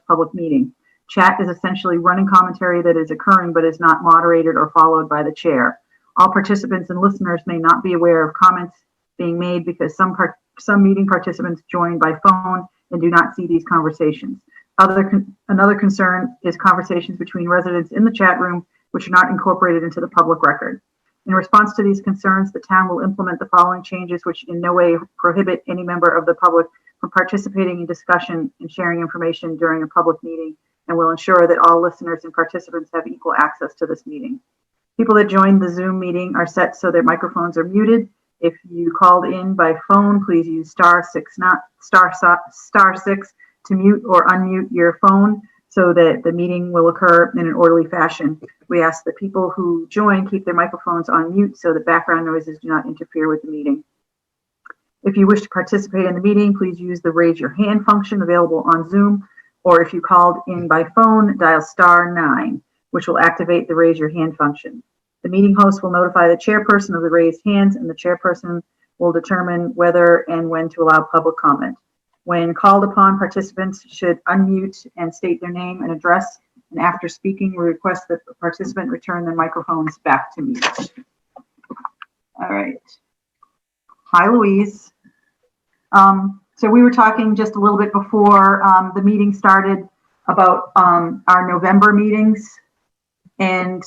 public meeting. Chat is essentially running commentary that is occurring but is not moderated or followed by the chair. All participants and listeners may not be aware of comments being made because some meeting participants join by phone and do not see these conversations. Another concern is conversations between residents in the chat room, which are not incorporated into the public record. In response to these concerns, the town will implement the following changes, which in no way prohibit any member of the public from participating in discussion and sharing information during a public meeting, and will ensure that all listeners and participants have equal access to this meeting. People that join the Zoom meeting are set so their microphones are muted. If you called in by phone, please use *6 to mute or unmute your phone so that the meeting will occur in an orderly fashion. We ask that people who join keep their microphones on mute so that background noises do not interfere with the meeting. If you wish to participate in the meeting, please use the raise your hand function available on Zoom, or if you called in by phone, dial *9, which will activate the raise your hand function. The meeting host will notify the chairperson of the raised hands, and the chairperson will determine whether and when to allow public comment. When called upon, participants should unmute and state their name and address, and after speaking, we request that the participant return their microphones back to mute. All right. Hi, Louise. So we were talking just a little bit before the meeting started about our November meetings and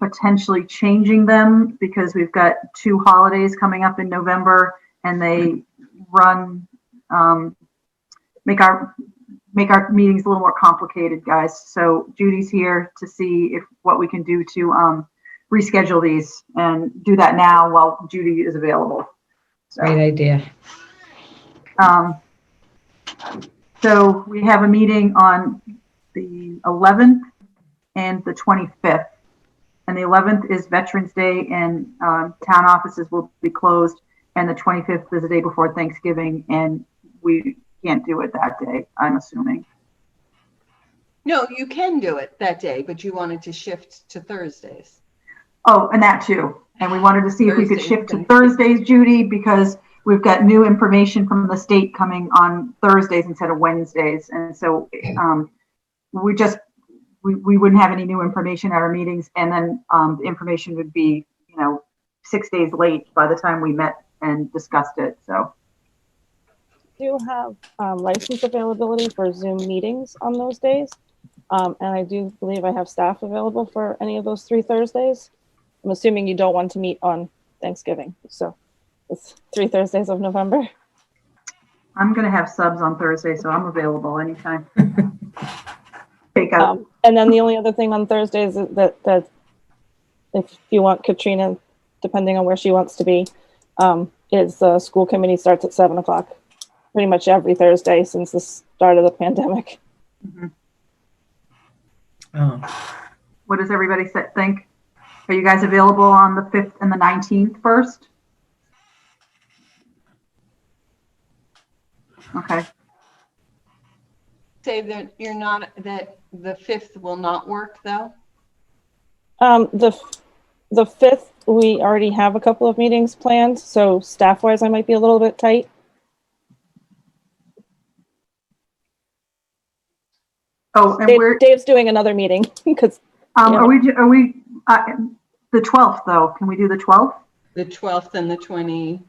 potentially changing them because we've got 2 holidays coming up in November, and they run make our meetings a little more complicated, guys. So Judy's here to see if what we can do to reschedule these, and do that now while Judy is available. So, great idea. So we have a meeting on the 11th and the 25th. And the 11th is Veterans Day, and town offices will be closed. And the 25th is the day before Thanksgiving, and we can't do it that day, I'm assuming. No, you can do it that day, but you wanted to shift to Thursdays. Oh, and that too. And we wanted to see if we could shift to Thursdays, Judy, because we've got new information from the state coming on Thursdays instead of Wednesdays. And so we wouldn't have any new information at our meetings. And then the information would be, 6 days late by the time we met and discussed it. So. Do you have license availability for Zoom meetings on those days? And I do believe I have staff available for any of those 3 Thursdays. I'm assuming you don't want to meet on Thanksgiving. So it's 3 Thursdays of November. I'm going to have subs on Thursday, so I'm available anytime. Take out. And then the only other thing on Thursdays is that if you want Katrina, depending on where she wants to be, is the school committee starts at 7 o'clock. Pretty much every Thursday since the start of the pandemic. Mm-hmm. Oh. What does everybody think? Are you guys available on the 5th and the 19th first? Okay. Say that you're not, that the 5th will not work though? The 5th, we already have a couple of meetings planned, so staff-wise, I might be a little bit tight. Oh, and Dave's doing another meeting because. Are we the 12th though? Can we do the 12th? The 12th and the 12th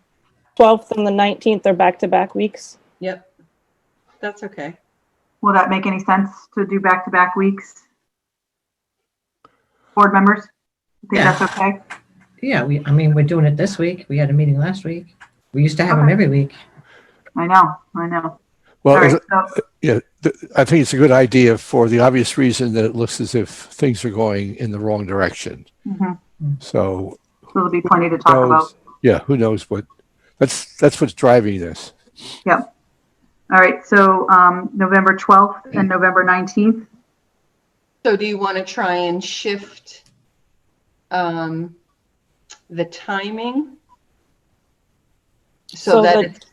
and the 19th are back-to-back weeks. Yep, that's okay. Will that make any sense to do back-to-back weeks? Board members, think that's okay? Yeah, we're doing it this week. We had a meeting last week. We used to have them every week. I know. Well, right, yeah, I think it's a good idea for the obvious reason that it looks as if things are going in the wrong direction. Mm-hmm. So there'll be plenty to talk about. Yeah, who knows what? That's what's driving this. Yep. All right. So November 12th and November 19th. So do you want to try and shift the timing so that it's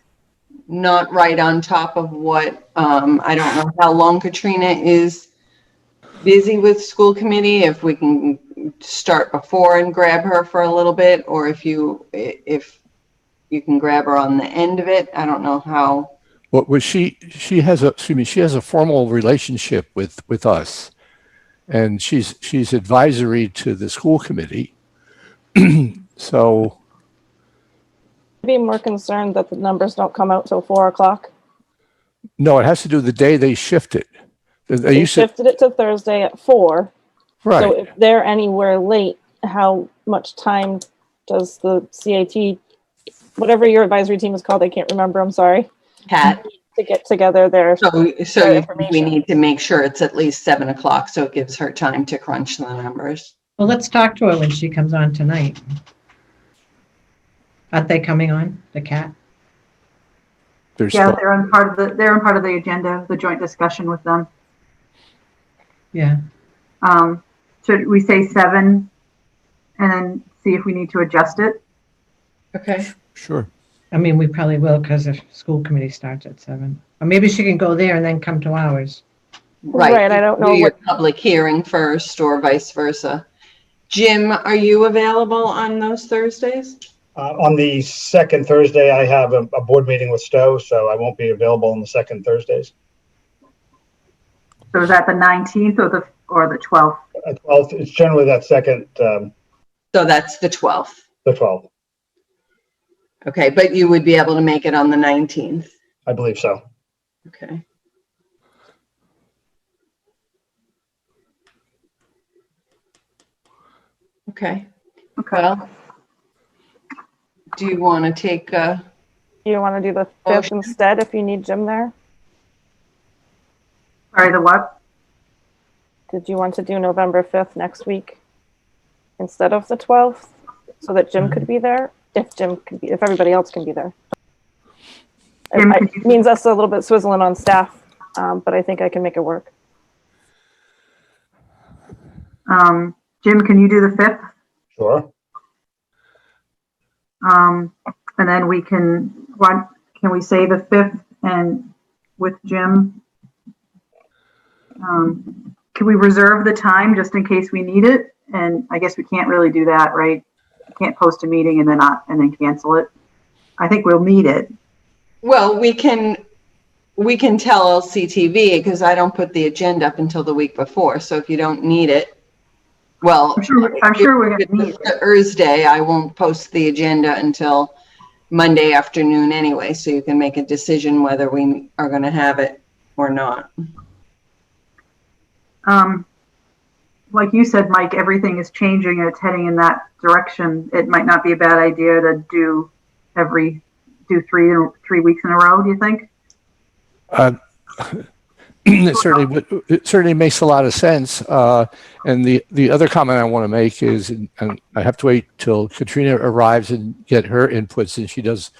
not right on top of what, I don't know how long Katrina is busy with school committee, if we can start before and grab her for a little bit, or if you can grab her on the end of it. I don't know how. What she has a, excuse me, she has a formal relationship with us, and she's advisory to the school committee. So Be more concerned that the numbers don't come out till 4 o'clock. no, it has to do with the day they shift it. They They used to, shifted it to Thursday at 4. So right. if they're anywhere late, how much time does the CAT, whatever your advisory team is called, I can't remember, I'm sorry, Pat, to get together their so their you think we information? need to make sure it's at least 7 o'clock, so it gives her time to crunch the numbers. Well, let's talk to her when she comes on tonight. Aren't they coming on, the cat? There's Yeah, they're on part of the agenda, the joint discussion with them. Yeah. Should we say 7 and then see if we need to adjust it? Okay. sure. I mean, we probably will because the school committee starts at 7. Or maybe she can go there and then come to ours. Right, I don't know Do your what- public hearing first or vice versa. Jim, are you available on those Thursdays? On the second Thursday, I have a board meeting with Stowe, so I won't be available on the second Thursdays. So is that the 19th or the 12th? 12th, it's generally that second, So that's the 12th. the 12th, Okay, but you would be able to make it on the 19th. I believe so. Okay. Okay, Okay. well, do you want to take, You want to do the 5th Motion. instead if you need Jim there? Sorry, the what? Did you want to do November 5th next week instead of the 12th so that Jim could be there? If everybody else can be there. Jim, It could you- means us a little bit swizzling on staff, but I think I can make it work. Jim, can you do the 5th? Sure. And then can we say the 5th and with Jim? Can we reserve the time just in case we need it? And I guess we can't really do that, right? Can't post a meeting and then cancel it. I think we'll need it. well, we can tell LCTV because I don't put the agenda up until the week before. So if you don't need it, well, I'm sure we're if gonna need it's it. Thursday, I won't post the agenda until Monday afternoon anyway, so you can make a decision whether we are going to have it or not. Like you said, Mike, everything is changing and it's heading in that direction. It might not be a bad idea to do 3 weeks in a row, do you think? It certainly makes a lot of sense. And the other comment I want to make is, and I have to wait till Katrina arrives and get her input since she does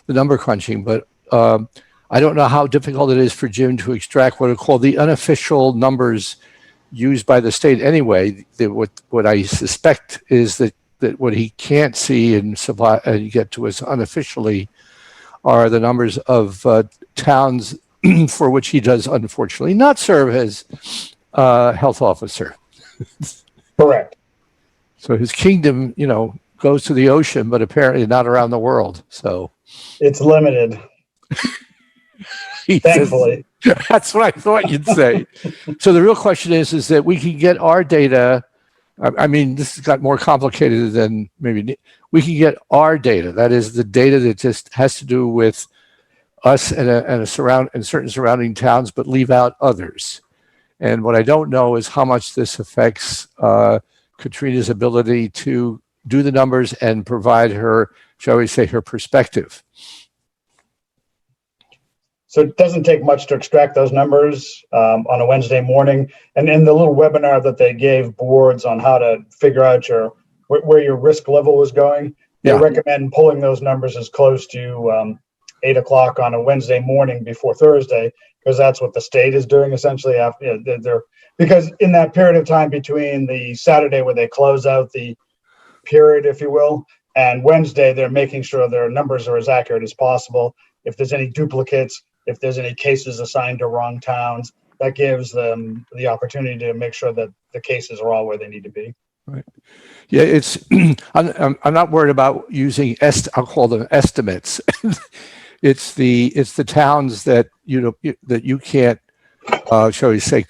the number crunching, but I don't know how difficult it is for Jim to extract what are called the unofficial numbers used by the state anyway. What I suspect is that what he can't see and supply and get to us unofficially are the numbers of towns for which he does unfortunately not serve as health officer. Correct. So his kingdom, goes to the ocean, but apparently not around the world. So It's limited, he says- thankfully. that's what I thought you'd say. So the real question is that we can get our data. I mean, this has got more complicated than maybe we can get our data. That is the data that just has to do with us and certain surrounding towns, but leave out others. And what I don't know is how much this affects Katrina's ability to do the numbers and provide her, shall we say, her perspective. So it doesn't take much to extract those numbers on a Wednesday morning. And in the little webinar that they gave boards on how to figure out where your risk level was going, they Yeah. recommend pulling those numbers as close to 8 o'clock on a Wednesday morning before Thursday, because that's what the state is doing essentially. Because in that period of time between the Saturday where they close out the period, if you will, and Wednesday, they're making sure their numbers are as accurate as possible. If there's any duplicates, if there's any cases assigned to wrong towns, that gives them the opportunity to make sure that the cases are all where they need to be. Right. Yeah, it's I'm not worried about using I'll call them estimates. It's the towns that, you know, that you can't, shall we say,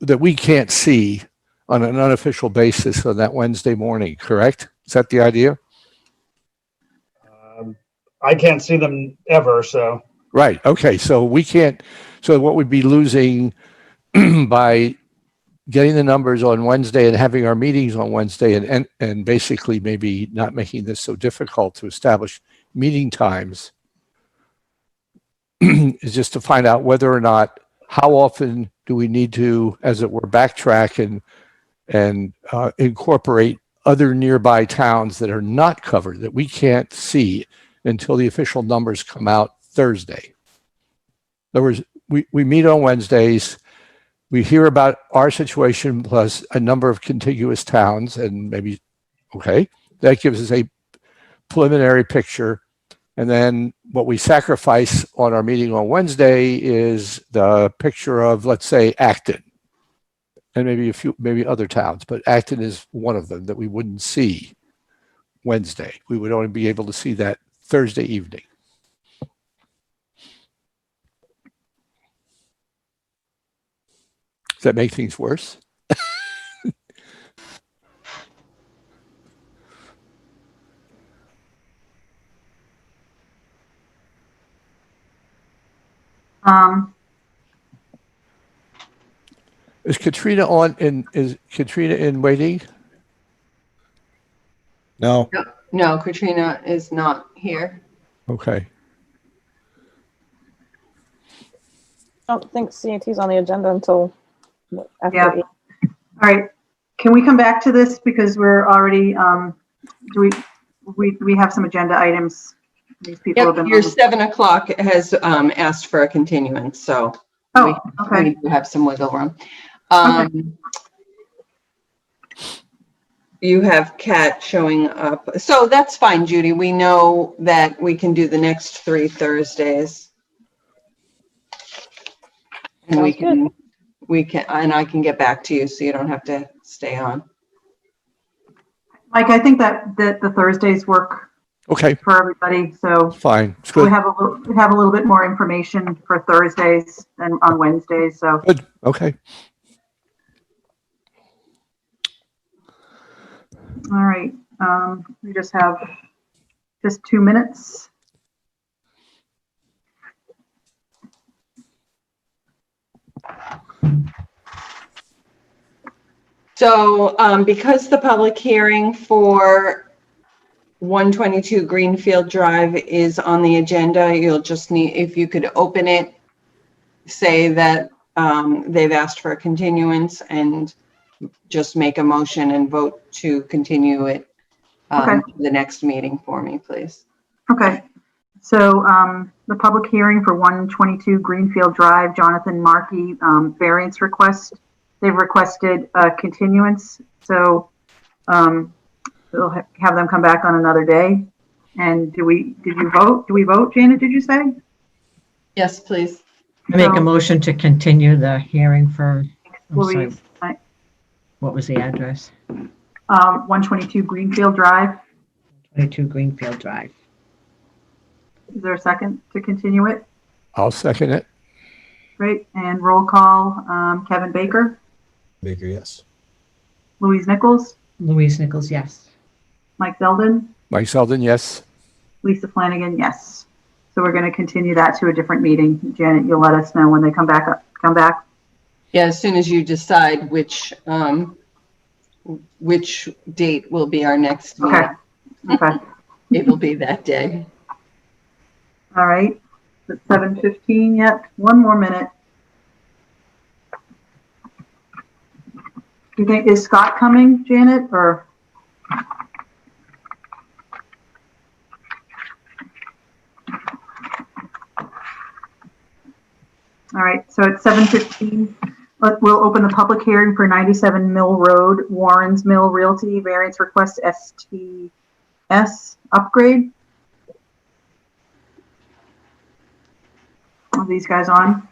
that we can't see on an unofficial basis on that Wednesday morning, correct? Is that the idea? I can't see them ever, so. Right. Okay. So we can't, so what we'd be losing by getting the numbers on Wednesday and having our meetings on Wednesday and basically maybe not making this so difficult to establish meeting times is just to find out whether or not, how often do we need to, as it were, backtrack and incorporate other nearby towns that are not covered, that we can't see until the official numbers come out Thursday. In other words, we meet on Wednesdays, we hear about our situation plus a number of contiguous towns, and maybe, okay, that gives us a preliminary picture. And then what we sacrifice on our meeting on Wednesday is the picture of, let's say, Acton, and maybe a few, maybe other towns, but Acton is one of them that we wouldn't see Wednesday. We would only be able to see that Thursday evening. Does that make things worse? Is Katrina in waiting? No, No, Katrina is not here. Okay. I don't think CAT's on the agenda until after Yeah. 8. All right, can we come back to this because we're already, do we have some agenda items? These people have Yep, been. your 7 o'clock has asked for a continuance, so Oh, okay. we do have some wiggle room. You have Kat showing up. So that's fine, Judy. We know that we can do the next 3 Thursdays. And Sounds and I can get back to you so you don't have to stay on. Mike, I think that the Thursdays work Okay, for everybody, so fine. It's we good. have a little bit more information for Thursdays than on Wednesdays, so. Good. Okay. All right, we just have 2 minutes. So because the public hearing for 122 Greenfield Drive is on the agenda, you'll just need, if you could open it, say that they've asked for a continuance and just make a motion and vote to continue it Okay. to the next meeting for me, please. Okay, so the public hearing for 122 Greenfield Drive, Jonathan Markey, variance request. They've requested a continuance, so we'll have them come back on another day. And did you vote? Do we vote, Janet, did you say? Yes, please. I make a motion to continue the hearing for, I'm sorry, Louise, what was the address? 122 Greenfield Drive. 22 Greenfield Drive. Is there a second to continue it? I'll second it. Great, and roll call, Kevin Baker, Baker, yes. Louise Nichols, Louise Nichols, yes. Mike Zeldin, Mike Selden, yes. Lisa Flanagan, yes. So we're going to continue that to a different meeting. Janet, you'll let us know when they come back. Yeah, as soon as you decide which date will be our next Okay. meeting, Okay. it will be that day. All right. It's 7:15 yet. One more minute. You think, is Scott coming, Janet, or? All right, so it's 7:15. We'll open the public hearing for 97 Mill Road, Warren's Mill Realty variance request STS upgrade. Are these guys on?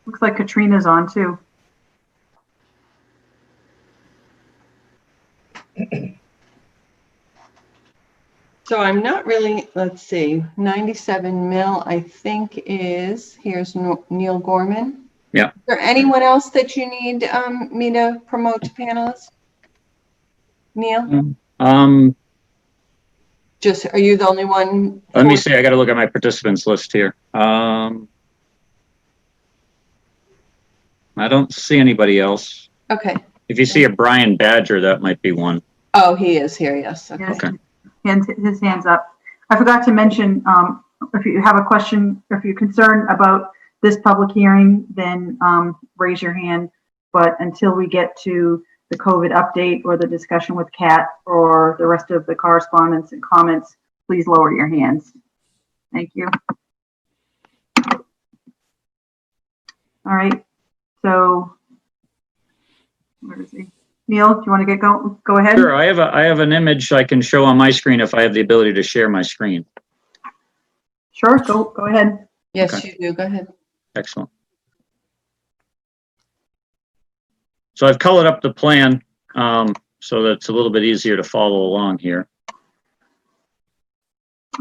Looks like Katrina's on too. So I'm not really, let's see, 97 mil, I think here's Neil Gorman. Yeah. Is there anyone else that you need me to promote to panelists? Neil? Just, are you the only one? Let me see. I got to look at my participants list here. I don't see anybody else. Okay. If you see a Brian Badger, that might be one. Oh, he is here, yes. Okay. Yes, his hand's up. I forgot to mention, if you have a question, or if you're concerned about this public hearing, then raise your hand. But until we get to the COVID update or the discussion with Kat or the rest of the correspondence and comments, please lower your hands. Thank you. All right. So, where is he? Neil, do you want to go ahead? Sure. I have an image I can show on my screen if I have the ability to share my screen. Sure, go ahead. Yes, Okay. you do. Go ahead. Excellent. So I've colored up the plan so that it's a little bit easier to follow along here.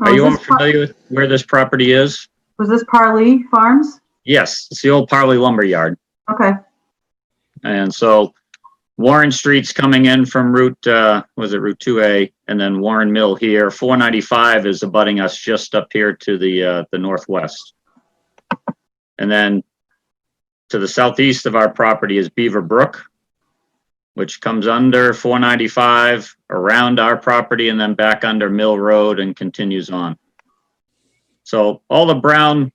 Are you all familiar with where this property is? Was this Parley Farms? Yes, it's the old Parley Lumber Yard. Okay. And so Warren Street's coming in from Route 2A, and then Warren Mill here. 495 is abutting us just up here to the northwest. And then to the southeast of our property is Beaver Brook, which comes under 495, around our property, and then back under Mill Road and continues on. So all the brown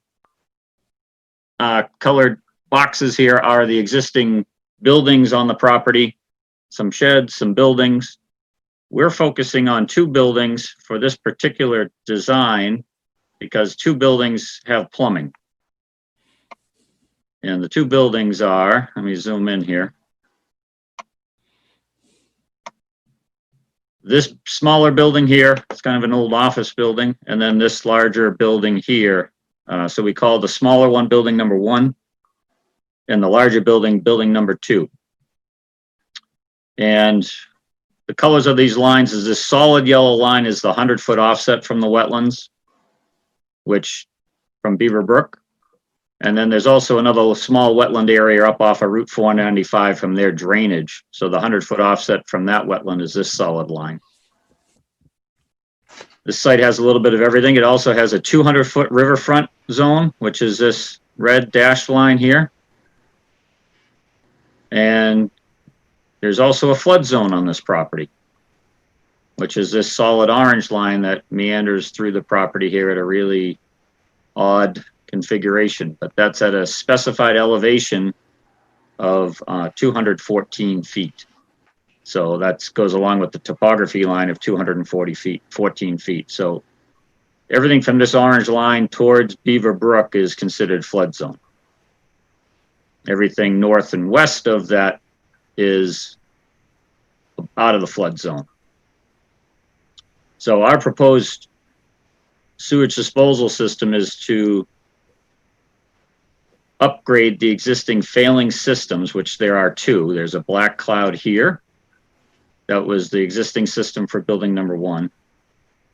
colored boxes here are the existing buildings on the property, some sheds, some buildings. We're focusing on 2 buildings for this particular design because 2 buildings have plumbing. And the 2 buildings are, let me zoom in here. This smaller building here, it's kind of an old office building, and then this larger building here. So we call the smaller one building number 1, and the larger building number 2. And the colors of these lines is this solid yellow line is the 100-foot offset from the wetlands, which from Beaver Brook. And then there's also another small wetland area up off of Route 495 from their drainage. So the 100-foot offset from that wetland is this solid line. This site has a little bit of everything. It also has a 200-foot riverfront zone, which is this red dashed line here. And there's also a flood zone on this property, which is this solid orange line that meanders through the property here at a really odd configuration, but that's at a specified elevation of 214 feet. So that goes along with the topography line of 240 feet, 14 feet. So everything from this orange line towards Beaver Brook is considered flood zone. Everything north and west of that is out of the flood zone. So our proposed sewage disposal system is to upgrade the existing failing systems, which there are 2. There's a black cloud here. That was the existing system for building number 1.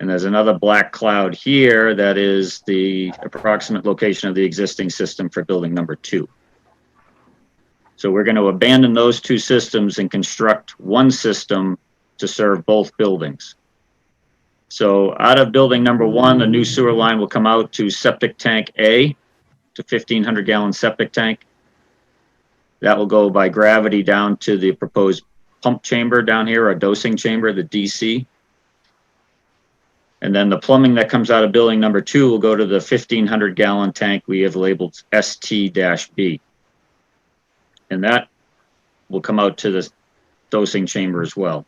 And there's another black cloud here that is the approximate location of the existing system for building number 2. So we're going to abandon those 2 systems and construct one system to serve both buildings. So out of building number 1, the new sewer line will come out to septic tank A, to 1,500 gallon septic tank. That will go by gravity down to the proposed pump chamber down here, or dosing chamber, the DC. And then the plumbing that comes out of building number 2 will go to the 1,500 gallon tank we have labeled ST-B. And that will come out to the dosing chamber as well.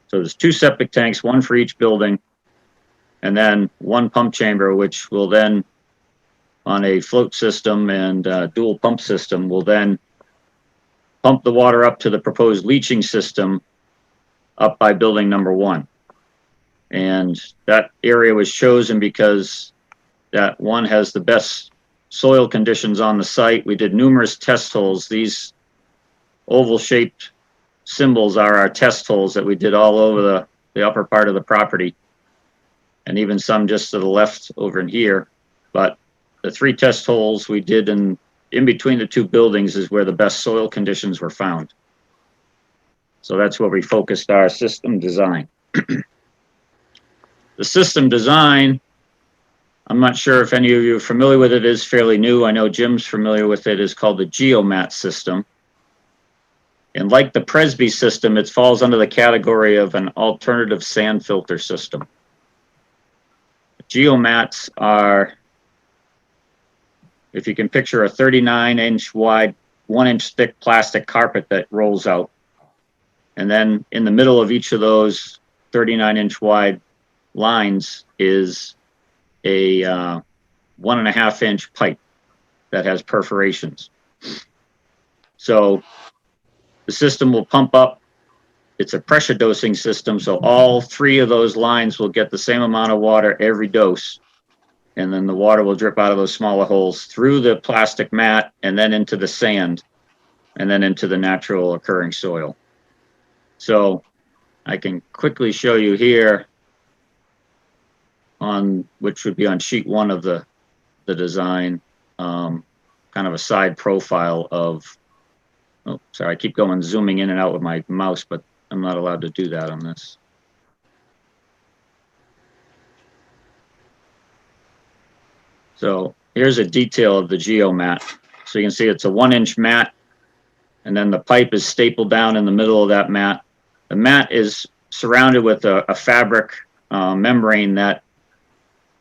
So there's 2 septic tanks, 1 for each building, and then 1 pump chamber, which will then, on a float system and dual pump system, will then pump the water up to the proposed leaching system up by building number 1. And that area was chosen because that one has the best soil conditions on the site. We did numerous test holes. These oval-shaped symbols are our test holes that we did all over the upper part of the property. and even some just to the left over in here. But the 3 test holes we did in between the 2 buildings is where the best soil conditions were found. So that's where we focused our system design. The system design, I'm not sure if any of you are familiar with it. It is fairly new. I know Jim's familiar with it. It's called the Geomat System. And like the Presby system, it falls under the category of an alternative sand filter system. Geomats are, if you can picture a 39-inch wide, 1-inch thick plastic carpet that rolls out. And then in the middle of each of those 39-inch wide lines is a 1.5-inch pipe that has perforations. So the system will pump up. It's a pressure dosing system, so all 3 of those lines will get the same amount of water every dose. And then the water will drip out of those smaller holes through the plastic mat and then into the sand and then into the natural occurring soil. So I can quickly show you here on, which would be on sheet 1 of the design, kind of a side profile of, oh, sorry, I keep going zooming in and out with my mouse, but I'm not allowed to do that on this. So here's a detail of the Geomat. So you can see it's a 1-inch mat, and then the pipe is stapled down in the middle of that mat. The mat is surrounded with a fabric membrane that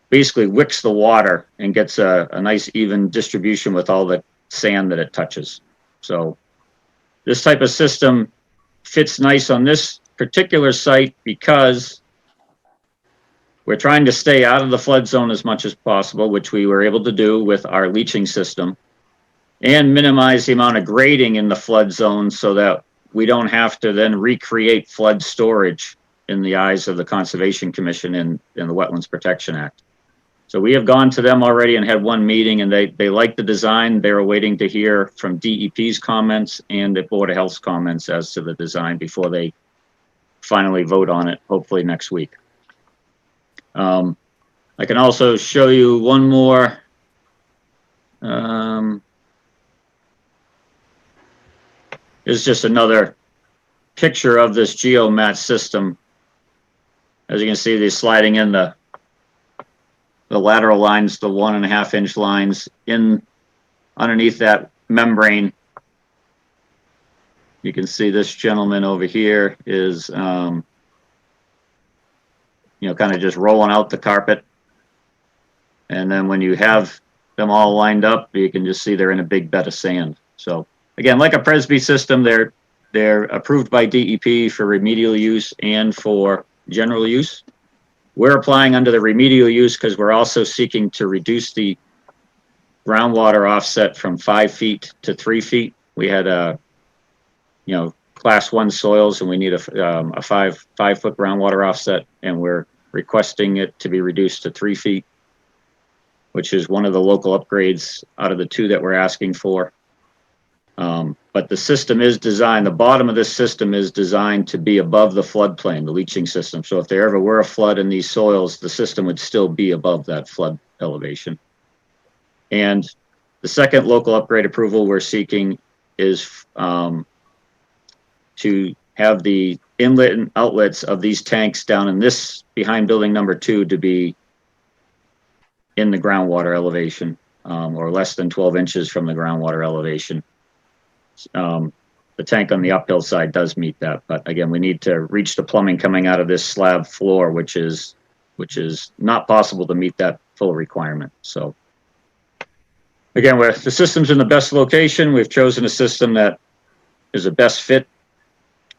basically wicks the water and gets a nice even distribution with all the sand that it touches. So this type of system fits nice on this particular site because we're trying to stay out of the flood zone as much as possible, which we were able to do with our leaching system, and minimize the amount of grading in the flood zone so that we don't have to then recreate flood storage in the eyes of the Conservation Commission and the Wetlands Protection Act. So we have gone to them already and had 1 meeting, and they like the design. They're waiting to hear from DEP's comments and the Board of Health's comments as to the design before they finally vote on it, hopefully next week. I can also show you one more. It's just another picture of this Geomat system. As you can see, they're sliding in the lateral lines, the 1.5-inch lines in underneath that membrane. You can see this gentleman over here is, you know, kind of just rolling out the carpet. And then when you have them all lined up, you can just see they're in a big bed of sand. So again, like a Presby system, they're approved by DEP for remedial use and for general use. We're applying under the remedial use because we're also seeking to reduce the groundwater offset from 5 feet to 3 feet. We had you know, class 1 soils, and we need a 5-foot groundwater offset, and we're requesting it to be reduced to 3 feet, which is one of the local upgrades out of the 2 that we're asking for. But the system is designed, the bottom of this system is designed to be above the floodplain, the leaching system. So if there ever were a flood in these soils, the system would still be above that flood elevation. And the second local upgrade approval we're seeking is to have the inlet and outlets of these tanks down in this, behind building number 2, to be in the groundwater elevation, or less than 12 inches from the groundwater elevation. The tank on the uphill side does meet that, but again, we need to reach the plumbing coming out of this slab floor, which is not possible to meet that full requirement. So again, the system's in the best location. We've chosen a system that is a best fit.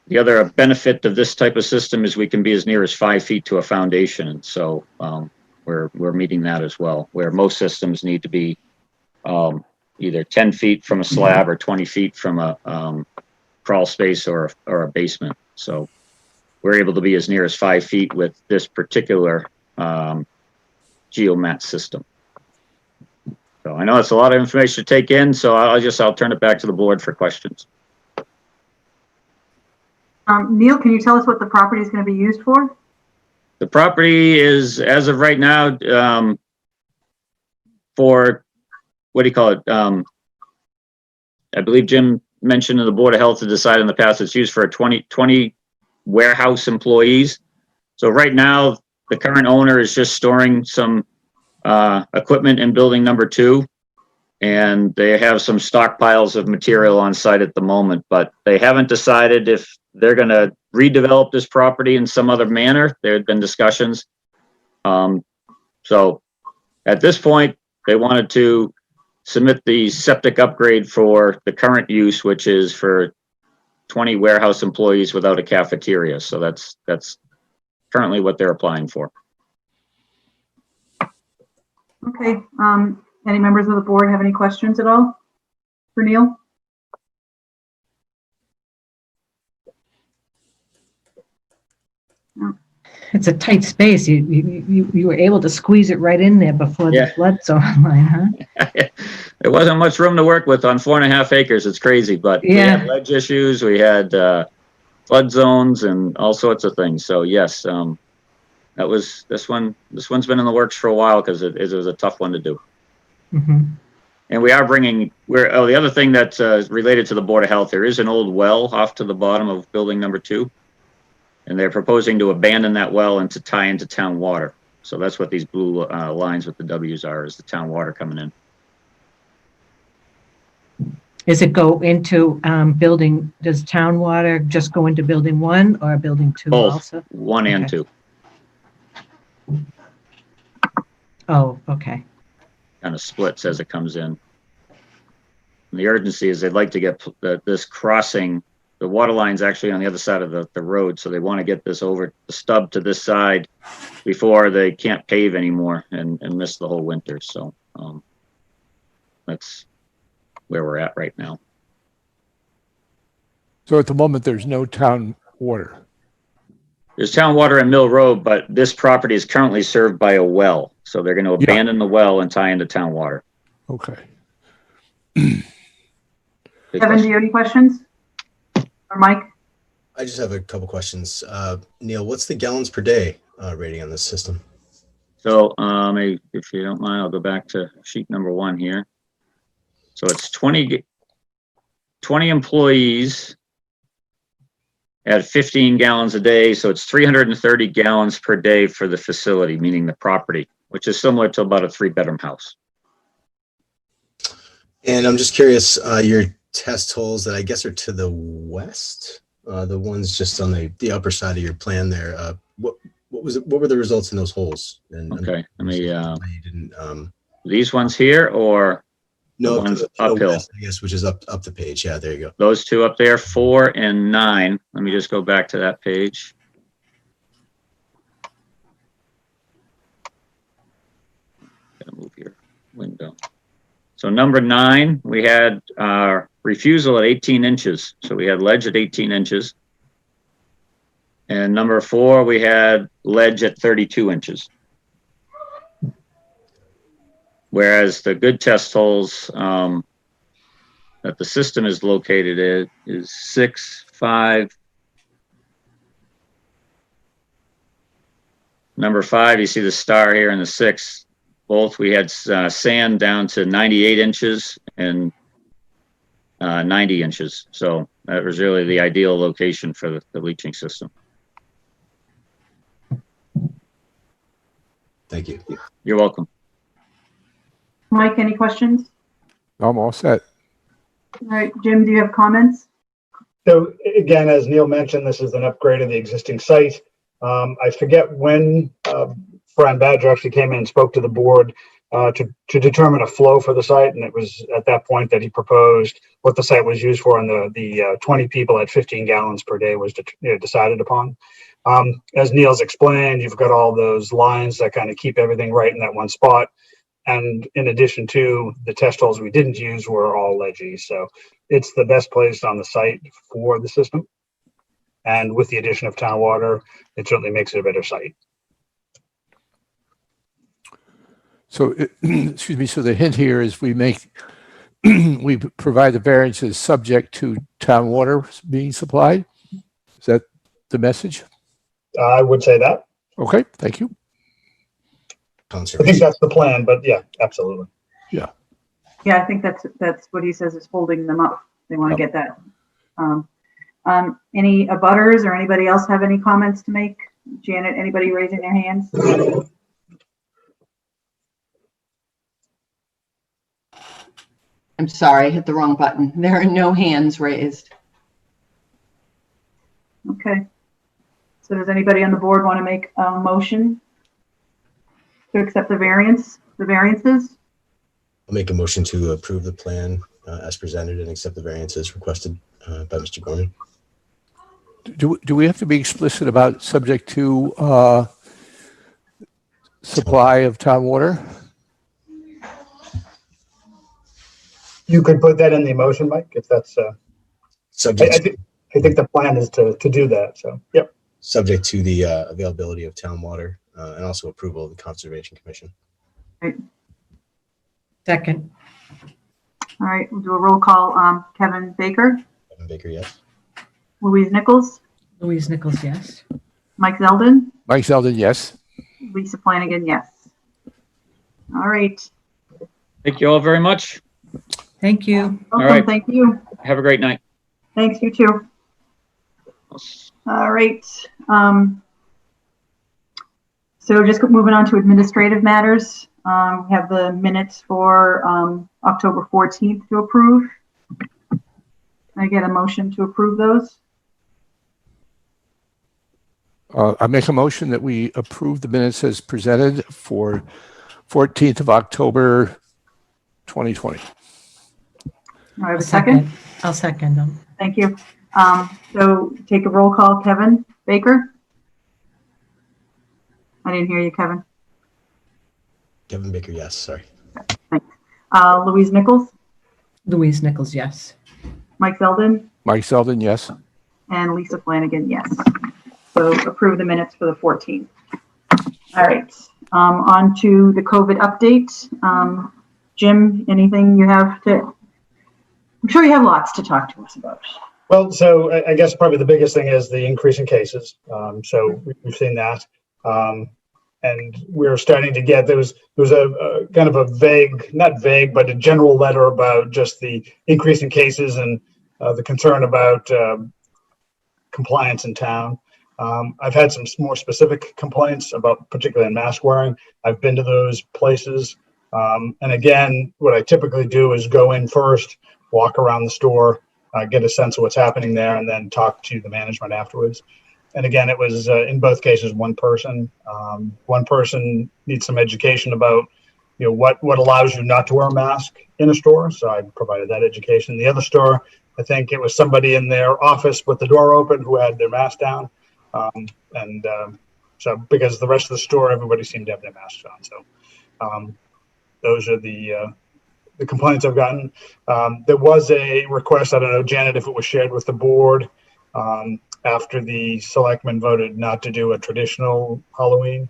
The other benefit of this type of system is we can be as near as 5 feet to a foundation. And so we're meeting that as well, where most systems need to be either 10 feet from a slab or 20 feet from a crawl space or a basement. So we're able to be as near as 5 feet with this particular Geomat system. So I know it's a lot of information to take in, so I'll turn it back to the board for questions. Neil, can you tell us what the property is going to be used for? The property is, as of right now, for, what do you call it? I believe Jim mentioned in the Board of Health to decide in the past, it's used for 20 warehouse employees. So right now, the current owner is just storing some equipment in building number 2. And they have some stockpiles of material on site at the moment, but they haven't decided if they're going to redevelop this property in some other manner. There had been discussions. So at this point, they wanted to submit the septic upgrade for the current use, which is for 20 warehouse employees without a cafeteria. So that's currently what they're applying for. Okay, any members of the board have any questions at all for Neil? It's a tight space. You were able to squeeze it right in there before the Yeah. flood zone line, huh? There wasn't much room to work with on 4.5 acres. It's crazy, but we had Yeah. ledge issues, we had flood zones and all sorts of things. So yes, that was this one's been in the works for a while because it was a tough one to do. Mm-hmm. And we are bringing, the other thing that's related to the Board of Health, there is an old well off to the bottom of building number 2. And they're proposing to abandon that well and to tie into town water. So that's what these blue lines with the W's are, is the town water coming in. Does it go into does town water just go into building 1 or building 2 Both, also? 1 and Okay. 2. Oh, okay. Kind of splits as it comes in. And the urgency is they'd like to get this crossing. The water line's actually on the other side of the road, so they want to get this over the stub to this side before they can't pave anymore and miss the whole winter. So that's where we're at right now. So at the moment, there's no town water. There's town water in Mill Road, but this property is currently served by a well. So they're going to abandon the well and tie into town water. Okay. Kevin, do you have any questions? Or Mike? I just have a couple questions. Neil, what's the gallons per day rating on this system? So if you don't mind, I'll go back to sheet number 1 here. So it's 20 employees at 15 gallons a day. So it's 330 gallons per day for the facility, meaning the property, which is similar to about a 3-bedroom house. And I'm just curious, your test holes that I guess are to the west, the ones just on the upper side of your plan there. What were the results in those holes? And Okay, let me, you didn't, these ones here or no, the ones to the uphill? west, I guess, which is up the page. Yeah, there you go. Those 2 up there, 4 and 9. Let me just go back to that page. Gotta move your window. So number 9, we had refusal at 18 inches. So we had ledge at 18 inches. And number 4, we had ledge at 32 inches. Whereas the good test holes that the system is located at is 6, 5. Number 5, you see the star here in the 6. Both we had sand down to 98 inches and 90 inches. So that was really the ideal location for the leaching system. Thank you. You're welcome. Mike, any questions? I'm all set. All right, Jim, do you have comments? So again, as Neil mentioned, this is an upgrade of the existing site. I forget when Fran Badger actually came in and spoke to the board to determine a flow for the site. And it was at that point that he proposed what the site was used for, and the 20 people at 15 gallons per day was decided upon. As Neil's explained, you've got all those lines that kind of keep everything right in that one spot. And in addition to the test holes we didn't use were all ledgy. So it's the best place on the site for the system. And with the addition of town water, it certainly makes it a better site. So, excuse me, so the hint here is we provide the variances subject to town water being supplied? Is that the message? I would say that. Okay, thank you. I think Conservation. that's the plan, but yeah, absolutely. Yeah, I think that's what he says is holding them up. They want to get that. Any abutters or anybody else have any comments to make? Janet, anybody raising their hands? I'm sorry, I hit the wrong button. There are no hands raised. Okay. So does anybody on the board want to make a motion to accept the variances? I'll make a motion to approve the plan as presented and accept the variances requested by Mr. Gorman. Do we have to be explicit about subject to supply of town water? You could put that in the motion, Mike, if that's, Subject I think the plan is to do that. So, yep. subject to the availability of town water and also approval of the Conservation Commission. Second, All right, we'll do a roll call. Kevin Baker, Kevin Baker, yes. Louise Nichols, Louise Nichols, yes. Mike Zeldin, Mike Zeldin, yes. Lisa Flanagan, yes. All right. Thank you all very much. Thank you. Welcome, right. thank you. Have a great night. Thanks, you too. All right. So just moving on to administrative matters. We have the minutes for October 14th to approve. Can I get a motion to approve those? I make a motion that we approve the minutes as presented for 14th of October, 2020. I have a second. I'll second them. Thank you. So take a roll call. Kevin Baker? I didn't hear you, Kevin. Kevin Baker, yes. Sorry. Louise Nichols, Louise Nichols, yes. Mike Zeldin, Mike Zeldin, yes. and Lisa Flanagan, yes. So approve the minutes for the 14th. All right. On to the COVID update. Jim, anything you have to? I'm sure you have lots to talk to us about. Well, so I guess probably the biggest thing is the increase in cases. So we've seen that. And we're starting to get, there was a kind of a vague, not vague, but a general letter about just the increase in cases and the concern about compliance in town. I've had some more specific complaints about particularly in mask wearing. I've been to those places. And again, what I typically do is go in first, walk around the store, get a sense of what's happening there, and then talk to the management afterwards. And again, it was in both cases one person. One person needs some education about, you know, what allows you not to wear a mask in a store. So I provided that education. The other store, I think it was somebody in their office with the door open who had their mask down. So because the rest of the store, everybody seemed to have their masks on. So those are the complaints I've gotten. There was a request, I don't know, Janet, if it was shared with the board, after the selectmen voted not to do a traditional Halloween.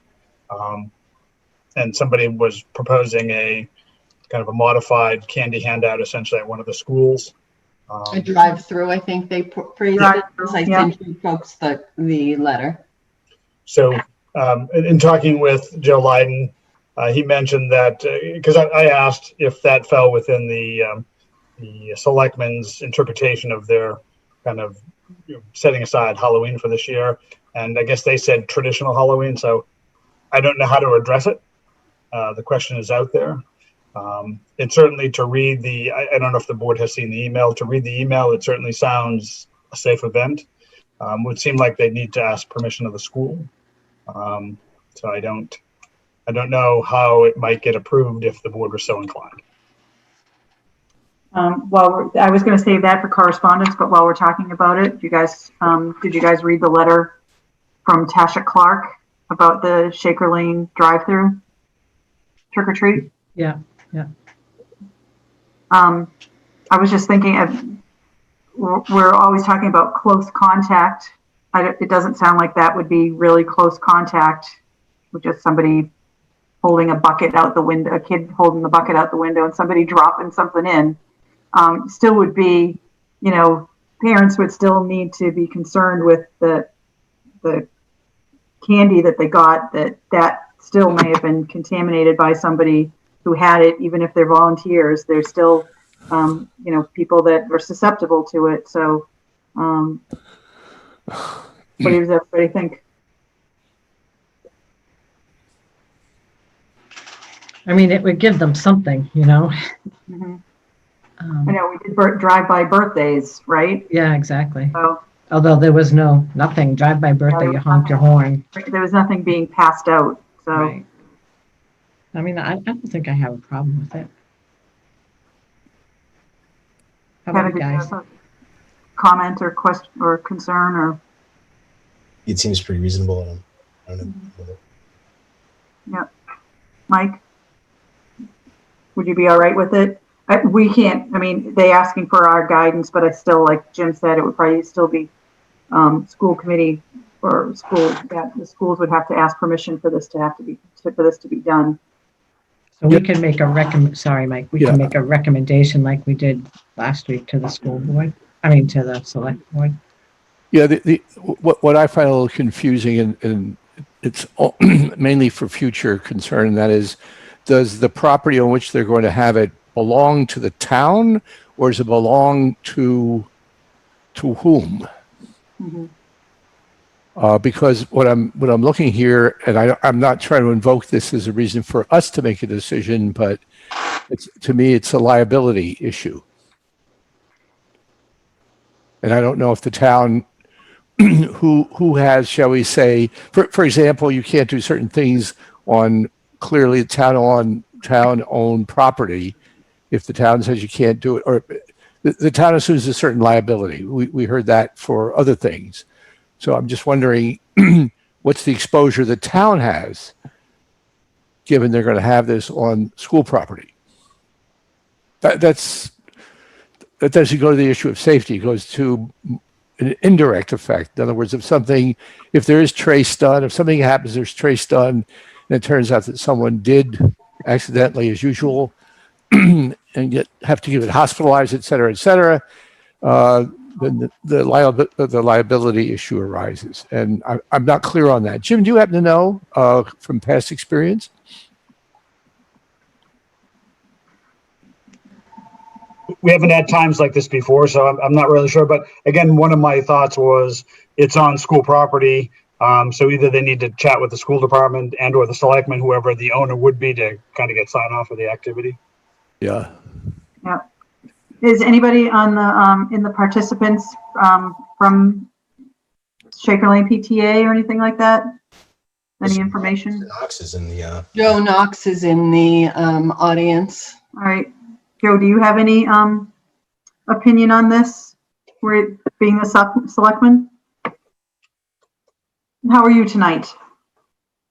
And somebody was proposing a kind of a modified candy handout essentially at one of the schools. A drive-through, I think they phrased it. I sent you folks the letter. So in talking with Joe Leiden, he mentioned that, because I asked if that fell within the selectmen's interpretation of their kind of, you know, setting aside Halloween for this year. And I guess they said traditional Halloween. So I don't know how to address it. The question is out there. And certainly to read I don't know if the board has seen the email. To read the email, it certainly sounds a safe event. Would seem like they need to ask permission of the school. So I don't know how it might get approved if the board were so inclined. Well, I was going to save that for correspondence, but while we're talking about it, did you guys read the letter from Tasha Clark about the Shaker Lane drive-through trick or treat? Yeah. I was just thinking we're always talking about close contact. It doesn't sound like that would be really close contact with just somebody holding a bucket out the window, a kid holding the bucket out the window and somebody dropping something in. Still would be, you know, parents would still need to be concerned with the candy that they got, that still may have been contaminated by somebody who had it, even if they're volunteers. There's still, people that are susceptible to it. So, what does everybody think? I mean, it would give them something, Mm-hmm. I know we did drive-by birthdays, right? Yeah, exactly. So Although there was nothing, drive-by birthday, you honk your horn. there was nothing being passed out. So. Right. I mean, I don't think I have a problem with it. How about Kevin, you did you guys? have a comment or question or concern or? It seems pretty reasonable. I don't know. Yeah. Mike, would you be all right with it? We can't, they asking for our guidance, but I still, like Jim said, it would probably still be school committee or school, that the schools would have to ask permission for this to be done. So we can make sorry, Mike, we Yeah. can make a recommendation like we did last week to the school board, to the select board. Yeah, what I find a little confusing, and it's mainly for future concern, and that is, does the property on which they're going to have it belong to the town, or does it belong to whom? Mm-hmm. Because what I'm looking here, and I'm not trying to invoke this as a reason for us to make a decision, but to me, it's a liability issue. And I don't know if the town, who has, shall we say, for example, you can't do certain things on clearly town-owned property if the town says you can't do it, or the town assumes a certain liability. We heard that for other things. So I'm just wondering, what's the exposure the town has, given they're going to have this on school property? That doesn't go to the issue of safety. It goes to an indirect effect. In other words, if there is trace done, if something happens, there's trace done, and it turns out that someone did accidentally, as usual, and have to get it hospitalized, et cetera, then the liability issue arises. And I'm not clear on that. Jim, do you happen to know from past experience? We haven't had times like this before, so I'm not really sure. But again, one of my thoughts was it's on school property. So either they need to chat with the school department and or the selectman, whoever the owner would be, to kind of get sign off of the activity. Yeah. Yeah. Is anybody on the in the participants from Shaker Lane PTA or anything like that? Any information? Knox is in the. Joe Knox is in the audience. All right, Joe, do you have any opinion on this? We're being the selectman. How are you tonight?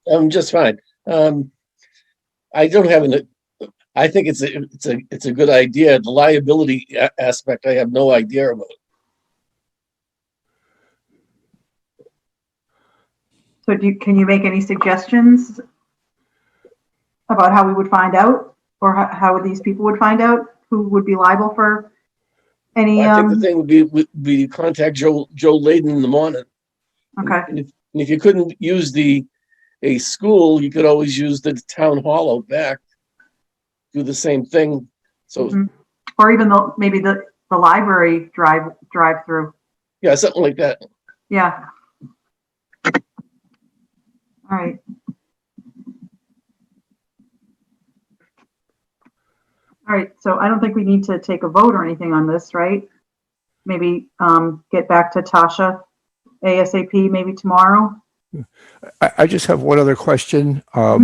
I'm just fine. I don't have I think it's a good idea. The liability aspect, I have no idea about. So can you make any suggestions about how we would find out, or how these people would find out who would be liable for any? I think the thing would be contact Joe Layden in the morning. Okay. And if you couldn't use a school, you could always use the town hall out back. Do the same thing. So, or even maybe the library drive through. yeah, something like that. Yeah. All right. All right. So I don't think we need to take a vote or anything on this, right? Maybe get back to Tasha ASAP, maybe tomorrow. I just have one other question. I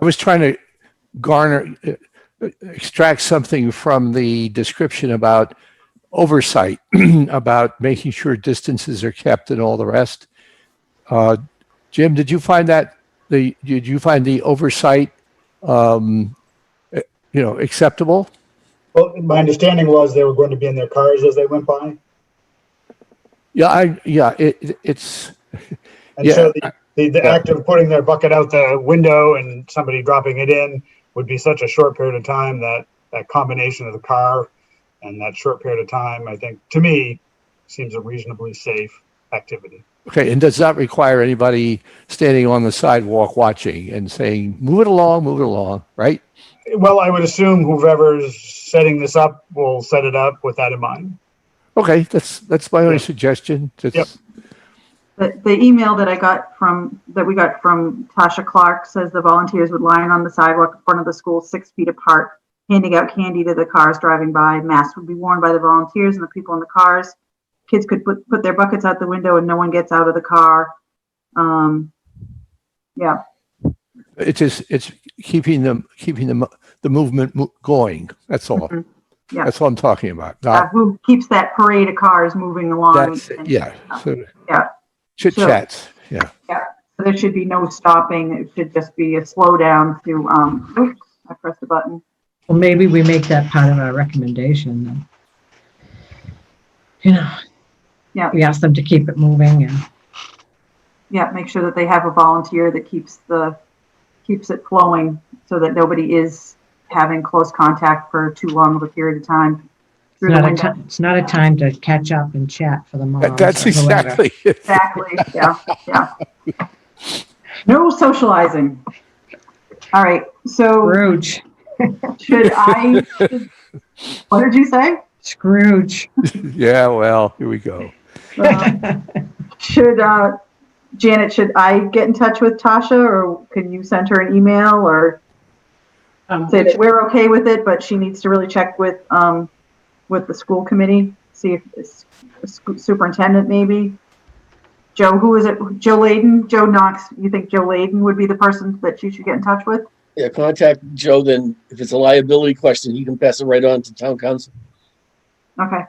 was trying to extract something from the description about oversight, about making sure distances are kept and all the rest. Jim, did you find the oversight, acceptable? Well, my understanding was they were going to be in their cars as they went by. Yeah, it's. And so the act of putting their bucket out the window and somebody dropping it in would be such a short period of time that combination of the car and that short period of time, I think, to me, seems reasonably safe. activity. Okay, and does not require anybody standing on the sidewalk watching and saying, move it along, right? Well, I would assume whoever's setting this up will set it up with that in mind. Okay, that's my only Yep. suggestion. Yep. The email that we got from Tasha Clark says the volunteers would line on the sidewalk in front of the school 6 feet apart, handing out candy to the cars driving by. Masks would be worn by the volunteers and the people in the cars. Kids could put their buckets out the window and no one gets out of the car. Yeah. It's keeping the movement going. That's all. Mhm. Yeah. That's what I'm talking about. Not, Who keeps that parade of cars moving along? that's, yeah. So Yeah. chit So- chats. Yeah. So there should be no stopping. It should just be a slowdown to, oops, I pressed the button. Well, maybe we make that part of our recommendation then. You know. Yeah. We ask them to keep it moving and, Yeah, make sure that they have a volunteer that keeps it flowing so that nobody is having close contact for too long of a period of time. Through the window. it's not a time to catch up and chat for the moms. That's or whoever. exactly it. Exactly, yeah. No socializing. All right, so Scrooge, what did you say? Scrooge. Yeah, well, here we go. Janet, should I get in touch with Tasha or can you send her an email or say that we're okay with it, but she needs to really check with the school committee, see if it's the superintendent maybe. Joe, who is it? Joe Layden? Joe Knox, you think Joe Layden would be the person that you should get in touch with? Yeah, contact Joe, then if it's a liability question, he can pass it right on to town council. Okay.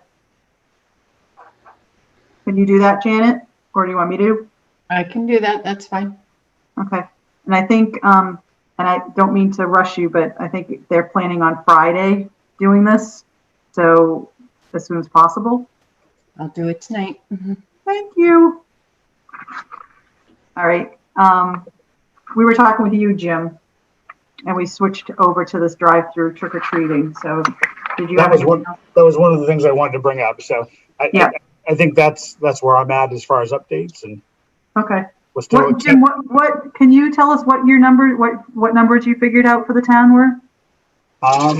Can you do that, Janet? Or do you want me to? I can do that. That's fine. Okay. And I think, and I don't mean to rush you, but I think they're planning on Friday doing this. So as soon as possible. I'll do it tonight. Thank you. All right. We were talking with you, Jim, and we switched over to this drive-through trick-or-treating. So did you That have was anything one. else? That was one of the things I wanted to bring up. So Yeah. I think that's where I'm at as far as updates, and Okay. we're still. Jim, what can you tell us what your number, what numbers you figured out for the town were? Let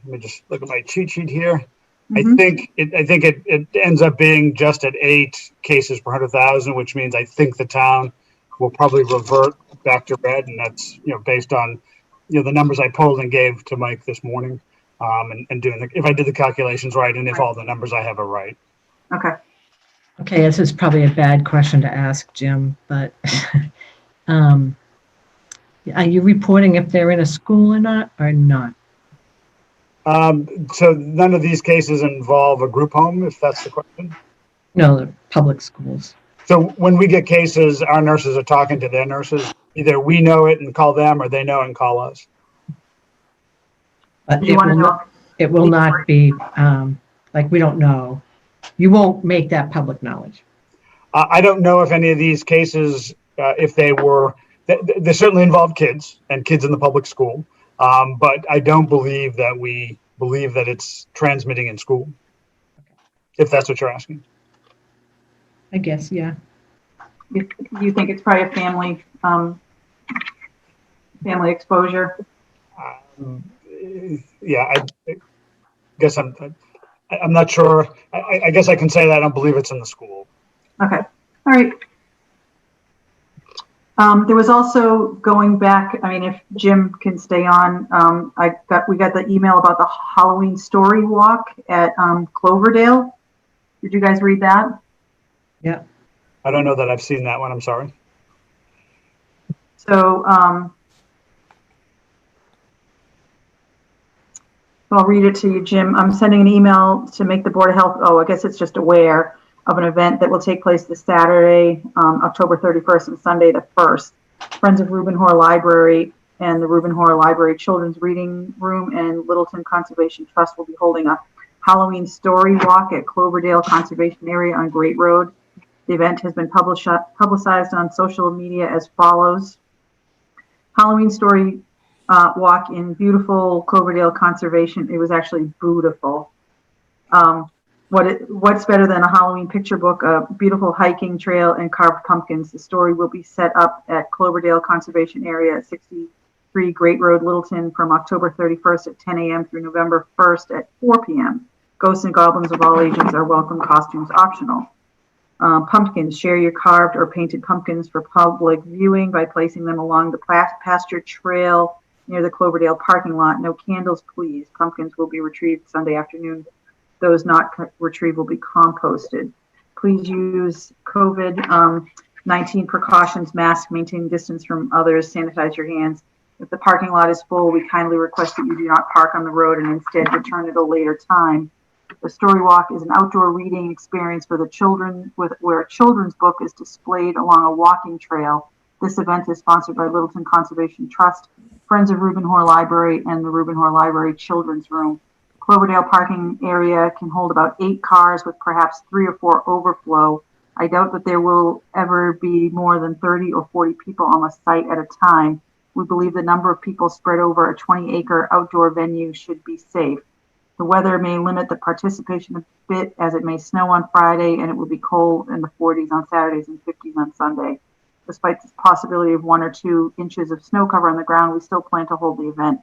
me just look at my cheat sheet here. Mhm. I think it ends up being just at 8 cases per 100,000, which means I think the town will probably revert back to red, and that's based on the numbers I pulled and gave to Mike this morning, and doing if I did the calculations right and if all the numbers I have are right. Okay. Okay, this is probably a bad question to ask, Jim, but are you reporting if they're in a school or not? So none of these cases involve a group home, if that's the question. No, the public schools. So when we get cases, our nurses are talking to their nurses. Either we know it and call them, or they know and call us. But You want to know? it will not be, like, we don't know. You won't make that public knowledge. I don't know if any of these cases, if they were, they certainly involve kids and kids in the public school. But I don't believe that we believe that it's transmitting in school, if that's what you're asking. I guess, yeah. You think it's probably a family exposure? Yeah, I guess I'm not sure. I guess I can say that I don't believe it's in the school. Okay. All right. There was also going back, I mean, if Jim can stay on, we got the email about the Halloween story walk at Cloverdale. Did you guys read that? Yeah. I don't know that I've seen that one. I'm sorry. So I'll read it to you, Jim. I'm sending an email to make the Board of Health, I guess it's just aware of an event that will take place this Saturday, October 31st and Sunday the 1st. Friends of Reuben Hoare Library and the Reuben Hoare Library Children's Reading Room and Littleton Conservation Trust will be holding a Halloween story walk at Cloverdale Conservation Area on Great Road. The event has been publicized on social media as follows. Halloween story walk in beautiful Cloverdale Conservation. It was actually beautiful. What's better than a Halloween picture book, a beautiful hiking trail, and carved pumpkins? The story will be set up at Cloverdale Conservation Area at 63 Great Road, Littleton, from October 31st at 10 a.m. through November 1st at 4 p.m. Ghosts and goblins of all ages are welcome, costumes optional. Pumpkins, share your carved or painted pumpkins for public viewing by placing them along the pasture trail near the Cloverdale parking lot. No candles, please. Pumpkins will be retrieved Sunday afternoon. Those not retrieved will be composted. Please use COVID-19 precautions, mask, maintain distance from others, sanitize your hands. If the parking lot is full, we kindly request that you do not park on the road and instead return at a later time. The Story Walk is an outdoor reading experience for the children, where a children's book is displayed along a walking trail. This event is sponsored by Littleton Conservation Trust, Friends of Reuben Hoare Library, and the Reuben Hoare Library Children's Room. Cloverdale parking area can hold about 8 cars with perhaps 3 or 4 overflow. I doubt that there will ever be more than 30 or 40 people on the site at a time. We believe the number of people spread over a 20-acre outdoor venue should be safe. The weather may limit the participation a bit, as it may snow on Friday and it will be cold in the 40s on Saturdays and 50s on Sunday. Despite the possibility of 1 or 2 inches of snow cover on the ground, we still plan to hold the event.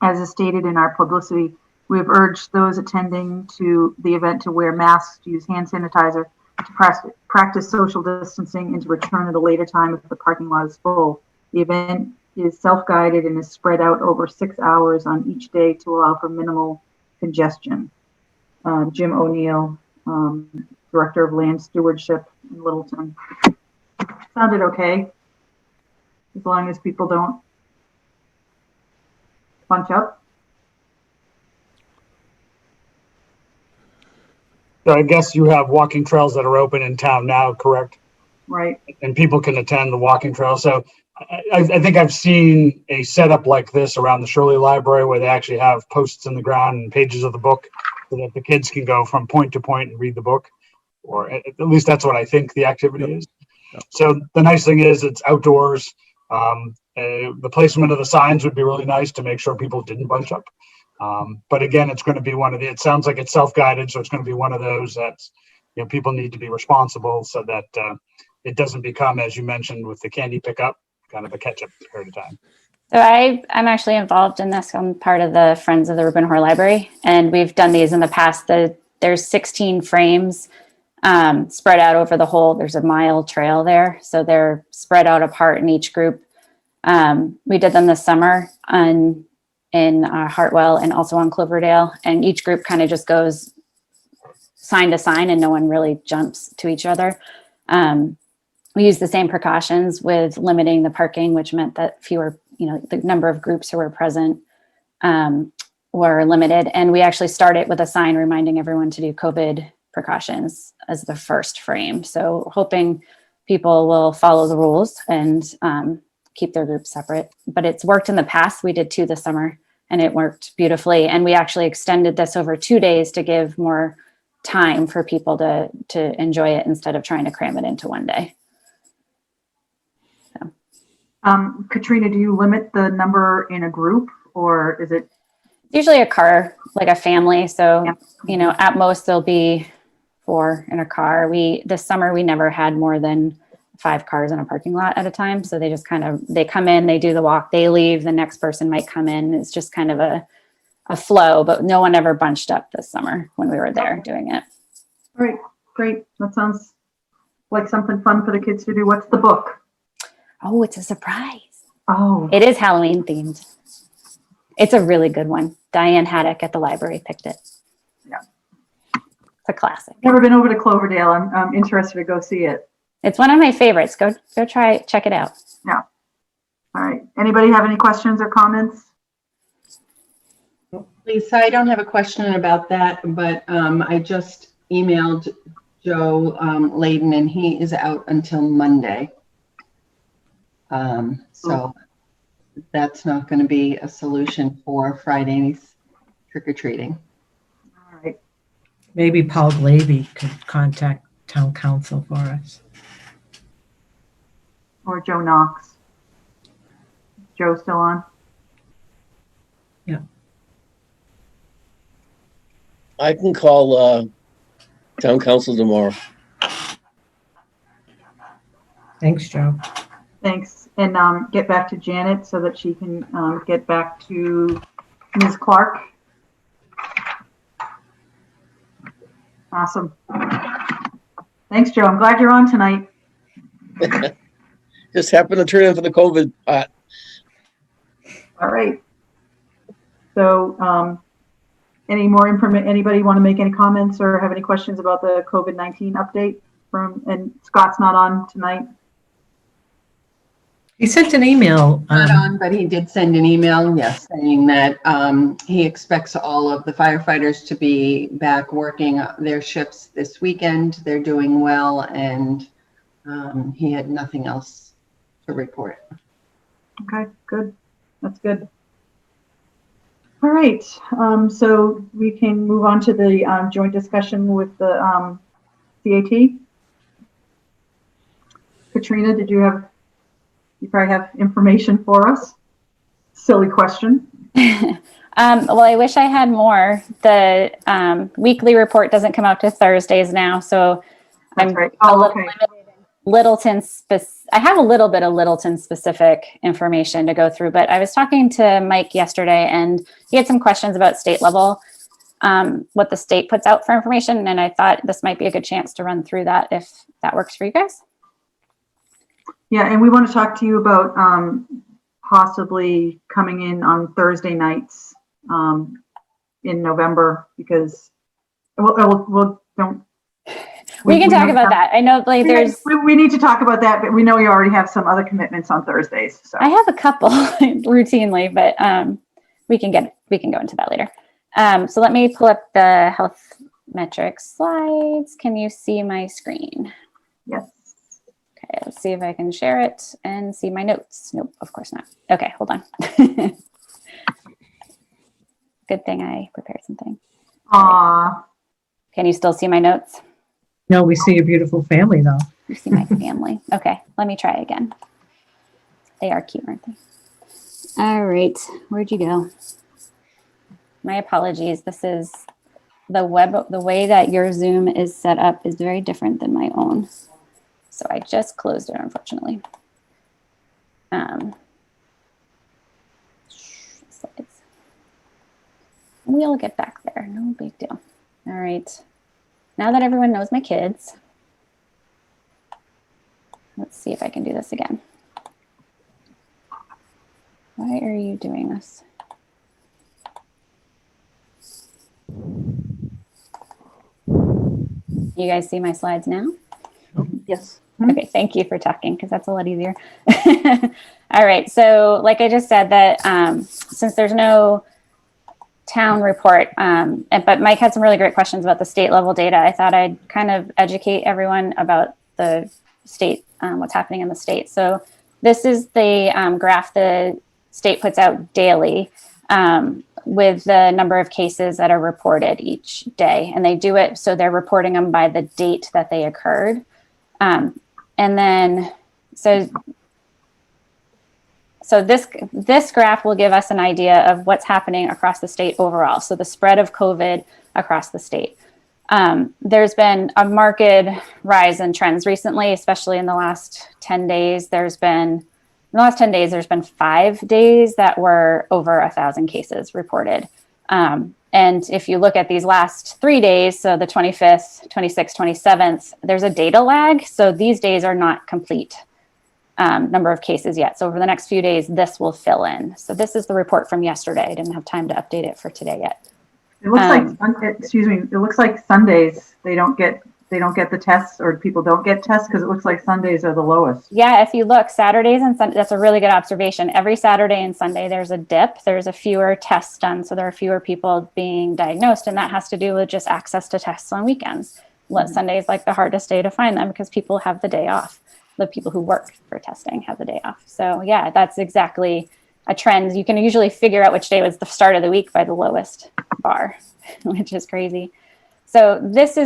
As is stated in our publicity, we have urged those attending to the event to wear masks, to use hand sanitizer, to practice social distancing, and to return at a later time if the parking lot is full. The event is self-guided and is spread out over 6 hours on each day to allow for minimal congestion. Jim O'Neill, Director of Land Stewardship in Littleton. Sounded okay, as long as people don't bunch up. So I guess you have walking trails that are open in town now, correct? Right. And people can attend the walking trail. So I think I've seen a setup like this around the Shirley Library where they actually have posts in the ground and pages of the book so that the kids can go from point to point and read the book. Or at least that's what I think the activity is. So the nice thing is it's outdoors. The placement of the signs would be really nice to make sure people didn't bunch up. But again, it's going to be it sounds like it's self-guided. So it's going to be one of those that's, people need to be responsible so that it doesn't become, as you mentioned, with the candy pickup, kind of a catch-up period of time. So I'm actually involved in this. I'm part of the Friends of the Reuben Hoare Library, and we've done these in the past. There's 16 frames spread out over the whole. There's a mile trail there, so they're spread out apart in each group. We did them this summer in Hartwell and also on Cloverdale, and each group kind of just goes sign to sign, and no one really jumps to each other. We use the same precautions with limiting the parking, which meant that fewer, the number of groups who were present were limited. And we actually started with a sign reminding everyone to do COVID precautions as the first frame. So hoping people will follow the rules and keep their groups separate. But it's worked in the past. We did 2 this summer and it worked beautifully. And we actually extended this over 2 days to give more time for people to enjoy it instead of trying to cram it into one day. Katrina, do you limit the number in a group, or is it? Usually a car, like a family. So, Yeah. At most there'll be 4 in a car. This summer we never had more than 5 cars in a parking lot at a time. So they just they come in, they do the walk, they leave, the next person might come in. It's just kind of a flow, but no one ever bunched up this summer when we were there doing it. All right, great. That sounds like something fun for the kids to do. What's the book? Oh, it's a surprise. Oh, It is Halloween themed. It's a really good one. Diane Haddock at the library picked it. Yeah. It's a classic. never been over to Cloverdale. I'm interested to go see it. It's one of my favorites. Go check it out. Yeah. All right. Anybody have any questions or comments? Lisa, I don't have a question about that, but I just emailed Joe Layden, and he is out until Monday. So that's not going to be a solution for Friday's trick-or-treating. All right. Maybe Paul Glavy could contact town council for us. Or Joe Knox. Joe still on? Yeah. I can call town council tomorrow. Thanks, Joe. Thanks. And get back to Janet so that she can get back to Ms. Clark. Awesome. Thanks, Joe. I'm glad you're on tonight. Just happened to turn in for the COVID pot. All right. So any more information? Anybody want to make any comments or have any questions about the COVID-19 update and Scott's not on tonight? He sent an email. Not on, but he did send an email, yes, saying that he expects all of the firefighters to be back working their shifts this weekend. They're doing well, and he had nothing else to report. Okay, good. That's good. All right. So we can move on to the joint discussion with the CAT. Katrina, you probably have information for us. Silly question. Well, I wish I had more. The weekly report doesn't come out to Thursdays now, so That's I'm right. a Oh, little okay. limited in Littleton I have a little bit of Littleton specific information to go through, but I was talking to Mike yesterday and he had some questions about state level, what the state puts out for information. And I thought this might be a good chance to run through that if that works for you guys. Yeah, and we want to talk to you about possibly coming in on Thursday nights in November because we can talk about that. I know like we need to talk about that, but we know you already have some other commitments on Thursdays. So I have a couple routinely, but we can go into that later. So let me pull up the health metrics slides. Can you see my screen? Yes. Okay, let's see if I can share it and see my notes. Nope, of course not. Okay, hold on. Good thing I prepared something. Can you still see my notes? No, we see your beautiful family though. You see my family. Okay, let me try again. They are cute, aren't they? All right, where'd you go? My apologies. This is the way that your Zoom is set up is very different than my own. So I just closed it, unfortunately. Slides. We'll get back there. No big deal. All right. Now that everyone knows my kids, let's see if I can do this again. Why are you doing this? You guys see my slides now? Yes. Okay, thank you for talking because that's a lot easier. All right, so like I just said that since there's no town report, but Mike had some really great questions about the state level data. I thought I'd kind of educate everyone about the state, what's happening in the state. So this is the graph the state puts out daily with the number of cases that are reported each day. And they do it so they're reporting them by the date that they occurred. And then, so this graph will give us an idea of what's happening across the state overall. So the spread of COVID across the state. There's been a marked rise in trends recently, especially in the last 10 days. There's been 5 days that were over 1,000 cases reported. And if you look at these last 3 days, so the 25th, 26th, 27th, there's a data lag. So these days are not complete number of cases yet. So over the next few days, this will fill in. So this is the report from yesterday. I didn't have time to update it for today yet. It looks it looks like Sundays they don't get the tests, or people don't get tests because it looks like Sundays are the lowest. Yeah, if you look, Saturdays and Sundays, that's a really good observation. Every Saturday and Sunday, there's a dip. There's a fewer tests done, so there are fewer people being diagnosed, and that has to do with just access to tests on weekends. Sunday is like the hardest day to find them because people have the day off. The people who work for testing have the day off. So yeah, that's exactly a trend. You can usually figure out which day was the start of the week by the lowest bar, which is crazy. So this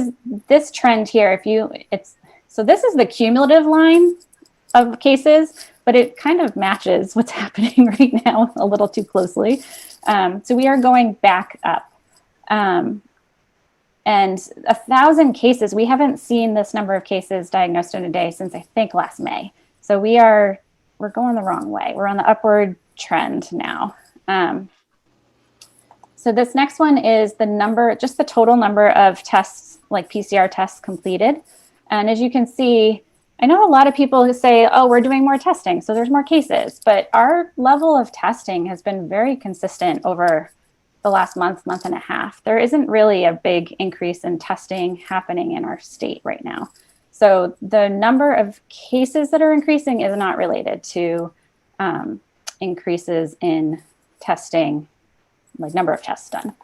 trend here, so this is the cumulative line of cases, but it kind of matches what's happening right now a little too closely. So we are going back up. And 1,000 cases, we haven't seen this number of cases diagnosed in a day since I think last May. So we're going the wrong way. We're on the upward trend now. So this next one is just the total number of tests, like PCR tests completed. And as you can see, I know a lot of people who say, oh, we're doing more testing, so there's more cases, but our level of testing has been very consistent over the last month and a half. There isn't really a big increase in testing happening in our state right now. So the number of cases that are increasing is not related to increases in testing, like number of tests done.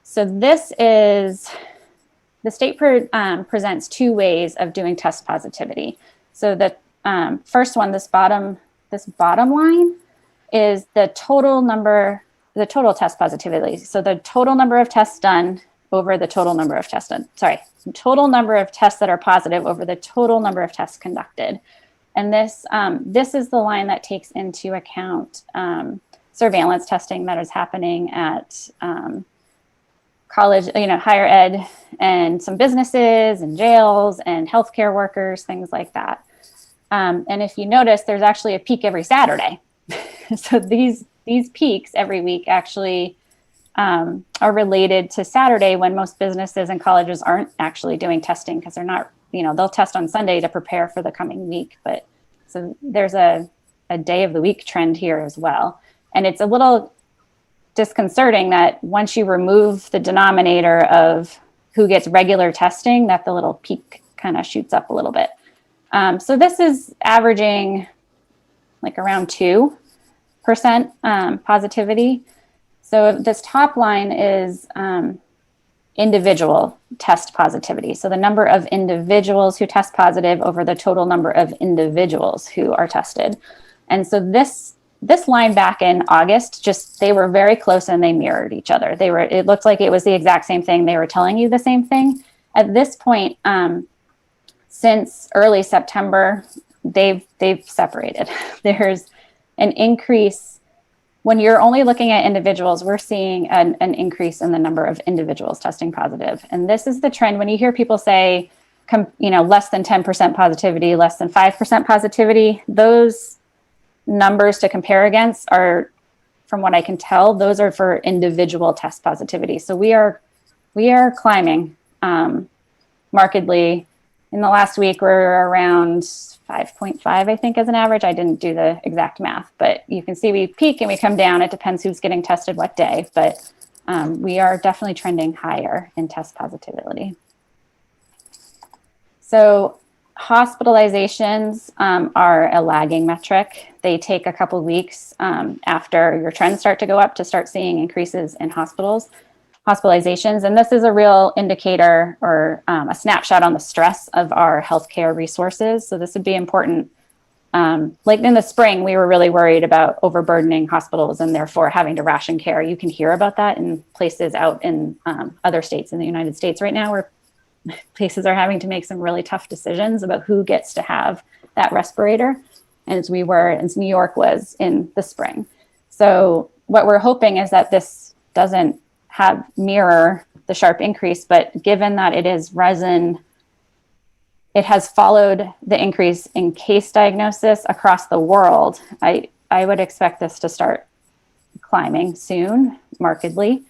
So this is, the state presents two ways of doing test positivity. So the first one, this bottom line is the total test positivity. So the total number of tests done over the total number of tests done. Sorry, total number of tests that are positive over the total number of tests conducted. And this is the line that takes into account surveillance testing that is happening at college, higher ed, and some businesses and jails and healthcare workers, things like that. And if you notice, there's actually a peak every Saturday. So these peaks every week actually are related to Saturday, when most businesses and colleges aren't actually doing testing, because they're not, they'll test on Sunday to prepare for the coming week. But so there's a day of the week trend here as well. And it's a little disconcerting that once you remove the denominator of who gets regular testing, that the little peak kind of shoots up a little bit. So this is averaging like around 2% positivity. So this top line is individual test positivity. So the number of individuals who test positive over the total number of individuals who are tested. And so this line back in August, they were very close and they mirrored each other. It looked like it was the exact same thing. They were telling you the same thing. At this point, since early September, they've separated. There's an increase. When you're only looking at individuals, we're seeing an increase in the number of individuals testing positive. And this is the trend. When you hear people say, less than 10% positivity, less than 5% positivity, those numbers to compare against are, from what I can tell, those are for individual test positivity. So we are climbing markedly. In the last week, we're around 5.5, I think, as an average. I didn't do the exact math, but you can see we peak and we come down. It depends who's getting tested what day, but we are definitely trending higher in test positivity. So hospitalizations are a lagging metric. They take a couple of weeks after your trends start to go up to start seeing increases in hospitalizations. And this is a real indicator or a snapshot on the stress of our healthcare resources. So this would be important. Like in the spring, we were really worried about overburdening hospitals and therefore having to ration care. You can hear about that in places out in other states in the United States right now, where places are having to make some really tough decisions about who gets to have that respirator, as New York was in the spring. So what we're hoping is that this doesn't mirror the sharp increase, but given that it is resin, it has followed the increase in case diagnosis across the world. I would expect this to start climbing soon, markedly.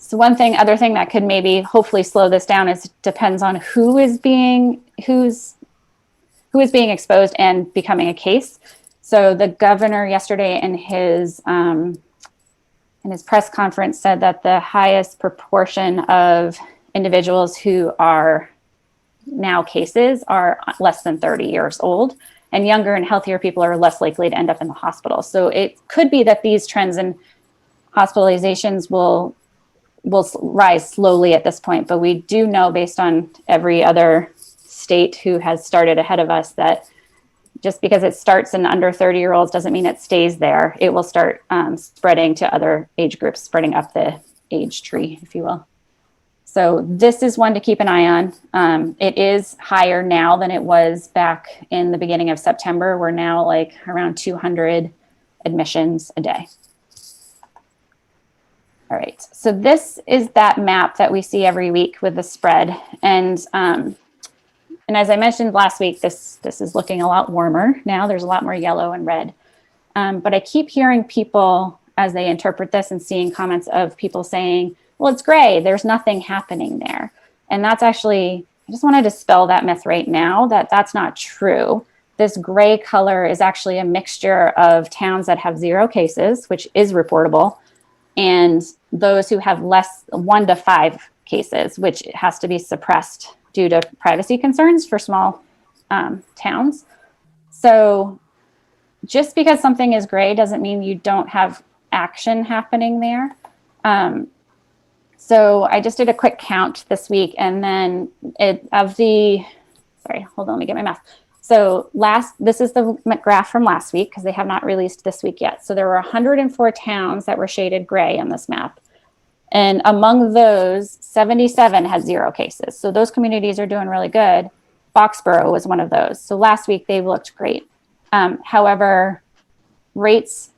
So other thing that could maybe hopefully slow this down is depends on who is being exposed and becoming a case. So the governor yesterday in his press conference said that the highest proportion of individuals who are now cases are less than 30 years old, and younger and healthier people are less likely to end up in the hospital. So it could be that these trends in hospitalizations will rise slowly at this point, but we do know, based on every other state who has started ahead of us, that just because it starts in under 30-year-olds doesn't mean it stays there. It will start spreading to other age groups, spreading up the age tree, if you will. So this is one to keep an eye on. It is higher now than it was back in the beginning of September. We're now like around 200 admissions a day. All right, so this is that map that we see every week with the spread. And as I mentioned last week, this is looking a lot warmer now. There's a lot more yellow and red. But I keep hearing people, as they interpret this and seeing comments of people saying, well, it's gray, there's nothing happening there. And that's actually, I just want to dispel that myth right now, that that's not true. This gray color is actually a mixture of towns that have 0 cases, which is reportable, and those who have less 1 to 5 cases, which has to be suppressed due to privacy concerns for small towns. So just because something is gray doesn't mean you don't have action happening there. So I just did a quick count this week, and then sorry, hold on, let me get my math. So this is the graph from last week, because they have not released this week yet. So there were 104 towns that were shaded gray on this map. And among those, 77 had 0 cases. So those communities are doing really good. Foxborough was one of those. So last week they looked great. However, rates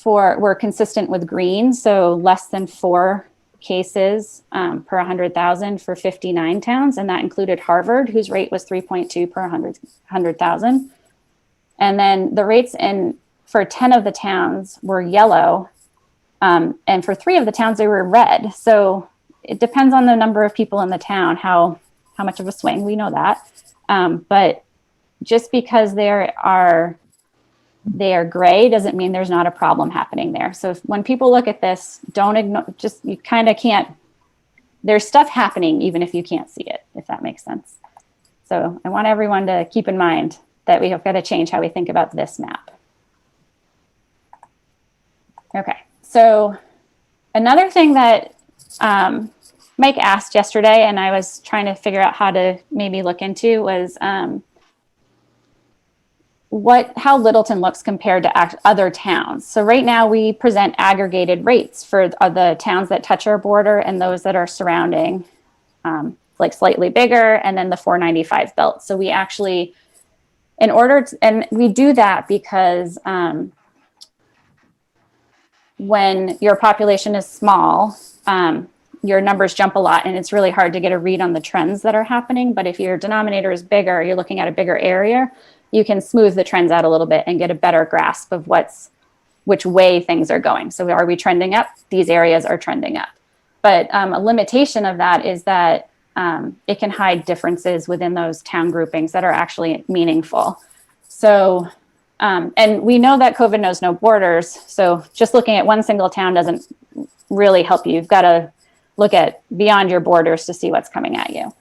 were consistent with green, so less than 4 cases per 100,000 for 59 towns, and that included Harvard, whose rate was 3.2 per 100,000. And then the rates for 10 of the towns were yellow, and for 3 of the towns they were red. So it depends on the number of people in the town, how much of a swing, we know that. But just because they are gray doesn't mean there's not a problem happening there. So when people look at this, don't ignore, you kind of can't, there's stuff happening even if you can't see it, if that makes sense. So I want everyone to keep in mind that we have got to change how we think about this map. Okay, so another thing that Mike asked yesterday, and I was trying to figure out how to maybe look into, was how Littleton looks compared to other towns. So right now we present aggregated rates for the towns that touch our border and those that are surrounding, like slightly bigger, and then the 495 belt. So we actually, and we do that because when your population is small, your numbers jump a lot, and it's really hard to get a read on the trends that are happening. But if your denominator is bigger, you're looking at a bigger area, you can smooth the trends out a little bit and get a better grasp of which way things are going. So are we trending up? These areas are trending up. But a limitation of that is that it can hide differences within those town groupings that are actually meaningful. So, and we know that COVID knows no borders. So just looking at one single town doesn't really help you. You've got to look at beyond your borders to see what's coming at you.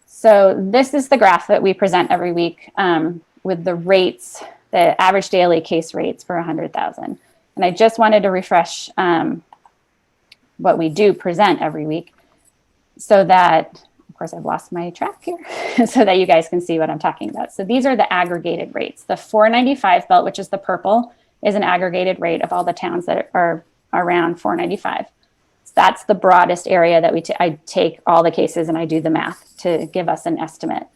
So this is the graph that we present every week with the rates, the average daily case rates per 100,000. And I just wanted to refresh what we do present every week so that, of course, I've lost my track here, so that you guys can see what I'm talking about. So these are the aggregated rates. The 495 belt, which is the purple, is an aggregated rate of all the towns that are around 495. That's the broadest area that I take all the cases and I do the math to give us an estimate.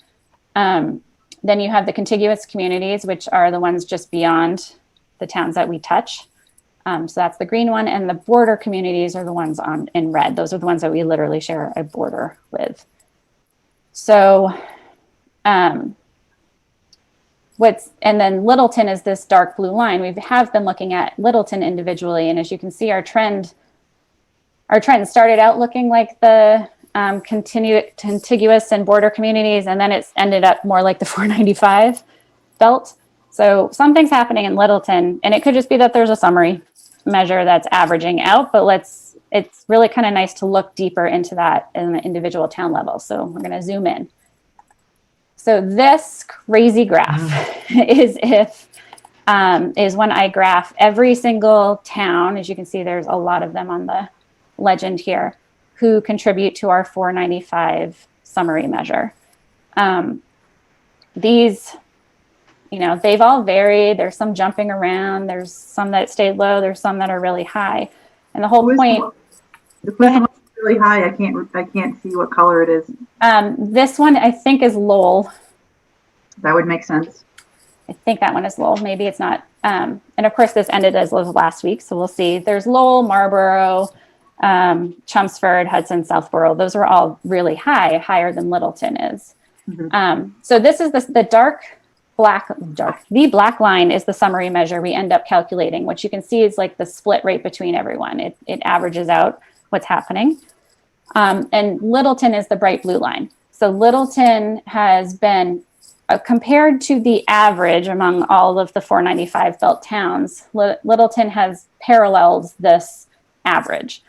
Then you have the contiguous communities, which are the ones just beyond the towns that we touch. So that's the green one, and the border communities are the ones in red. Those are the ones that we literally share a border with. So and then Littleton is this dark blue line. We have been looking at Littleton individually, and as you can see, our trend started out looking like the contiguous and border communities, and then it's ended up more like the 495 belt. So something's happening in Littleton, and it could just be that there's a summary measure that's averaging out, but it's really kind of nice to look deeper into that in the individual town level. So we're going to zoom in. So this crazy graph is when I graph every single town. As you can see, there's a lot of them on the legend here who contribute to our 495 summary measure. These, they've all varied. There's some jumping around. There's some that stayed low. There's some that are really high. And the whole point. The first one is really high. I can't see what color it is. This one I think is Lowell. That would make sense. I think that one is Lowell. Maybe it's not. And of course, this ended as of last week, so we'll see. There's Lowell, Marlboro, Chelmsford, Hudson, Southborough. Those are all really high, higher than Littleton is. So this is the black line is the summary measure we end up calculating. What you can see is like the split rate between everyone. It averages out what's happening. And Littleton is the bright blue line. So Littleton has been compared to the average among all of the 495 belt towns. Littleton has paralleled this average,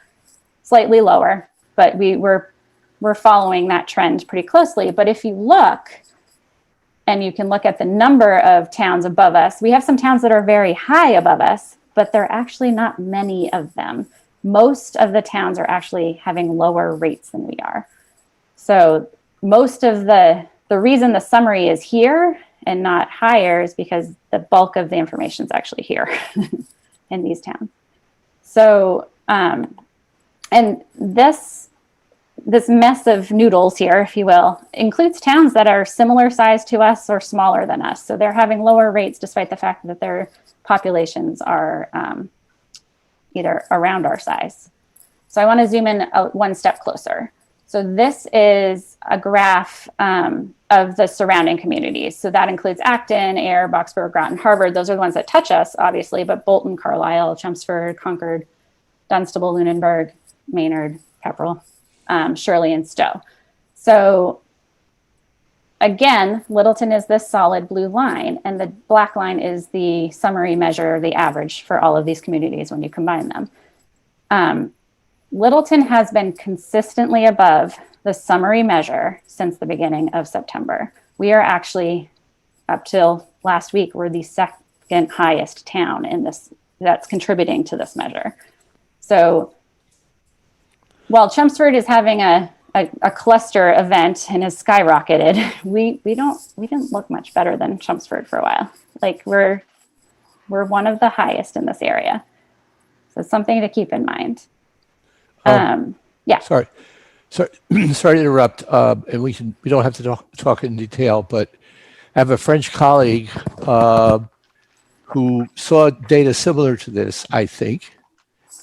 slightly lower, but we're following that trend pretty closely. But if you look, and you can look at the number of towns above us, we have some towns that are very high above us, but there are actually not many of them. Most of the towns are actually having lower rates than we are. So most of the reason the summary is here and not higher is because the bulk of the information is actually here in these towns. So, and this mess of noodles here, if you will, includes towns that are similar size to us or smaller than us. So they're having lower rates despite the fact that their populations are either around our size. So I want to zoom in one step closer. So this is a graph of the surrounding communities. So that includes Acton, Ayer, Boxborough, Groton, Harvard. Those are the ones that touch us, obviously, but Bolton, Carlisle, Chelmsford, Concord, Dunstable, Lunenburg, Maynard, Pepperell, Shirley, and Stowe. So again, Littleton is this solid blue line, and the black line is the summary measure, the average for all of these communities when you combine them. Littleton has been consistently above the summary measure since the beginning of September. We are actually, up till last week, we're the second highest town in this that's contributing to this measure. So while Chelmsford is having a cluster event and has skyrocketed, we didn't look much better than Chelmsford for a while. Like we're one of the highest in this area. So something to keep in mind. Yeah. Sorry to interrupt. And we don't have to talk in detail, but I have a French colleague who saw data similar to this, I think.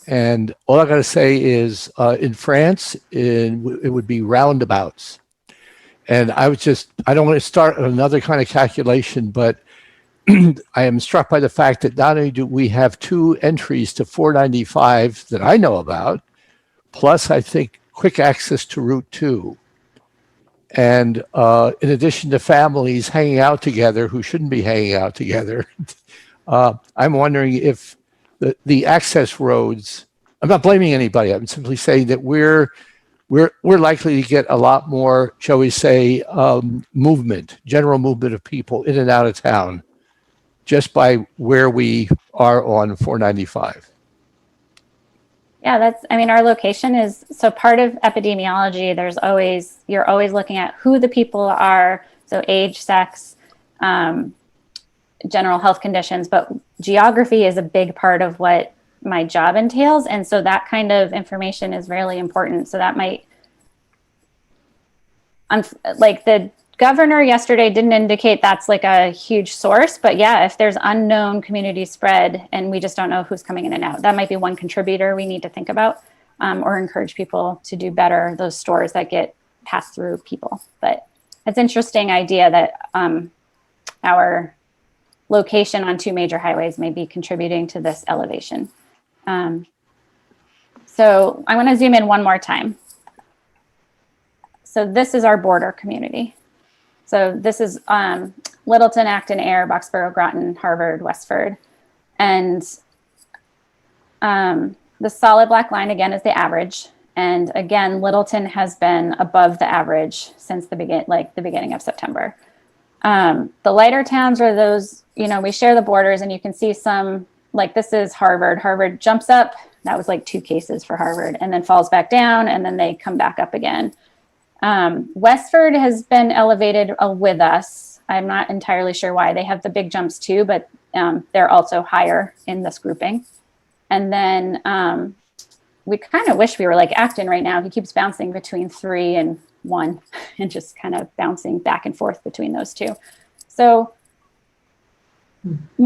And all I got to say is in France, it would be roundabouts. And I don't want to start another kind of calculation, but I am struck by the fact that not only do we have 2 entries to 495 that I know about, plus I think quick access to Route 2. And in addition to families hanging out together who shouldn't be hanging out together, I'm wondering if the access roads, I'm not blaming anybody. I'm simply saying that we're likely to get a lot more, shall we say, general movement of people in and out of town just by where we are on 495. Yeah, our location is, so part of epidemiology, you're always looking at who the people are. So age, sex, general health conditions, but geography is a big part of what my job entails. And so that kind of information is really important. So that might, like the governor yesterday didn't indicate that's like a huge source, but yeah, if there's unknown community spread and we just don't know who's coming in and out, that might be one contributor we need to think about, or encourage people to do better, those stores that get passed through people. But it's an interesting idea that our location on 2 major highways may be contributing to this elevation. So I want to zoom in one more time. So this is our border community. So this is Littleton, Acton, Ayer, Boxborough, Groton, Harvard, Westford. And the solid black line, again, is the average. And again, Littleton has been above the average since the beginning of September. The lighter towns are those, we share the borders, and you can see some, like this is Harvard. Harvard jumps up. That was like 2 cases for Harvard, and then falls back down, and then they come back up again. Westford has been elevated with us. I'm not entirely sure why. They have the big jumps too, but they're also higher in this grouping. And then we kind of wish we were like Acton right now. He keeps bouncing between 3 and 1 and just kind of bouncing back and forth between those 2. So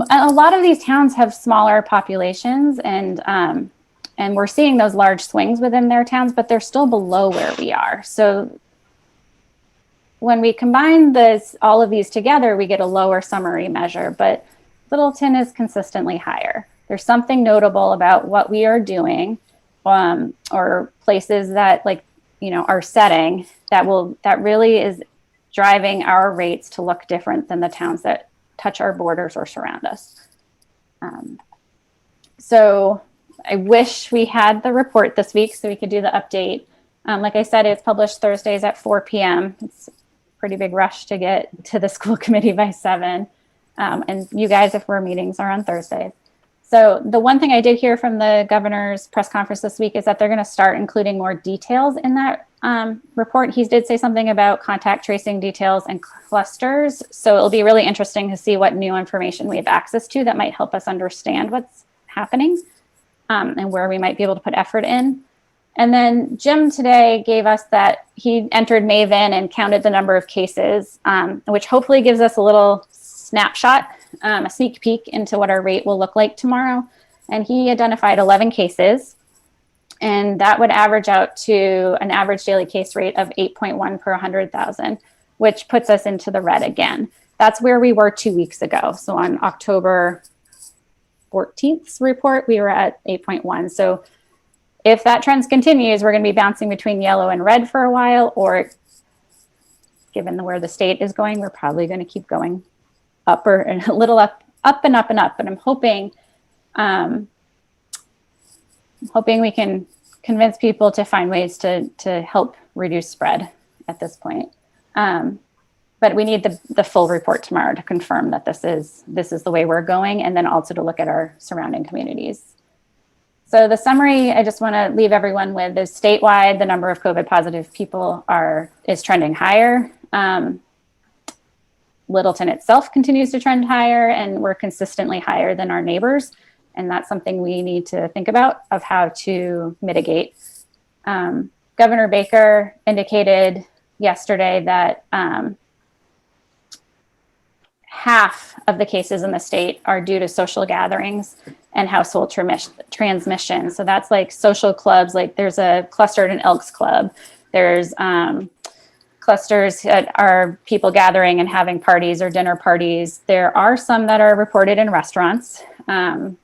a lot of these towns have smaller populations, and And we're seeing those large swings within their towns, but they're still below where we are. So when we combine all of these together, we get a lower summary measure, but Littleton is consistently higher. There's something notable about what we are doing, or places that are setting that really is driving our rates to look different than the towns that touch our borders or surround us. So I wish we had the report this week so we could do the update. Like I said, it's published Thursdays at 4 p.m. It's a pretty big rush to get to the school committee by 7. And you guys, if our meetings are on Thursdays. So the one thing I did hear from the governor's press conference this week is that they're going to start including more details in that report. He did say something about contact tracing details and clusters. So it'll be really interesting to see what new information we have access to that might help us understand what's happening and where we might be able to put effort in. And then Jim today gave us that he entered Maven and counted the number of cases, which hopefully gives us a little snapshot, a sneak peek into what our rate will look like tomorrow. And he identified 11 cases, and that would average out to an average daily case rate of 8.1 per 100,000, which puts us into the red again. That's where we were 2 weeks ago. So on October 14th's report, we were at 8.1. So if that trend continues, we're going to be bouncing between yellow and red for a while, or given where the state is going, we're probably going to keep going up or a little up and up and up. And I'm hoping we can convince people to find ways to help reduce spread at this point. But we need the full report tomorrow to confirm that this is the way we're going, and then also to look at our surrounding communities. So the summary I just want to leave everyone with is statewide, the number of COVID positive people is trending higher. Littleton itself continues to trend higher, and we're consistently higher than our neighbors. And that's something we need to think about of how to mitigate. Governor Baker indicated yesterday that half of the cases in the state are due to social gatherings and household transmission. So that's like social clubs, like there's a cluster at an Elks Club. There's clusters that are people gathering and having parties or dinner parties. There are some that are reported in restaurants. And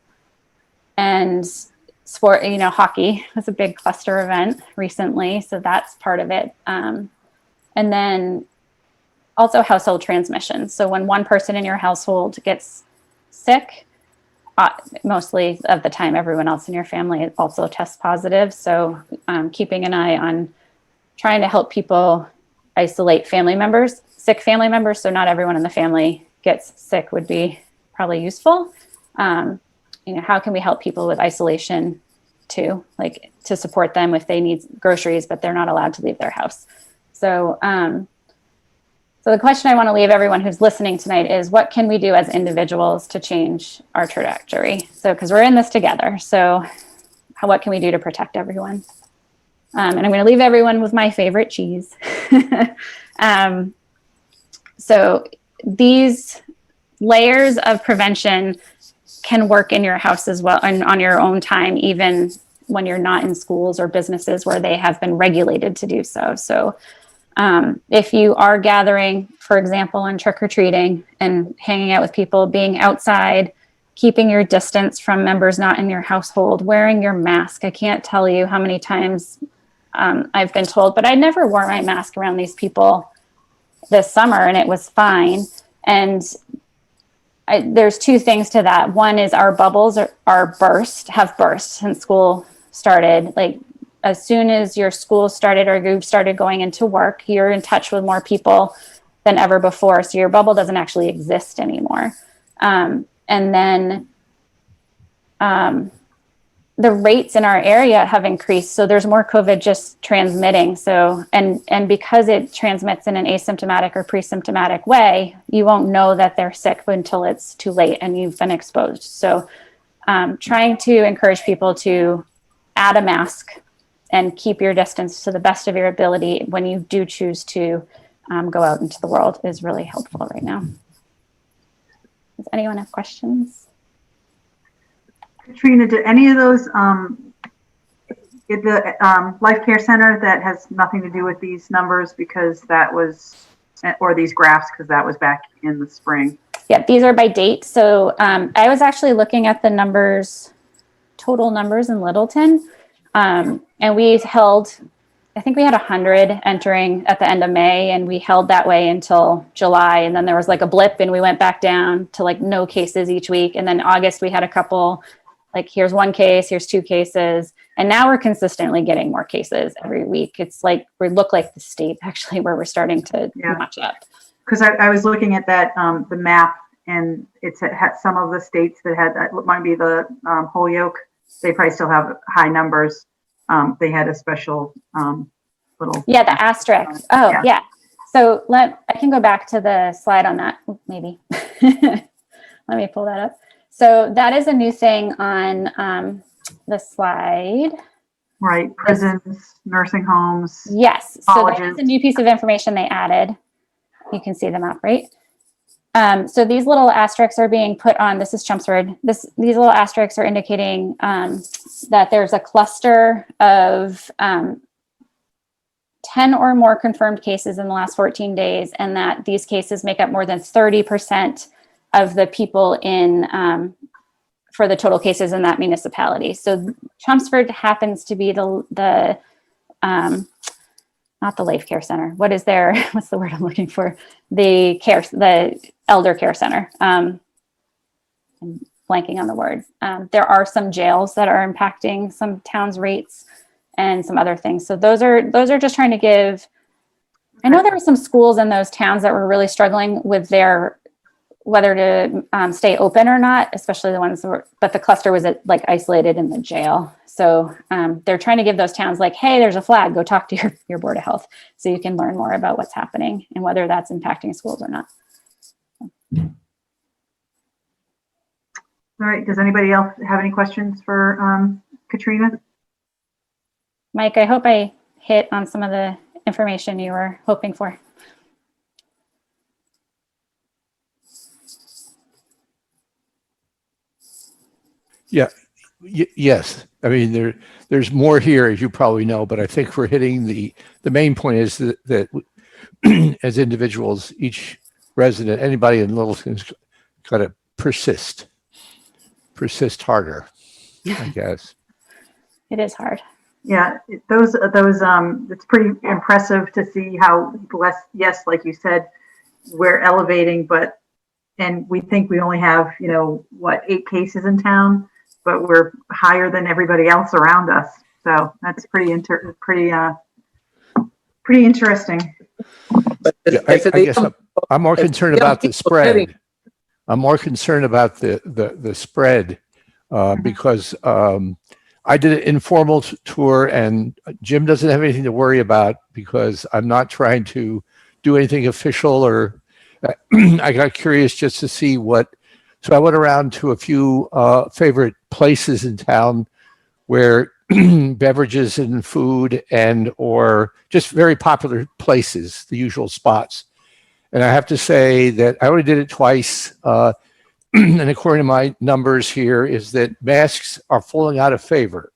sport, hockey was a big cluster event recently. So that's part of it. And then also household transmission. So when one person in your household gets sick, mostly of the time, everyone else in your family also tests positive. So keeping an eye on trying to help people isolate sick family members. So not everyone in the family gets sick would be probably useful. How can we help people with isolation too, like to support them if they need groceries, but they're not allowed to leave their house. So, so the question I want to leave everyone who's listening tonight is, what can we do as individuals to change our trajectory? So, because we're in this together. So what can we do to protect everyone? And I'm going to leave everyone with my favorite cheese. So these layers of prevention can work in your house as well and on your own time, even when you're not in schools or businesses where they have been regulated to do so. So if you are gathering, for example, on trick-or-treating and hanging out with people, being outside, keeping your distance from members not in your household, wearing your mask. I can't tell you how many times I've been told, but I never wore my mask around these people this summer and it was fine. And there's two things to that. One is our bubbles have burst since school started. Like as soon as your school started or you started going into work, you're in touch with more people than ever before. So your bubble doesn't actually exist anymore. And then the rates in our area have increased. So there's more COVID just transmitting. So, and because it transmits in an asymptomatic or pre-symptomatic way, you won't know that they're sick until it's too late and you've been exposed. So trying to encourage people to add a mask and keep your distance to the best of your ability when you do choose to go out into the world is really helpful right now. Does anyone have questions? Katrina, do any of those The Life Care Center, that has nothing to do with these numbers because that was, or these graphs, because that was back in the spring. Yep, these are by date. So I was actually looking at the numbers, total numbers in Littleton, and we held, I think we had 100 entering at the end of May, and we held that way until July. And then there was like a blip and we went back down to like no cases each week. And then August, we had a couple, like here's one case, here's two cases. And now we're consistently getting more cases every week. It's like, we look like the state actually, where we're starting to match up. Because I was looking at that, the map, and it's had some of the states that had, that might be the Holyoke, they probably still have high numbers. They had a special little. Yeah, the asterisk. Oh, yeah. So I can go back to the slide on that, maybe. Let me pull that up. So that is a new thing on the slide. Right, prisons, nursing homes. Yes, colleges. So that's a new piece of information they added. You can see the map, right? So these little asterisks are being put on, this is Chelmsford. These little asterisks are indicating that there's a cluster of 10 or more confirmed cases in the last 14 days, and that these cases make up more than 30% of the people in for the total cases in that municipality. So Chelmsford happens to be the not the Life Care Center. What is their, what's the word I'm looking for? The elder care center. I'm blanking on the word. There are some jails that are impacting some towns' rates and some other things. So those are just trying to give, I know there were some schools in those towns that were really struggling with their, whether to stay open or not, especially the ones that were, but the cluster was like isolated in the jail. So they're trying to give those towns like, hey, there's a flag, go talk to your Board of Health so you can learn more about what's happening and whether that's impacting schools or not. All right, does anybody else have any questions for Katrina? Mike, I hope I hit on some of the information you were hoping for. Yeah. Yes. I mean, there's more here, as you probably know, but I think we're hitting the main point is that as individuals, each resident, anybody in Littleton's got to persist harder, I guess. It is hard. Yeah, those it's pretty impressive to see how yes, like you said, we're elevating, and we think we only have, 8 cases in town, but we're higher than everybody else around us. So that's pretty interesting. But Yeah, I guess I'm more concerned about the spread. I'm more concerned about the spread because I did an informal tour, and Jim doesn't have anything to worry about because I'm not trying to do anything official or I got curious just to see so I went around to a few favorite places in town where beverages and food or just very popular places, the usual spots. And I have to say that I only did it twice. And according to my numbers here is that masks are falling out of favor.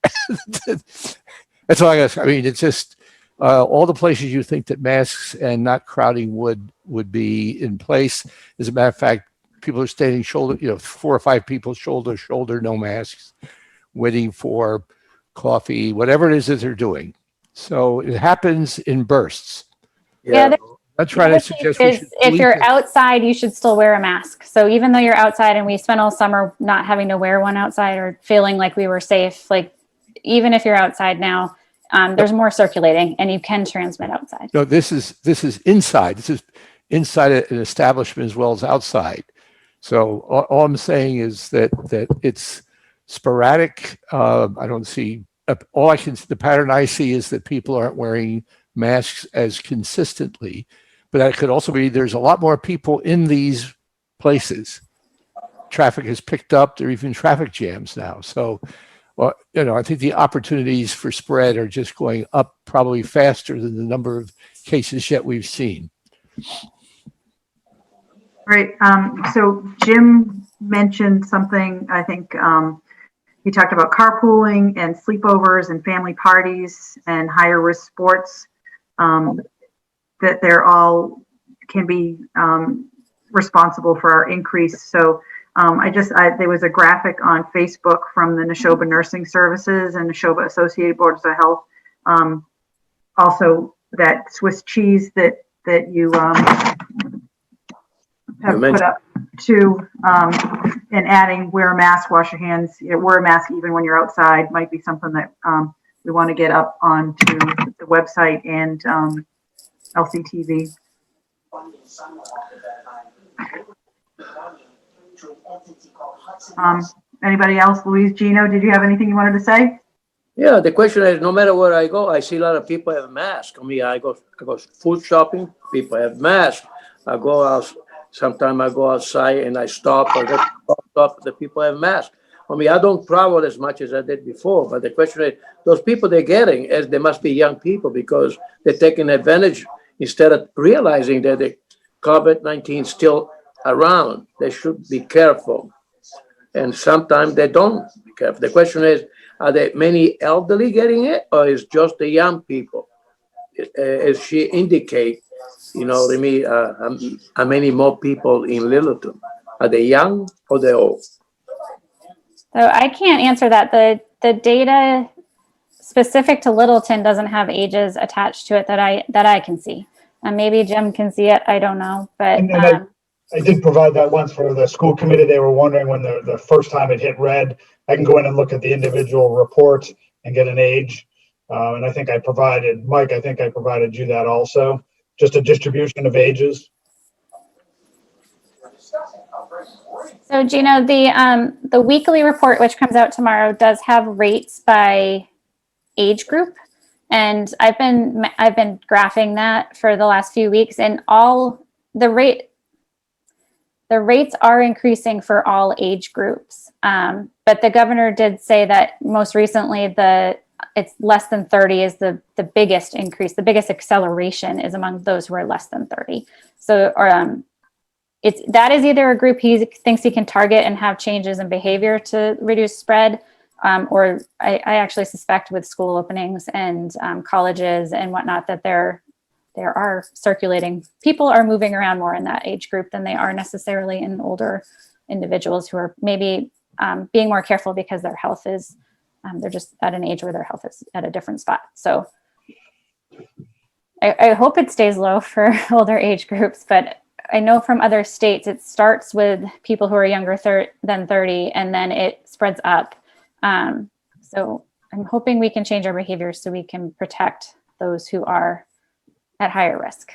That's all I guess. I mean, it's just all the places you think that masks and not crowding would be in place. As a matter of fact, people are standing 4 or 5 people shoulder to shoulder, no masks, waiting for coffee, whatever it is that they're doing. So it happens in bursts. Yeah. I'm trying to suggest if you're outside, you should still wear a mask. So even though you're outside and we spent all summer not having to wear one outside or feeling like we were safe, like even if you're outside now, there's more circulating and you can transmit outside. No, this is inside. This is inside an establishment as well as outside. So all I'm saying is that it's sporadic. I don't see the pattern I see is that people aren't wearing masks as consistently, but that could also be there's a lot more people in these places. Traffic has picked up. There are even traffic jams now. So, I think the opportunities for spread are just going up probably faster than the number of cases yet we've seen. Right. So Jim mentioned something, I think, he talked about carpooling and sleepovers and family parties and higher risk sports, that they're all can be responsible for our increase. So there was a graphic on Facebook from the Neshoba Nursing Services and Neshoba Associated Boards of Health. Also, that Swiss cheese that you have put up to, and adding wear a mask, wash your hands, wear a mask even when you're outside might be something that we want to get up onto the website and LCTV. Anybody else? Louise, Gino, did you have anything you wanted to say? Yeah, the question is, no matter where I go, I see a lot of people have masks. I mean, I go food shopping, people have masks. I go out, sometimes I go outside and I stop, the people have masks. I mean, I don't travel as much as I did before, but the question is, those people they're getting, as they must be young people because they're taking advantage instead of realizing that the COVID-19 is still around. They should be careful. And sometimes they don't be careful. The question is, are there many elderly getting it, or is just the young people? As she indicate, you know what I mean, how many more people in Littleton? Are they young or they old? So I can't answer that. The data specific to Littleton doesn't have ages attached to it that I can see. Maybe Jim can see it. I don't know, but I did provide that once for the school committee. They were wondering when the first time it hit red. I can go in and look at the individual reports and get an age. And I think I provided, Mike, I think I provided you that also, just a distribution of ages. so Gino, the weekly report, which comes out tomorrow, does have rates by age group. And I've been graphing that for the last few weeks, and all the rates are increasing for all age groups. But the governor did say that most recently it's less than 30 is the biggest increase. The biggest acceleration is among those who are less than 30. So that is either a group he thinks he can target and have changes in behavior to reduce spread, or I actually suspect with school openings and colleges and whatnot that there are circulating. People are moving around more in that age group than they are necessarily in older individuals who are maybe being more careful because their health is, they're just at an age where their health is at a different spot. So I hope it stays low for older age groups, but I know from other states, it starts with people who are younger than 30, and then it spreads up. So I'm hoping we can change our behaviors so we can protect those who are at higher risk.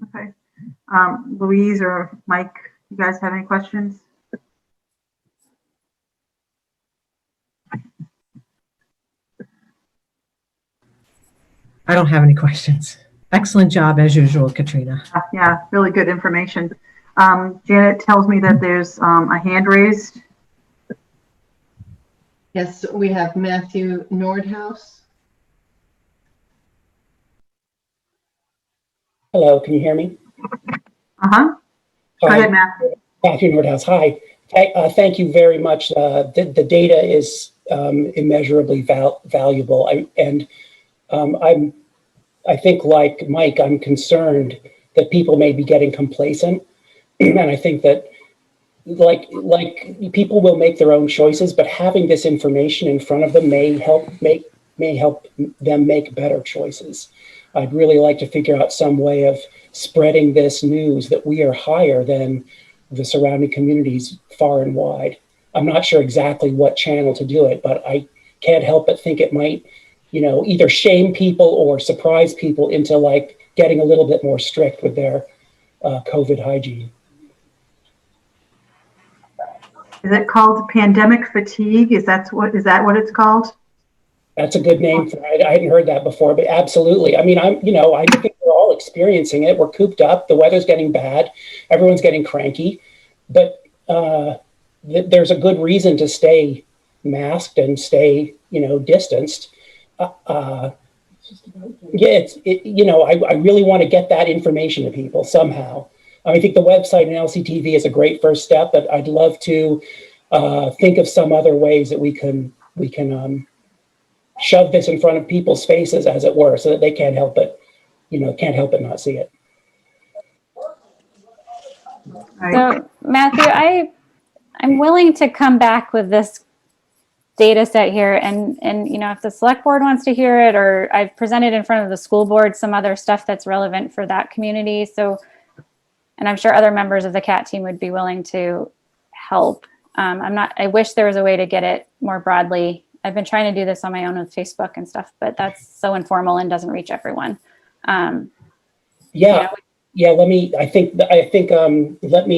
Okay. Louise or Mike, you guys have any questions? I don't have any questions. Excellent job as usual, Katrina. Yeah, really good information. Janet tells me that there's a hand raised. Yes, we have Matthew Nordhaus. Hello, can you hear me? Uh-huh. Go ahead, Matthew. Matthew Nordhaus, hi. Thank you very much. The data is immeasurably valuable. I think like Mike, I'm concerned that people may be getting complacent. And I think that like people will make their own choices, but having this information in front of them may help them make better choices. I'd really like to figure out some way of spreading this news that we are higher than the surrounding communities far and wide. I'm not sure exactly what channel to do it, but I can't help but think it might, either shame people or surprise people into like getting a little bit more strict with their COVID hygiene. Is it called pandemic fatigue? Is that what it's called? That's a good name for it. I hadn't heard that before, but absolutely. I mean, I think we're all experiencing it. We're cooped up. The weather's getting bad. Everyone's getting cranky, but there's a good reason to stay masked and stay, distanced. I really want to get that information to people somehow. I think the website and LCTV is a great first step, but I'd love to think of some other ways that we can shove this in front of people's faces, as it were, so that they can't help but not see it. So Matthew, I'm willing to come back with this data set here and if the select board wants to hear it, or I've presented in front of the school board some other stuff that's relevant for that community. So, and I'm sure other members of the CAT team would be willing to help. I wish there was a way to get it more broadly. I've been trying to do this on my own with Facebook and stuff, but that's so informal and doesn't reach everyone. Yeah. Let me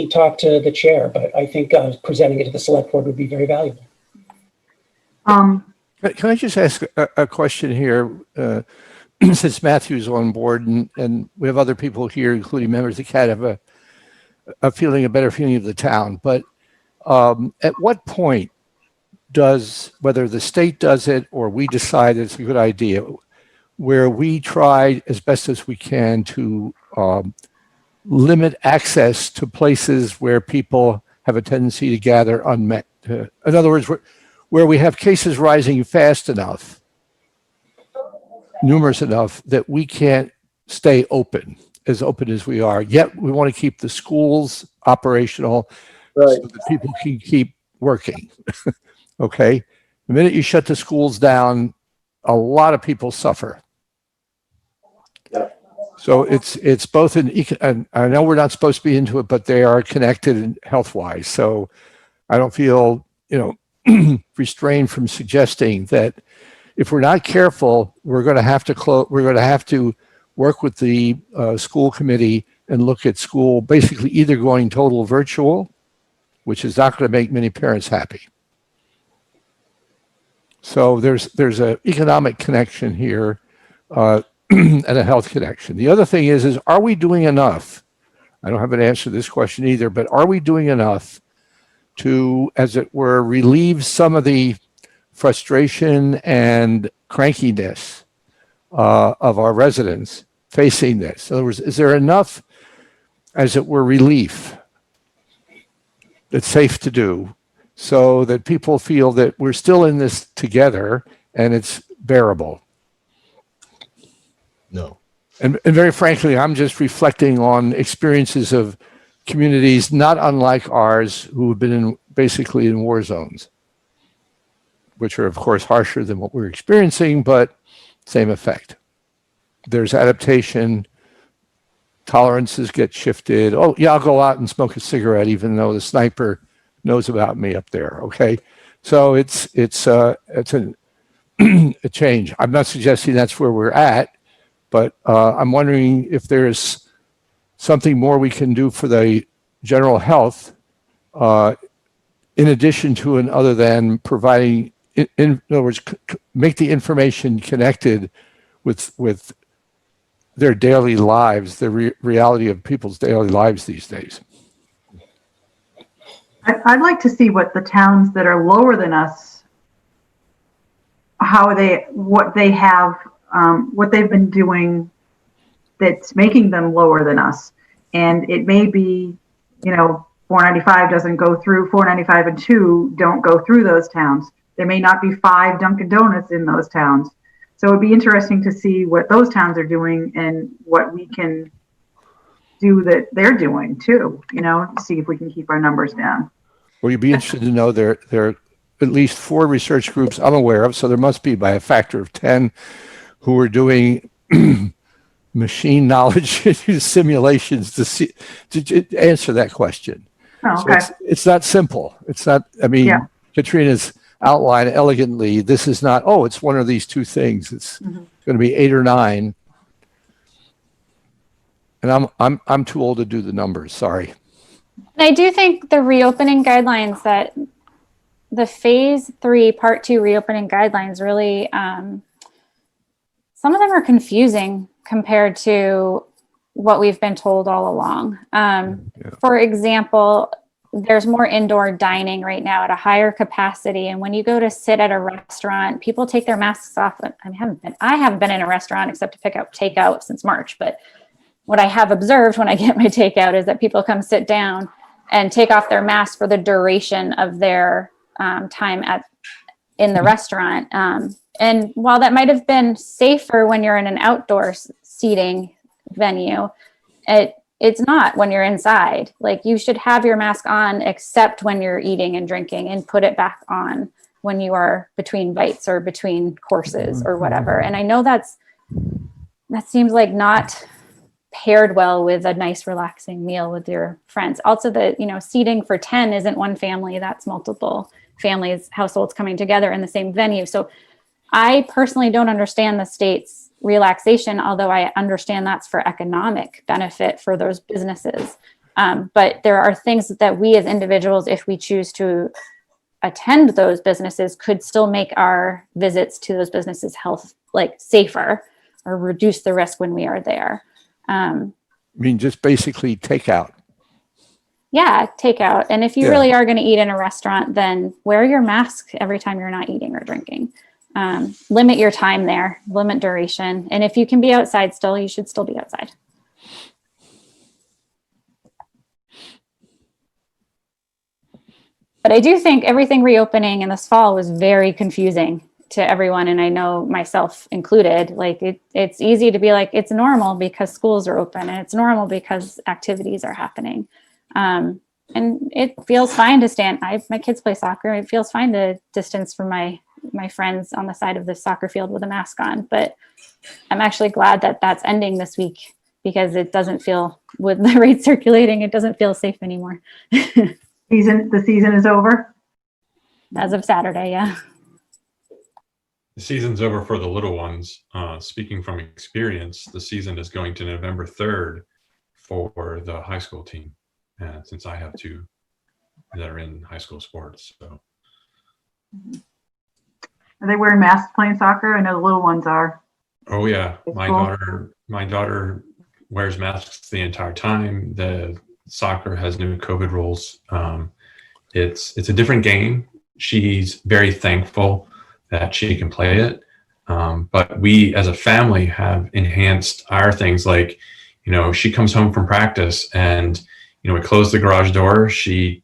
talk to the chair, but I think presenting it to the select board would be very valuable. Can I just ask a question here? Since Matthew's on board and we have other people here, including members of CAT, have a better feeling of the town. But at what point whether the state does it or we decide it's a good idea, where we try as best as we can to limit access to places where people have a tendency to gather unmet? In other words, where we have cases rising fast enough, numerous enough, that we can't stay open as we are, yet we want to keep the schools operational, right, so that people can keep working. Okay, the minute you shut the schools down, a lot of people suffer. Yeah. So it's both and I know we're not supposed to be into it, but they are connected health-wise. So I don't feel restrained from suggesting that if we're not careful, we're going to have to work with the school committee and look at school basically either going total virtual, which is not going to make many parents happy. So there's an economic connection here and a health connection. The other thing is are we doing enough? I don't have an answer to this question either, but are we doing enough to, as it were, relieve some of the frustration and crankiness of our residents facing this? In other words, is there enough, as it were, relief that's safe to do so that people feel that we're still in this together and it's bearable? No. And very frankly, I'm just reflecting on experiences of communities not unlike ours who have been basically in war zones, which are, of course, harsher than what we're experiencing, but same effect. There's adaptation, tolerances get shifted. Oh, yeah, I'll go out and smoke a cigarette, even though the sniper knows about me up there. Okay, so it's a change. I'm not suggesting that's where we're at, but I'm wondering if there's something more we can do for the general health, in addition to and other than providing. In other words, make the information connected with their daily lives, the reality of people's daily lives these days. I'd like to see what the towns that are lower than us, what they've been doing that's making them lower than us. And it may be, 495 doesn't go through, 495 and 2 don't go through those towns. There may not be 5 Dunkin' Donuts in those towns. So it'd be interesting to see what those towns are doing and what we can do that they're doing too, see if we can keep our numbers down. Well, you'd be interested to know there are at least 4 research groups I'm aware of, so there must be by a factor of 10 who are doing machine knowledge simulations to answer that question. Oh, okay. So it's not simple. It's not, Katrina's outlined elegantly. This is not, it's one of these 2 things. It's going to be 8 or 9. And I'm too old to do the numbers. Sorry. I do think the reopening guidelines, that the phase 3 part 2 reopening guidelines really, some of them are confusing compared to what we've been told all along. For example, there's more indoor dining right now at a higher capacity. And when you go to sit at a restaurant, people take their masks off. I haven't been in a restaurant except to pick up takeout since March, but what I have observed when I get my takeout is that people come sit down and take off their mask for the duration of their time in the restaurant. And while that might have been safer when you're in an outdoor seating venue, it's not when you're inside. Like, you should have your mask on except when you're eating and drinking, and put it back on when you are between bites or between courses or whatever. And I know that seems like not paired well with a nice relaxing meal with your friends. Also, the seating for 10 isn't one family, that's multiple families, households coming together in the same venue. So I personally don't understand the state's relaxation, although I understand that's for economic benefit for those businesses. But there are things that we as individuals, if we choose to attend those businesses, could still make our visits to those businesses safer, or reduce the risk when we are there. I mean, just basically takeout. Yeah, takeout. And if you really are going to eat in a restaurant, then wear your mask every time you're not eating or drinking. Limit your time there, limit duration. And if you can be outside still, you should still be outside. But I do think everything reopening in this fall was very confusing to everyone. And I know myself included. Like, it's easy to be like, it's normal because schools are open, and it's normal because activities are happening. And it feels fine to stand. My kids play soccer. It feels fine to distance from my friends on the side of the soccer field with a mask on. But I'm actually glad that that's ending this week, because it doesn't feel, with the rates circulating, it doesn't feel safe anymore. The season is over? As of Saturday, yeah. The season's over for the little ones. Speaking from experience, the season is going to November 3rd for the high school team. Since I have two that are in high school sports, so. Are they wearing masks playing soccer? I know the little ones are. Oh yeah, That's my cool. daughter wears masks the entire time. The soccer has new COVID rules. It's a different game. She's very thankful that she can play it. But we as a family have enhanced our things. Like, she comes home from practice and, we close the garage door. She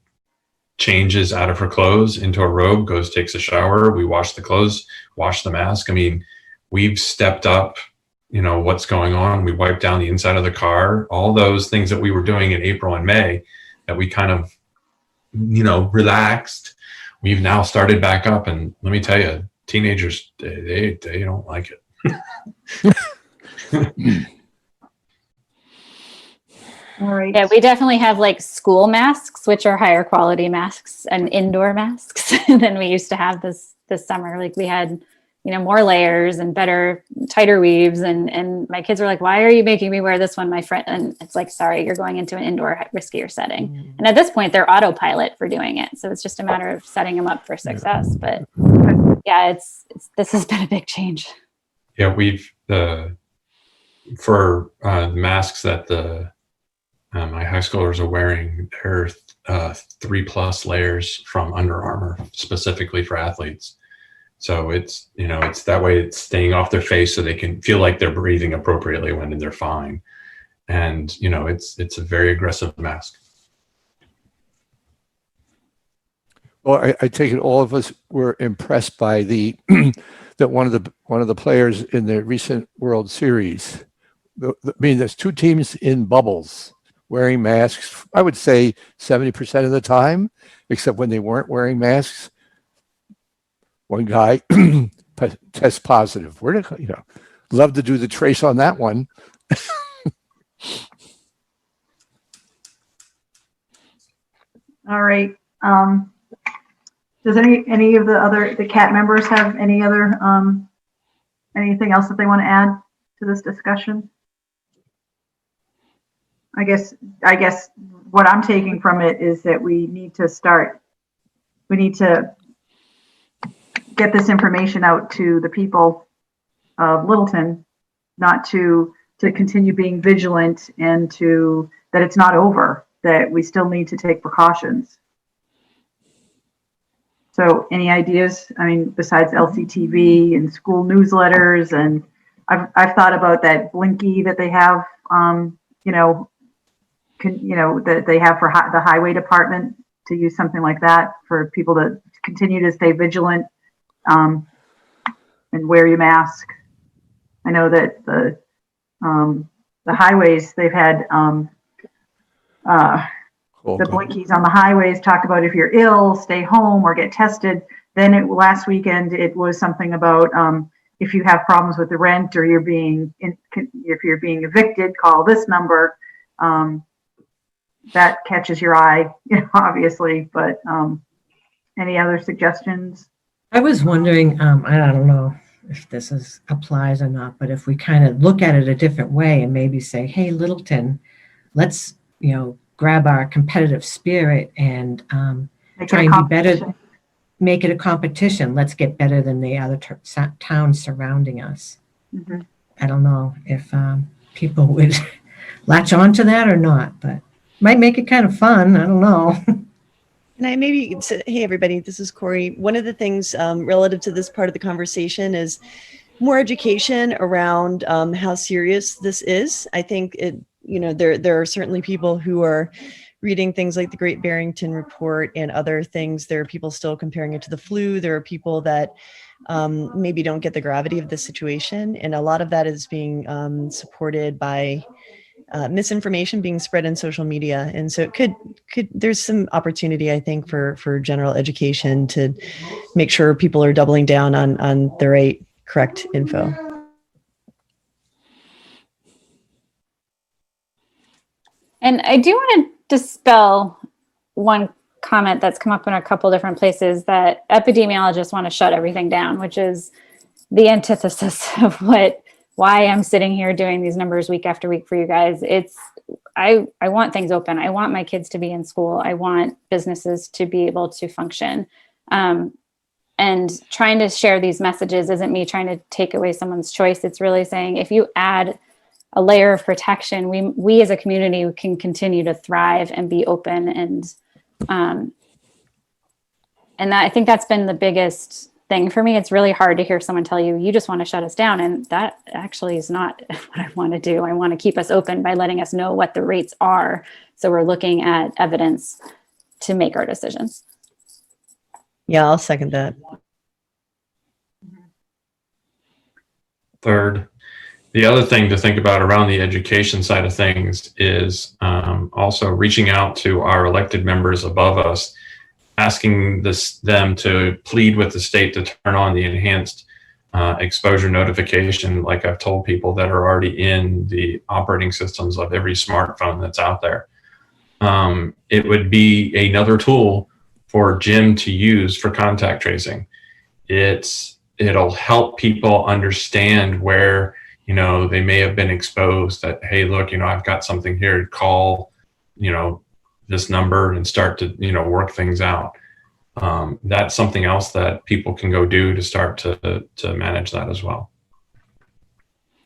changes out of her clothes into a robe, takes a shower. We wash the clothes, wash the mask. I mean, we've stepped up, what's going on. We wiped down the inside of the car. All those things that we were doing in April and May that we kind of, relaxed. We've now started back up. And let me tell you, teenagers, they don't like it. All right. Yeah, we definitely have school masks, which are higher quality masks, and indoor masks than we used to have this summer. Like, we had, more layers and better, tighter weaves. And my kids were like, why are you making me wear this one, my friend? And it's like, sorry, you're going into an indoor riskier setting. And at this point, they're autopilot for doing it. So it's just a matter of setting them up for success. But yeah, this has been a big change. Yeah, we've, for the masks that my high schoolers are wearing, they're 3+ layers from Under Armour, specifically for athletes. So it's that way, it's staying off their face so they can feel like they're breathing appropriately when they're fine. And, it's a very aggressive mask. Well, I take it all of us were impressed by that one of the players in the recent World Series. I mean, there's two teams in bubbles wearing masks, I would say 70% of the time, except when they weren't wearing masks. One guy tests positive. Love to do the trace on that one. All right. Does any of the CAT members have any other anything else that they want to add to this discussion? I guess what I'm taking from it is that we need to get this information out to the people of Littleton, not to continue being vigilant, and that it's not over, that we still need to take precautions. So any ideas? I mean, besides LCTV and school newsletters, and I've thought about that Blinky that they have you know, that they have for the highway department, to use something like that for people to continue to stay vigilant and wear your mask. I know that the highways, they've had the blinkies on the highways talk about if you're ill, stay home or get tested. Then last weekend, it was something about if you have problems with the rent or if you're being evicted, call this number. That catches your eye, obviously, but any other suggestions? I was wondering, I don't know if this applies or not, but if we kind of look at it a different way and maybe say, hey, Littleton, let's, grab our competitive spirit and try and be better, make it a competition. Let's get better than the other towns surrounding us. Mm-hmm. I don't know if people would latch on to that or not, but might make it kind of fun. I don't know. And I maybe say, hey, everybody, this is Corey. One of the things relative to this part of the conversation is more education around how serious this is. I think there are certainly people who are reading things like the Great Barrington Report and other things. There are people still comparing it to the flu. There are people that maybe don't get the gravity of the situation. And a lot of that is being supported by misinformation being spread in social media. And so it could there's some opportunity, I think, for general education to make sure people are doubling down on the right, correct info. And I do want to dispel one comment that's come up in a couple different places, that epidemiologists want to shut everything down, which is the antithesis of why I'm sitting here doing these numbers week after week for you guys. I want things open. I want my kids to be in school. I want businesses to be able to function. And trying to share these messages isn't me trying to take away someone's choice. It's really saying, if you add a layer of protection, we as a community can continue to thrive and be open. And that, I think that's been the biggest thing for me. It's really hard to hear someone tell you, you just want to shut us down. And that actually is not what I want to do. I want to keep us open by letting us know what the rates are. So we're looking at evidence to make our decisions. Yeah, I'll second that. Third, the other thing to think about around the education side of things is also reaching out to our elected members above us, asking them to plead with the state to turn on the enhanced exposure notification, like I've told people that are already in the operating systems of every smartphone that's out there. It would be another tool for Jim to use for contact tracing. It'll help people understand where they may have been exposed, that, hey, look, I've got something here, call, this number and start to, work things out. That's something else that people can go do to start to manage that as well.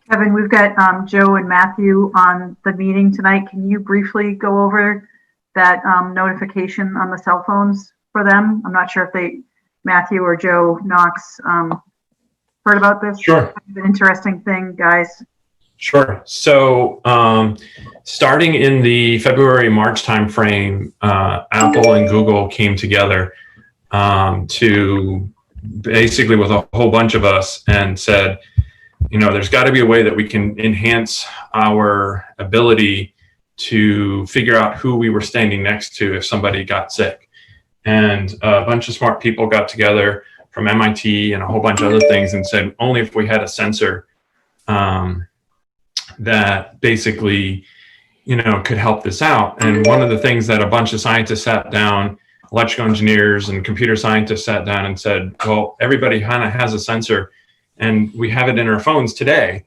Kevin, we've got Joe and Matthew on the meeting tonight. Can you briefly go over that notification on the cell phones for them? I'm not sure if Matthew or Joe Knox heard about this. Sure. It's an interesting thing, guys. Sure. So starting in the February-March timeframe, Apple and Google came together to basically with a whole bunch of us and said, there's got to be a way that we can enhance our ability to figure out who we were standing next to if somebody got sick. And a bunch of smart people got together from MIT and a whole bunch of other things and said, only if we had a sensor that basically, could help this out. And one of the things that a bunch of scientists sat down, electrical engineers and computer scientists sat down and said, well, everybody kind of has a sensor and we have it in our phones today.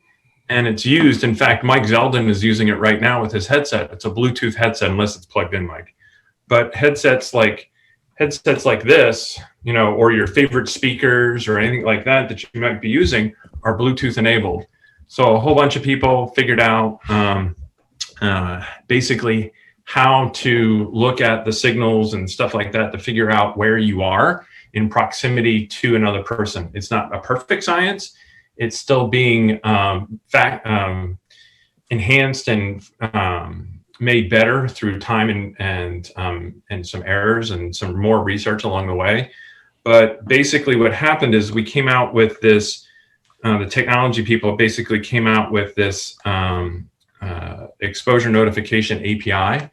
And it's used. In fact, Mike Zeldin is using it right now with his headset. It's a Bluetooth headset, unless it's plugged in, Mike. But headsets like this, or your favorite speakers or anything like that you might be using are Bluetooth enabled. So a whole bunch of people figured out basically how to look at the signals and stuff like that to figure out where you are in proximity to another person. It's not a perfect science. It's still being enhanced and made better through time and some errors and some more research along the way. But basically what happened is we came out with this, the technology people basically came out with this exposure notification API.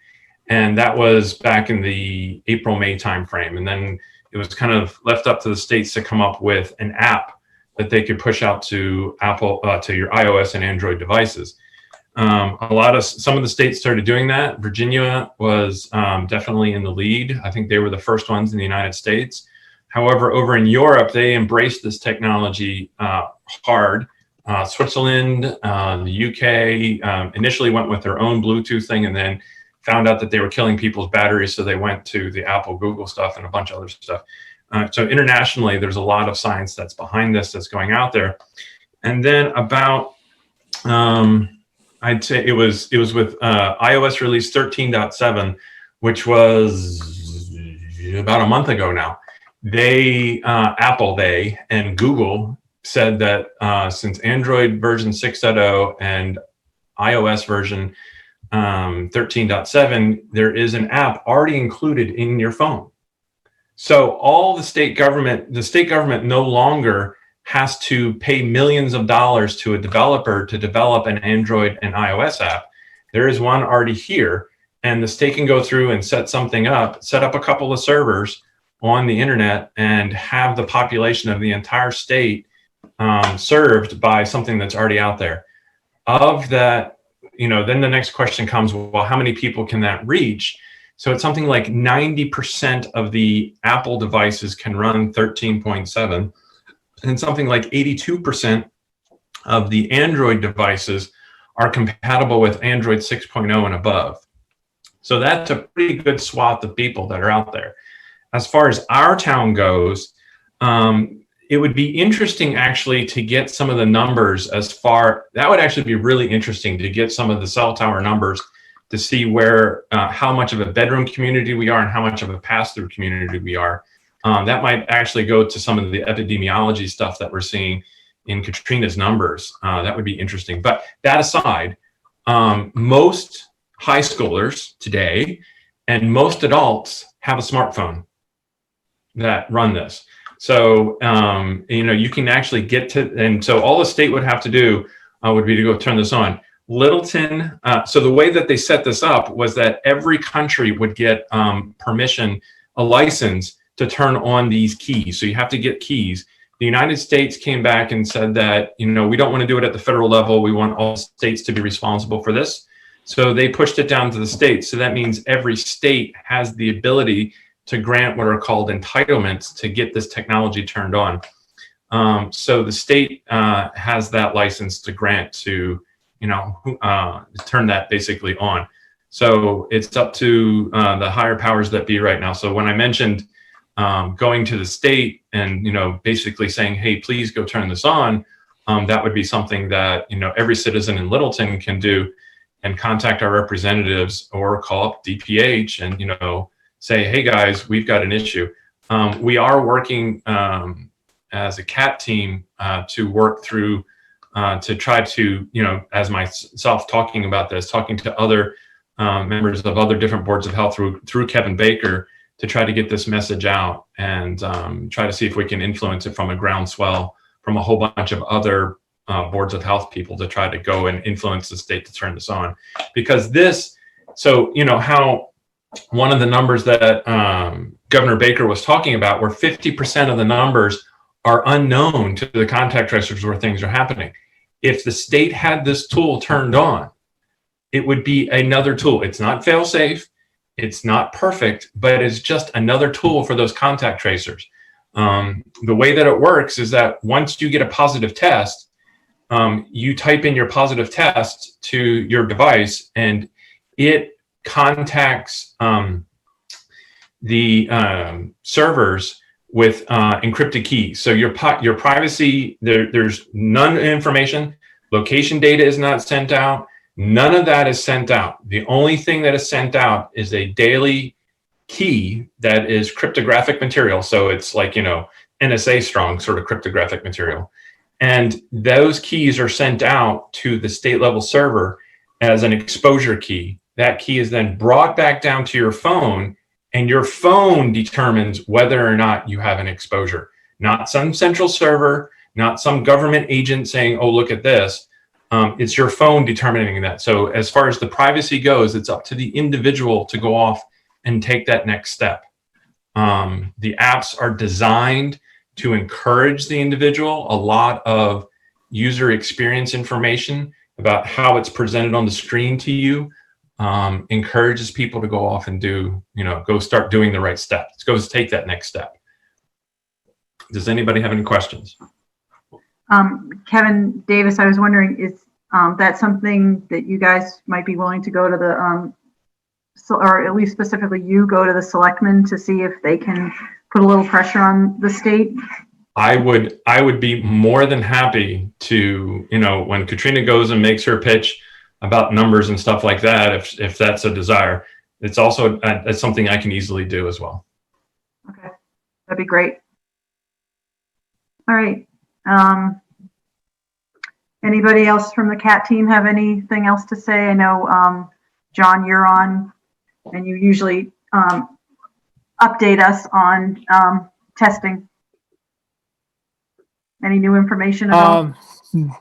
And that was back in the April-May timeframe. And then it was kind of left up to the states to come up with an app that they could push out to Apple, to your iOS and Android devices. Some of the states started doing that. Virginia was definitely in the lead. I think they were the first ones in the United States. However, over in Europe, they embraced this technology hard. Switzerland, the UK initially went with their own Bluetooth thing and then found out that they were killing people's batteries. So they went to the Apple, Google stuff and a bunch of other stuff. So internationally, there's a lot of science that's behind this that's going out there. And then about, I'd say it was with iOS release 13.7, which was about a month ago now. Apple and Google said that since Android version 6.0 and iOS version 13.7, there is an app already included in your phone. So all the state government no longer has to pay millions of dollars to a developer to develop an Android and iOS app. There is one already here, and the state can go through and set up a couple of servers on the internet and have the population of the entire state served by something that's already out there. Of that, then the next question comes, well, how many people can that reach? So it's something like 90% of the Apple devices can run 13.7, and something like 82% of the Android devices are compatible with Android 6.0 and above. So that's a pretty good swath of people that are out there. As far as our town goes, it would be interesting actually to get some of the numbers that would actually be really interesting to get some of the cell tower numbers to see how much of a bedroom community we are and how much of a pass-through community we are. That might actually go to some of the epidemiology stuff that we're seeing in Katrina's numbers. That would be interesting. But that aside, most high schoolers today and most adults have a smartphone that run this. So, you can actually get to, and so all the state would have to do would be to go turn this on. Littleton, so the way that they set this up was that every country would get a license to turn on these keys. So you have to get keys. The United States came back and said that, we don't want to do it at the federal level. We want all states to be responsible for this. So they pushed it down to the states. So that means every state has the ability to grant what are called entitlements to get this technology turned on. So the state has that license to grant to, turn that basically on. So it's up to the higher powers that be right now. So when I mentioned going to the state and, basically saying, hey, please go turn this on, that would be something that, every citizen in Littleton can do and contact our representatives or call up DPH and, say, hey guys, we've got an issue. We are working as a CAT team to work through to try to, as myself talking about this, talking to other members of other different boards of health through Kevin Baker to try to get this message out and try to see if we can influence it from a groundswell from a whole bunch of other boards of health people to try to go and influence the state to turn this on. Because how one of the numbers that Governor Baker was talking about, where 50% of the numbers are unknown to the contact tracers where things are happening. If the state had this tool turned on, it would be another tool. It's not fail-safe, it's not perfect, but it's just another tool for those contact tracers. The way that it works is that once you get a positive test, you type in your positive test to your device and it contacts the servers with encrypted keys. So your privacy, there's none information, location data is not sent out, none of that is sent out. The only thing that is sent out is a daily key that is cryptographic material. So it's like, NSA strong sort of cryptographic material. And those keys are sent out to the state level server as an exposure key. That key is then brought back down to your phone, and your phone determines whether or not you have an exposure. Not some central server, not some government agent saying, oh, look at this. It's your phone determining that. So as far as the privacy goes, it's up to the individual to go off and take that next step. The apps are designed to encourage the individual. A lot of user experience information about how it's presented on the screen to you encourages people to go off and do, go start doing the right steps. Go take that next step. Does anybody have any questions? Kevin Davis, I was wondering, is that something that you guys might be willing to go to the, or at least specifically you go to the selectmen to see if they can put a little pressure on the state? I would be more than happy to, when Katrina goes and makes her pitch about numbers and stuff like that, if that's a desire, it's also it's something I can easily do as well. Okay, that'd be great. All right. Anybody else from the CAT team have anything else to say? I know, John, you're on, and you usually update us on testing. Any new information at all?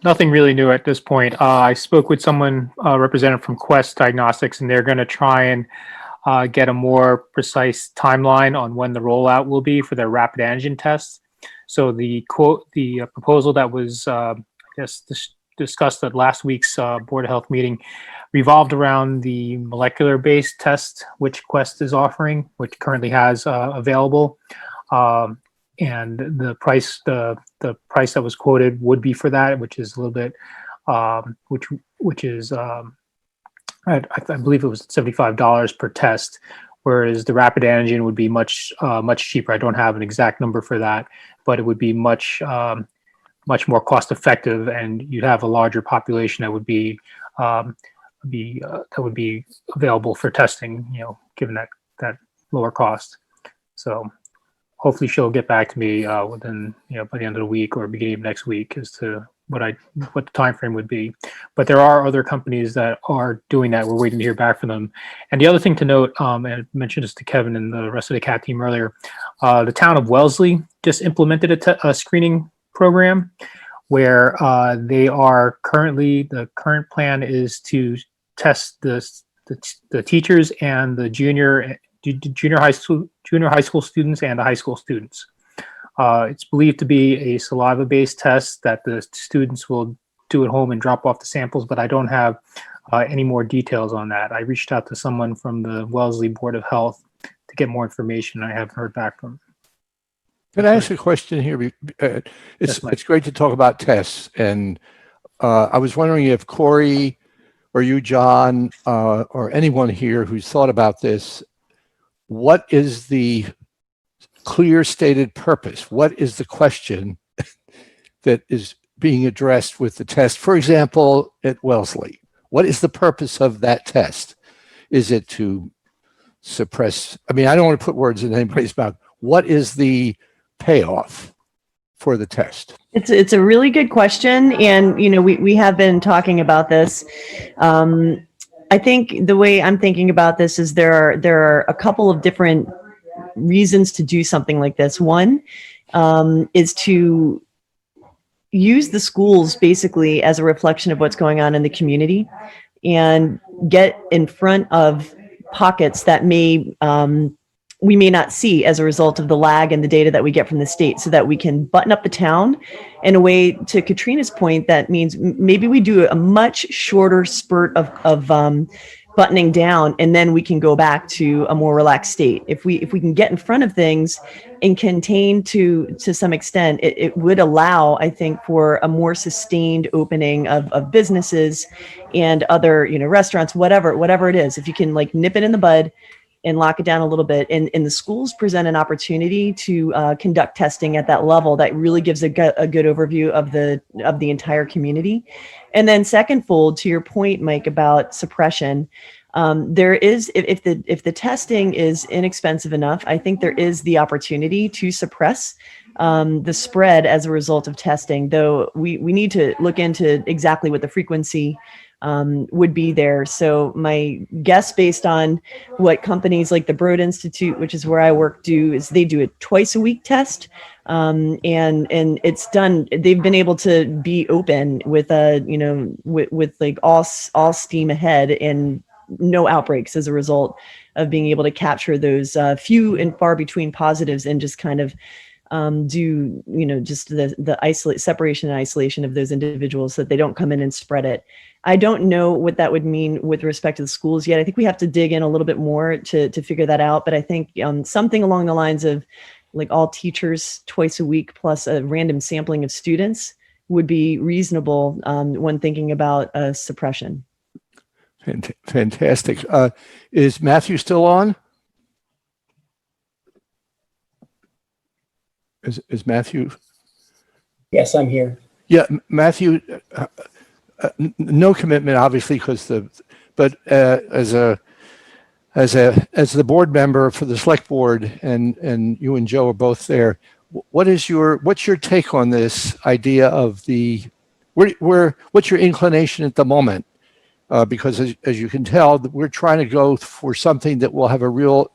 Nothing really new at this point. I spoke with someone, representative from Quest Diagnostics, and they're going to try and get a more precise timeline on when the rollout will be for their rapid antigen tests. So the proposal that was discussed at last week's Board of Health meeting revolved around the molecular-based test, which Quest is offering, which currently has available. And the price that was quoted would be for that, which is a little bit, which is I believe it was $75 per test, whereas the rapid antigen would be much cheaper. I don't have an exact number for that, but it would be much more cost effective, and you'd have a larger population that would be available for testing. Given that lower cost. So hopefully she'll get back to me within, by the end of the week or beginning of next week as to what the time frame would be. But there are other companies that are doing that. We're waiting to hear back from them. And the other thing to note, and I mentioned this to Kevin and the rest of the CAT team earlier, the town of Wellesley just implemented a screening program where they are currently, the current plan is to test the teachers and the junior high school students and the high school students. It's believed to be a saliva-based test that the students will do at home and drop off the samples, but I don't have any more details on that. I reached out to someone from the Wellesley Board of Health to get more information. I haven't heard back from them. Can I ask a question here? It's great to talk about tests, and I was wondering if Corey or you, John, or anyone here who's thought about this, what is the clear stated purpose? What is the question that is being addressed with the test? For example, at Wellesley, what is the purpose of that test? Is it to suppress? I mean, I don't want to put words in anybody's mouth. What is the payoff for the test? It's a really good question, and we have been talking about this. I think the way I'm thinking about this is there are a couple of different reasons to do something like this. One is to use the schools basically as a reflection of what's going on in the community and get in front of pockets that we may not see as a result of the lag in the data that we get from the state, so that we can button up the town in a way, to Katrina's point, that means maybe we do a much shorter spurt of buttoning down, and then we can go back to a more relaxed state. If we can get in front of things and contain to some extent, it would allow, I think, for a more sustained opening of businesses and other, restaurants, whatever it is. If you can nip it in the bud and lock it down a little bit, and the schools present an opportunity to conduct testing at that level, that really gives a good overview of the entire community. And then secondfold, to your point, Mike, about suppression, there is, if the testing is inexpensive enough, I think there is the opportunity to suppress the spread as a result of testing, though we need to look into exactly what the frequency would be there. So my guess, based on what companies like the Broad Institute, which is where I work, do, is they do a twice a week test. And it's done. They've been able to be open with with like all steam ahead and no outbreaks as a result of being able to capture those few and far between positives and just kind of do, just the separation and isolation of those individuals so that they don't come in and spread it. I don't know what that would mean with respect to the schools yet. I think we have to dig in a little bit more to figure that out. But I think something along the lines of like all teachers twice a week plus a random sampling of students would be reasonable when thinking about suppression. Fantastic. Is Matthew still on? Is Matthew? Yes, I'm here. Yeah, Matthew. No commitment, obviously, but as the board member for the select board, and you and Joe are both there. What's your take on this idea of what's your inclination at the moment? Because as you can tell, we're trying to go for something that will have a real,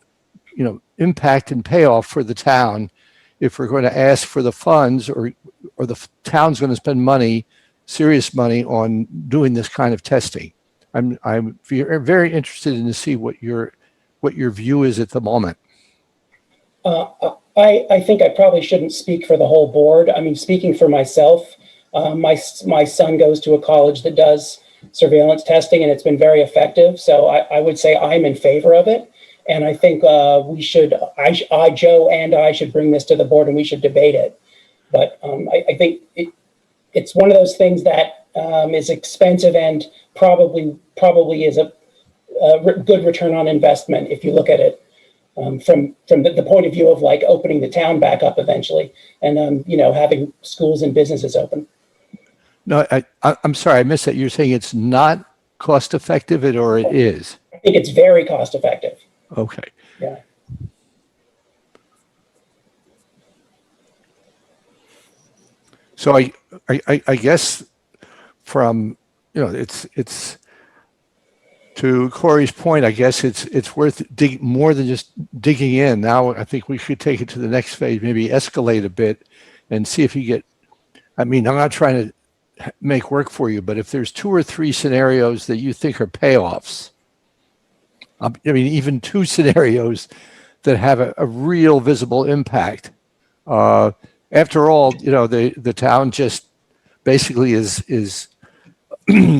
impact and payoff for the town. If we're going to ask for the funds, or the town's going to spend serious money on doing this kind of testing. I'm very interested in to see what your view is at the moment. I think I probably shouldn't speak for the whole board. I mean, speaking for myself, my son goes to a college that does surveillance testing, and it's been very effective. So I would say I'm in favor of it. And I think Joe and I should bring this to the board and we should debate it. But I think it's one of those things that is expensive and probably is a good return on investment if you look at it from the point of view of like opening the town back up eventually and having schools and businesses open. No, I'm sorry, I missed that. You're saying it's not cost effective, or it is? I think it's very cost effective. Okay. Yeah. So I guess from it's to Corey's point. I guess it's worth more than just digging in. Now I think we should take it to the next phase, maybe escalate a bit, and see if you get. I mean, I'm not trying to make work for you, but if there's 2 or 3 scenarios that you think are payoffs, I mean, even 2 scenarios that have a real visible impact. After all, the town just basically is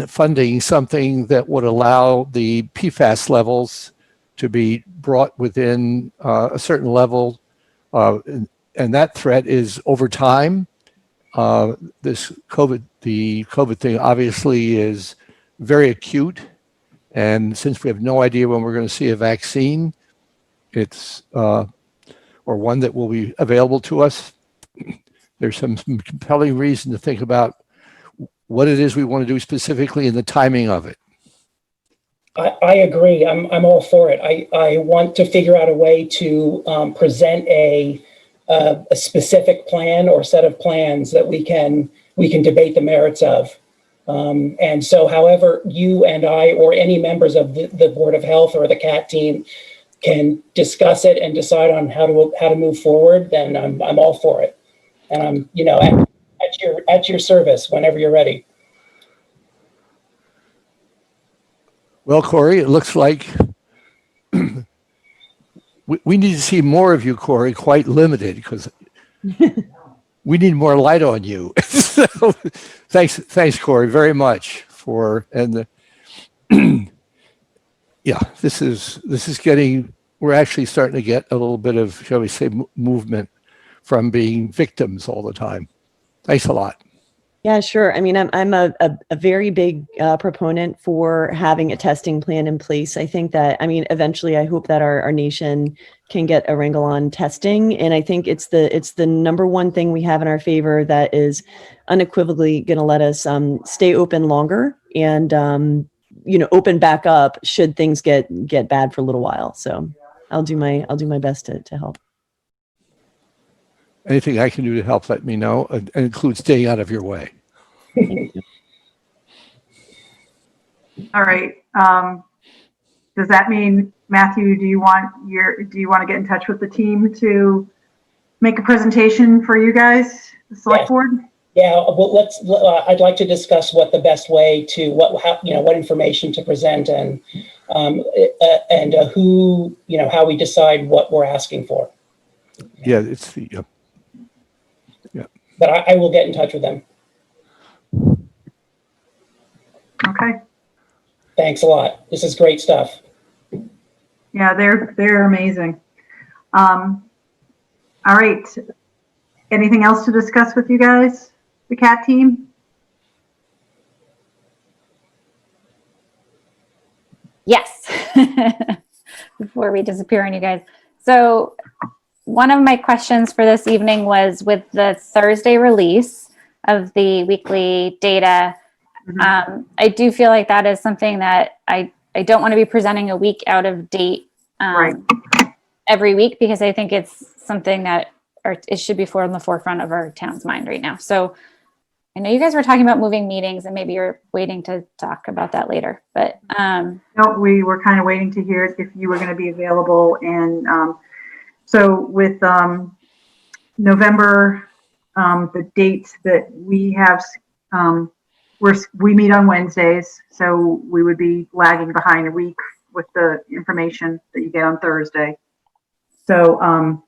funding something that would allow the PFAS levels to be brought within a certain level, and that threat is over time. The COVID thing obviously is very acute. And since we have no idea when we're going to see a vaccine, or one that will be available to us, there's some compelling reason to think about what it is we want to do specifically and the timing of it. I agree. I'm all for it. I want to figure out a way to present a specific plan or set of plans that we can debate the merits of. And so however you and I or any members of the Board of Health or the CAT team can discuss it and decide on how to move forward, then I'm all for it. And I'm at your service whenever you're ready. Well, Corey, it looks like we need to see more of you, Corey, quite limited, because we need more light on you. So, thanks, Corey, very much yeah, this is getting, we're actually starting to get a little bit of, shall we say, movement from being victims all the time. Thanks a lot. Yeah, sure. I mean, I'm a very big proponent for having a testing plan in place. I think that, eventually I hope that our nation can get a wrangle on testing. And I think it's the number one thing we have in our favor that is unequivocally going to let us stay open longer and, open back up should things get bad for a little while. So I'll do my best to help. Anything I can do to help, let me know, and include staying out of your way. Thank you. All right. Does that mean, Matthew, do you want to get in touch with the team to make a presentation for you guys, the select board? Yeah, well, I'd like to discuss what the best way to, what information to present and who, how we decide what we're asking for. Yeah, it's the, But I will get in touch with them. Okay. Thanks a lot. This is great stuff. Yeah, they're amazing. All right. Anything else to discuss with you guys, the CAT team? Yes. Before we disappear on you guys. So one of my questions for this evening was with the Thursday release of the weekly data. I do feel like that is something that I don't want to be presenting a week out of date every week, because I think it's something that it should be on the forefront of our town's mind right now. So I know you guys were talking about moving meetings, and maybe you're waiting to talk about that later, but no, we were kind of waiting to hear if you were going to be available. And so with November, the dates that we have, we meet on Wednesdays, so we would be lagging behind a week with the information that you get on Thursday. So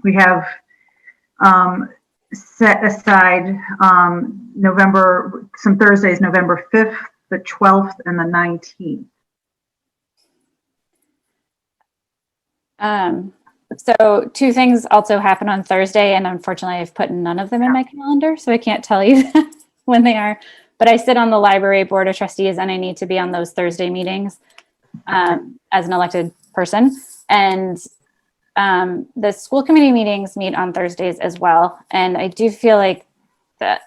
we have set aside some Thursdays, November 5th, the 12th, and the 19th. So two things also happen on Thursday, and unfortunately I've put none of them in my calendar, so I can't tell you when they are, but I sit on the library board of trustees, and I need to be on those Thursday meetings as an elected person. And the school committee meetings meet on Thursdays as well. And I do feel like that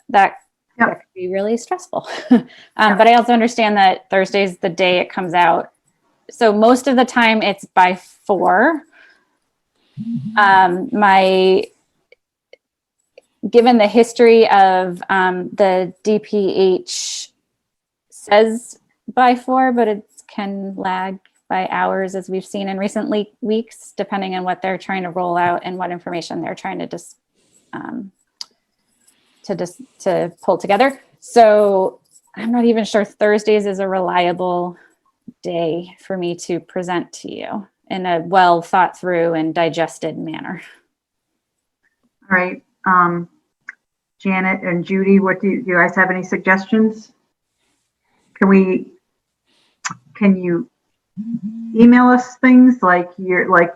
could be really stressful. But I also understand that Thursday's the day it comes out. So most of the time it's by 4. Given the history of the DPH says by 4, but it can lag by hours, as we've seen in recent weeks, depending on what they're trying to roll out and what information they're trying to pull together. So I'm not even sure Thursdays is a reliable day for me to present to you in a well thought through and digested manner. All right. Janet and Judy, do you guys have any suggestions? Can you email us things like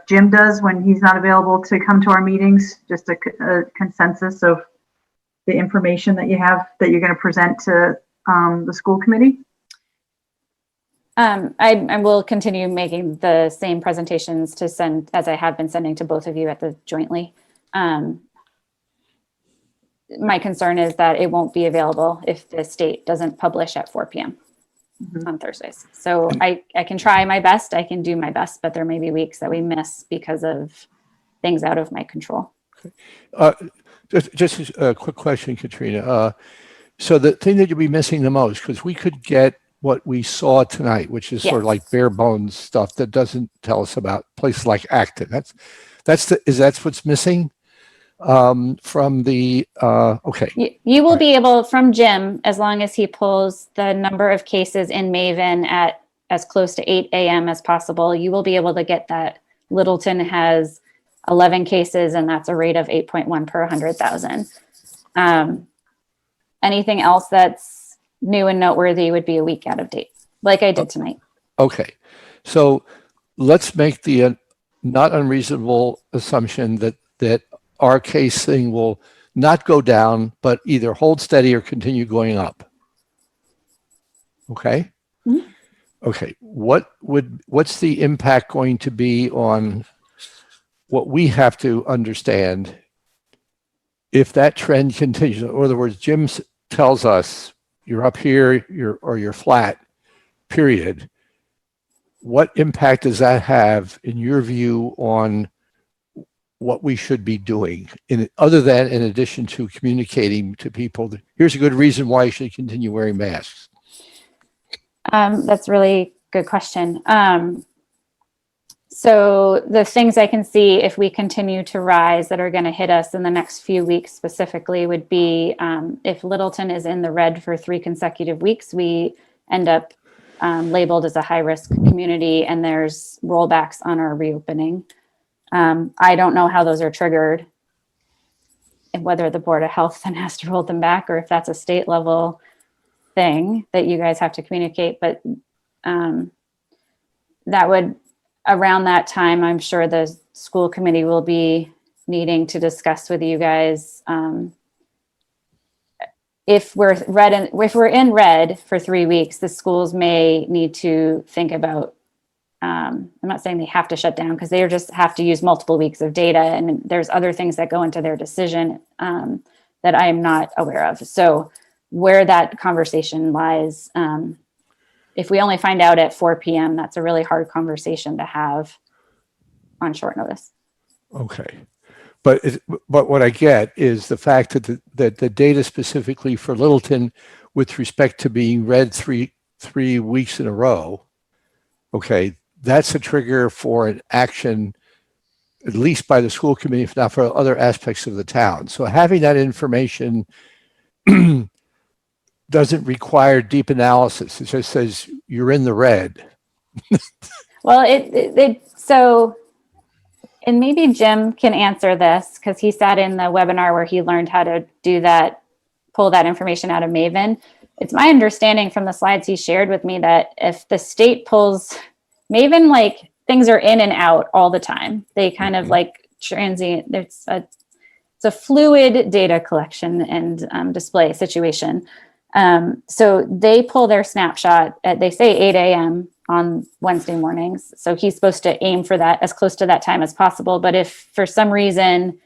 Jim does when he's not available to come to our meetings, just a consensus of the information that you have that you're going to present to the school committee? I will continue making the same presentations to send as I have been sending to both of you at the jointly. My concern is that it won't be available if the state doesn't publish at 4 p.m. on Thursdays. So I can try my best. I can do my best, but there may be weeks that we miss because of things out of my control. Just a quick question, Katrina. So the thing that you'll be missing the most, because we could get what we saw tonight, which is sort of like bare bones stuff that doesn't tell us about places like Acton. That's what's missing from the okay. You will be able, from Jim, as long as he pulls the number of cases in Maven at as close to 8 a.m. as possible, you will be able to get that Littleton has 11 cases, and that's a rate of 8.1 per 100,000. Anything else that's new and noteworthy would be a week out of date, like I did tonight. Okay, so let's make the not unreasonable assumption that our case thing will not go down, but either hold steady or continue going up. Okay. Mm-hmm. Okay. What's the impact going to be on what we have to understand if that trend continues? In other words, Jim tells us you're up here, you're flat, period. What impact does that have, in your view, on what we should be doing, other than in addition to communicating to people that here's a good reason why you should continue wearing masks? That's a really good question. So the things I can see if we continue to rise that are going to hit us in the next few weeks specifically would be if Littleton is in the red for 3 consecutive weeks, we end up labeled as a high-risk community, and there's rollbacks on our reopening. I don't know how those are triggered, and whether the Board of Health then has to roll them back, or if that's a state level thing that you guys have to communicate. But that would, around that time, I'm sure the school committee will be needing to discuss with you guys if we're in red for 3 weeks, the schools may need to think about, I'm not saying they have to shut down, because they just have to use multiple weeks of data, and there's other things that go into their decision that I am not aware of. So where that conversation lies, if we only find out at 4 p.m., that's a really hard conversation to have on short notice. Okay. But what I get is the fact that the data specifically for Littleton with respect to being read three weeks in a row, okay, that's a trigger for an action, at least by the school committee, if not for other aspects of the town. So having that information doesn't require deep analysis. It just says you're in the red. Well, so, and maybe Jim can answer this, because he sat in the webinar where he learned how to do that, pull that information out of Maven. It's my understanding from the slides he shared with me that if the state pulls Maven, like, things are in and out all the time. They kind of like transient. It's a fluid data collection and display situation. So they pull their snapshot at, they say 8 a.m. on Wednesday mornings. So he's supposed to aim for that as close to that time as possible. But if for some reason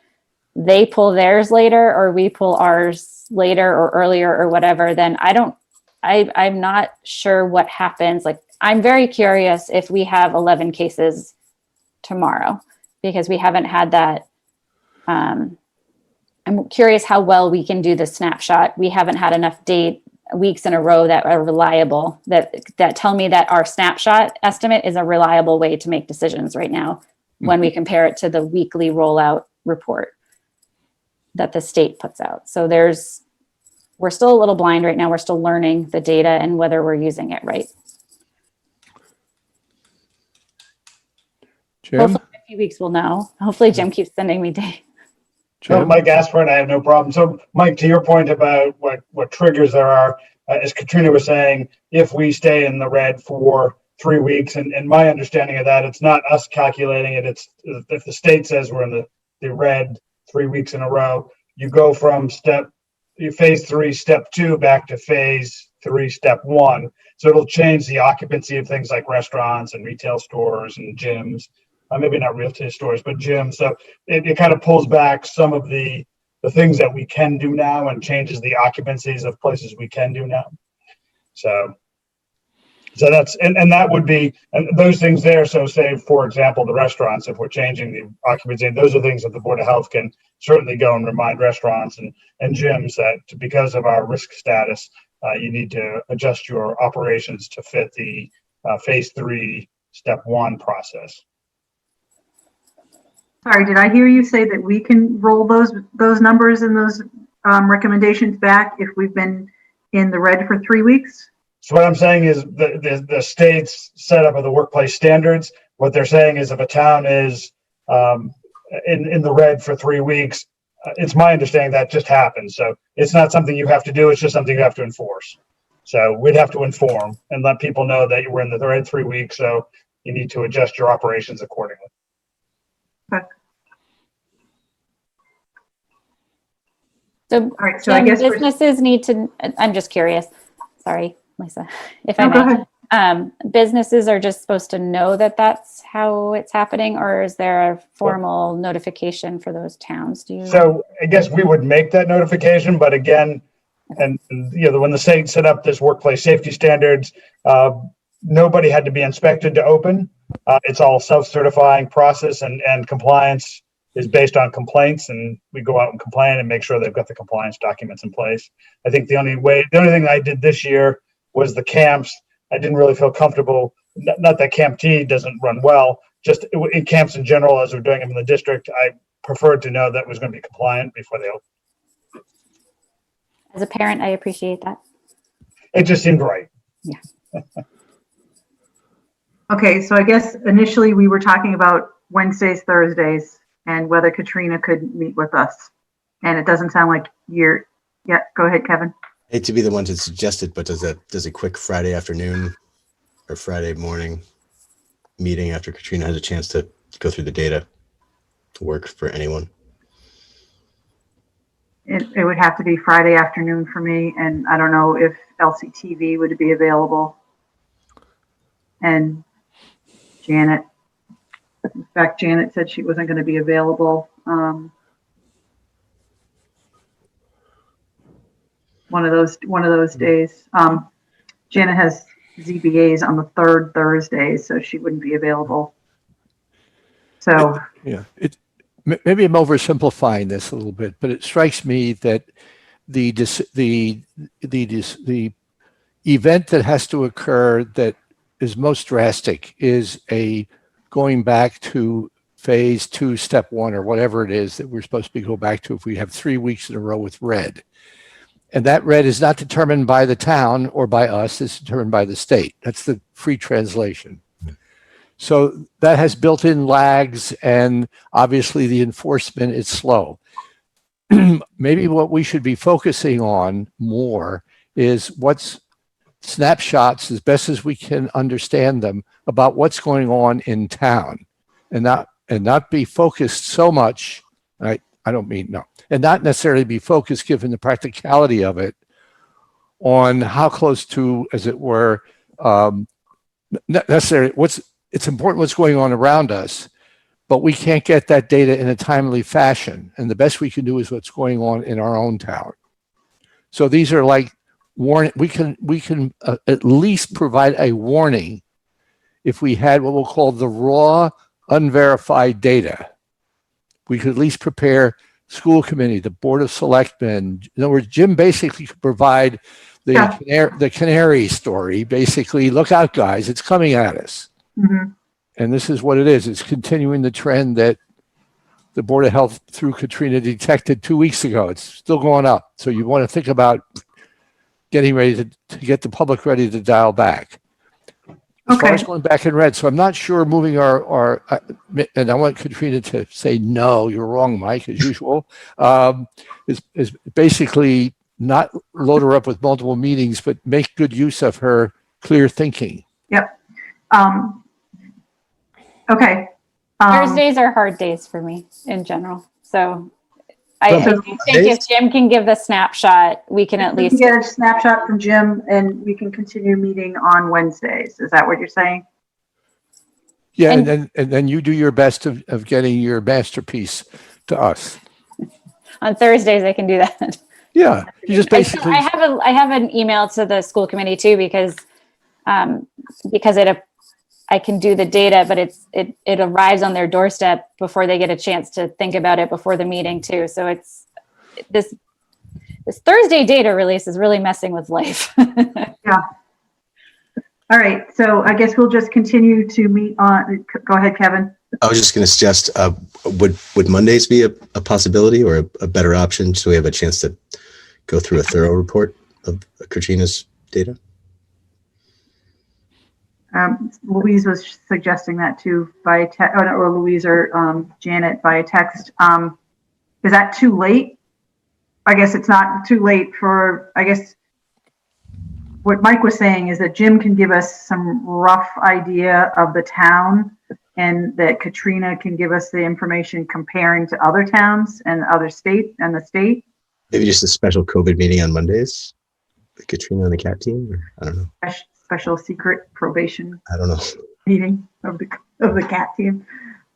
they pull theirs later, or we pull ours later or earlier or whatever, then I'm not sure what happens. Like, I'm very curious if we have 11 cases tomorrow, because we haven't had that. I'm curious how well we can do the snapshot. We haven't had enough weeks in a row that are reliable, that tell me that our snapshot estimate is a reliable way to make decisions right now when we compare it to the weekly rollout report that the state puts out. So we're still a little blind right now. We're still learning the data and whether we're using it right. Jim? Hopefully in a few weeks we'll know. Hopefully Jim keeps sending me data. So Mike asked for it, I have no problem. So Mike, to your point about what triggers there are, as Katrina was saying, if we stay in the red for 3 weeks, and my understanding of that, it's not us calculating it. It's if the state says we're in the red 3 weeks in a row, you go from phase 3, step 2, back to phase 3, step 1. So it'll change the occupancy of things like restaurants and retail stores and gyms. Maybe not retail stores, but gyms. So it kind of pulls back some of the things that we can do now and changes the occupancies of places we can do now. So that's, and that would be, and those things there. So say, for example, the restaurants, if we're changing the occupancy, those are things that the Board of Health can certainly go and remind restaurants and gyms that because of our risk status, you need to adjust your operations to fit the phase 3, step 1 process. Sorry, did I hear you say that we can roll those numbers and those recommendations back if we've been in the red for 3 weeks? So what I'm saying is the state's setup of the workplace standards, what they're saying is if a town is in the red for 3 weeks, it's my understanding that just happens. So it's not something you have to do, it's just something you have to enforce. So we'd have to inform and let people know that you were in the red 3 weeks, so you need to adjust your operations accordingly. Okay. So, all right, so I guess businesses need to, I'm just curious, sorry, Lisa, if I may. Businesses are just supposed to know that that's how it's happening, or is there a formal notification for those towns? Do you? So I guess we would make that notification, but again, and you know, when the state set up this workplace safety standards, nobody had to be inspected to open. It's all self-certifying process, and compliance is based on complaints, and we go out and complain and make sure they've got the compliance documents in place. I think the only thing I did this year was the camps. I didn't really feel comfortable. Not that Camp T doesn't run well, just in camps in general, as we're doing them in the district, I preferred to know that was going to be compliant before they open. As a parent, I appreciate that. It just seemed right. Yeah. Okay, so I guess initially we were talking about Wednesdays, Thursdays, and whether Katrina could meet with us. And it doesn't sound like you're, yeah, go ahead, Kevin. I hate to be the one to suggest it, but does a quick Friday afternoon or Friday morning meeting after Katrina has a chance to go through the data work for anyone? It would have to be Friday afternoon for me, and I don't know if LCTV would be available. And Janet, in fact, Janet said she wasn't going to be available. One of those days. Janet has ZBAs on the third Thursday, so she wouldn't be available. So yeah, maybe I'm oversimplifying this a little bit, but it strikes me that the event that has to occur that is most drastic is going back to phase 2, step 1, or whatever it is that we're supposed to go back to if we have 3 weeks in a row with red. And that red is not determined by the town or by us, it's determined by the state. That's the free translation. So that has built-in lags, and obviously the enforcement is slow. Maybe what we should be focusing on more is what's snapshots, as best as we can understand them, about what's going on in town, and not be focused so much. And not necessarily be focused, given the practicality of it, on how close to, as it were, not necessarily it's important what's going on around us, but we can't get that data in a timely fashion. And the best we can do is what's going on in our own town. So these are like warning. We can at least provide a warning if we had what we'll call the raw, unverified data. We could at least prepare school committee, the board of selectmen. In other words, Jim basically could provide the canary story. Basically, look out, guys, it's coming at us. Mm-hmm. And this is what it is. It's continuing the trend that the Board of Health through Katrina detected 2 weeks ago. It's still going up. So you want to think about getting ready to get the public ready to dial back. As far as going back in red, so I'm not sure moving and I want Katrina to say, no, you're wrong, Mike, as usual, is basically not load her up with multiple meetings, but make good use of her clear thinking. Yep. Okay. Thursdays are hard days for me in general. So I think if Jim can give the snapshot, we can at least get a snapshot from Jim, and we can continue meeting on Wednesdays. Is that what you're saying? Yeah, and then you do your best of getting your masterpiece to us. On Thursdays, I can do that. Yeah, you just basically. I have an email to the school committee too, because I can do the data, but it arrives on their doorstep before they get a chance to think about it before the meeting too. So it's this Thursday data release is really messing with life. Yeah. All right. So I guess we'll just continue to meet on. Go ahead, Kevin. I was just going to suggest, would Mondays be a possibility or a better option, so we have a chance to go through a thorough report of Katrina's data? Louise was suggesting that too by text, or Louise or Janet via text. Is that too late? I guess it's not too late for, I guess what Mike was saying is that Jim can give us some rough idea of the town, and that Katrina can give us the information comparing to other towns and other states and the state. Maybe just a special COVID meeting on Mondays with Katrina and the CAT team, or I don't know. Special secret probation. I don't know. Meeting of the CAT team.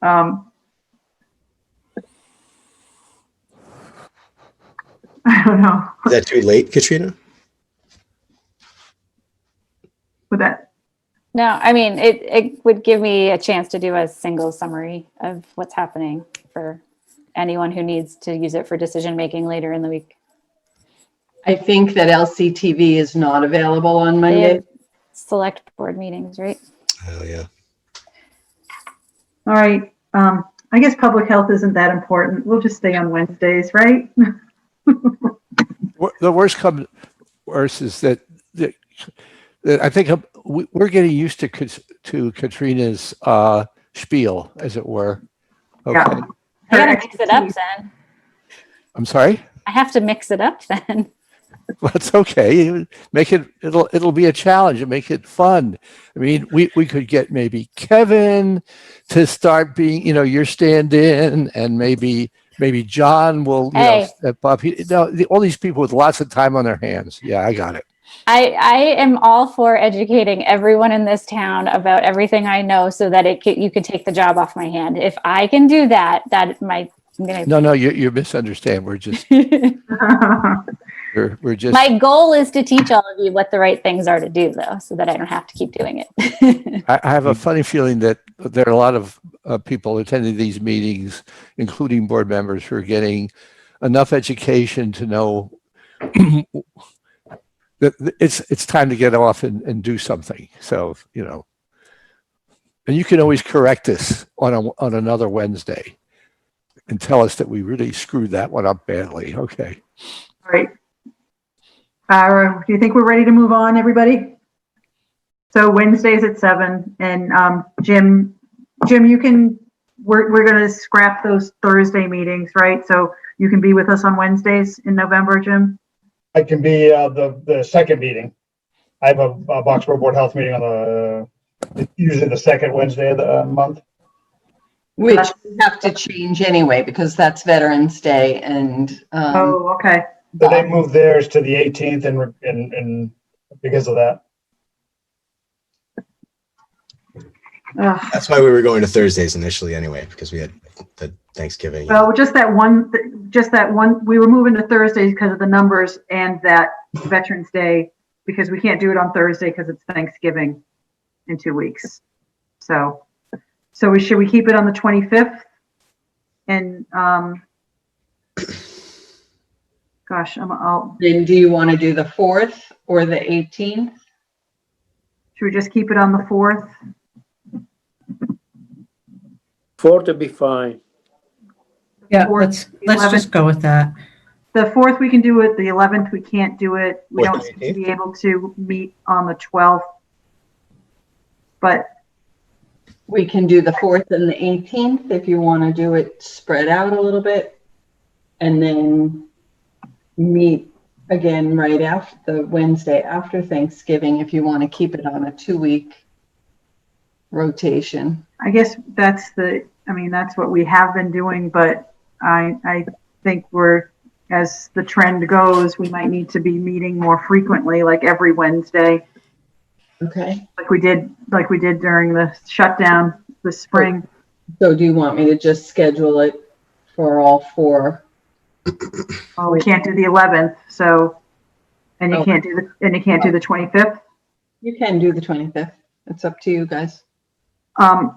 I don't know. Is that too late, Katrina? With that. No, I mean, it would give me a chance to do a single summary of what's happening for anyone who needs to use it for decision making later in the week. I think that LCTV is not available on Monday. select board meetings, right? Oh, yeah. All right. I guess public health isn't that important. We'll just stay on Wednesdays, right? The worst comes worse is that I think we're getting used to Katrina's spiel, as it were. Okay. Yeah. I gotta mix it up then. I'm sorry. I have to mix it up then. Well, it's okay. It'll be a challenge and make it fun. I mean, we could get maybe Kevin to start being, your stand-in, and maybe John will, step up. All these people with lots of time on their hands. Yeah, I got it. I am all for educating everyone in this town about everything I know, so that you can take the job off my hand. If I can do that, No, you misunderstand. We're just we're just. My goal is to teach all of you what the right things are to do, though, so that I don't have to keep doing it. I have a funny feeling that there are a lot of people attending these meetings, including board members, who are getting enough education to know that it's time to get off and do something. So, and you can always correct us on another Wednesday and tell us that we really screwed that one up badly. Okay. All right. Do you think we're ready to move on, everybody? So Wednesdays at 7, and Jim, we're going to scrap those Thursday meetings, right? So you can be with us on Wednesdays in November, Jim? I can be the second meeting. I have a Boxborough Board Health meeting on usually the second Wednesday of the month. Which we have to change anyway, because that's Veterans Day, and okay. So they moved theirs to the 18th, and because of that. That's why we were going to Thursdays initially anyway, because we had the Thanksgiving. Well, just that one, we were moving to Thursdays because of the numbers and that Veterans Day, because we can't do it on Thursday because it's Thanksgiving in 2 weeks. So should we keep it on the 25th? And gosh, Then do you want to do the 4th or the 18th? Should we just keep it on the 4th? 4th would be fine. Yeah, let's just go with that. The 4th we can do it. The 11th we can't do it. We What, don't seem to be able to meet on the 12th. But We can do the 4th and the 18th if you want to do it spread out a little bit, and then meet again right after the Wednesday after Thanksgiving if you want to keep it on a 2-week rotation. I guess that's what we have been doing, but I think as the trend goes, we might need to be meeting more frequently, like every Wednesday. Okay. Like we did during the shutdown this spring. So do you want me to just schedule it for all 4? Oh, we can't do the 11th, and you can't do the 25th. You can do the 25th. It's up to you guys. I'm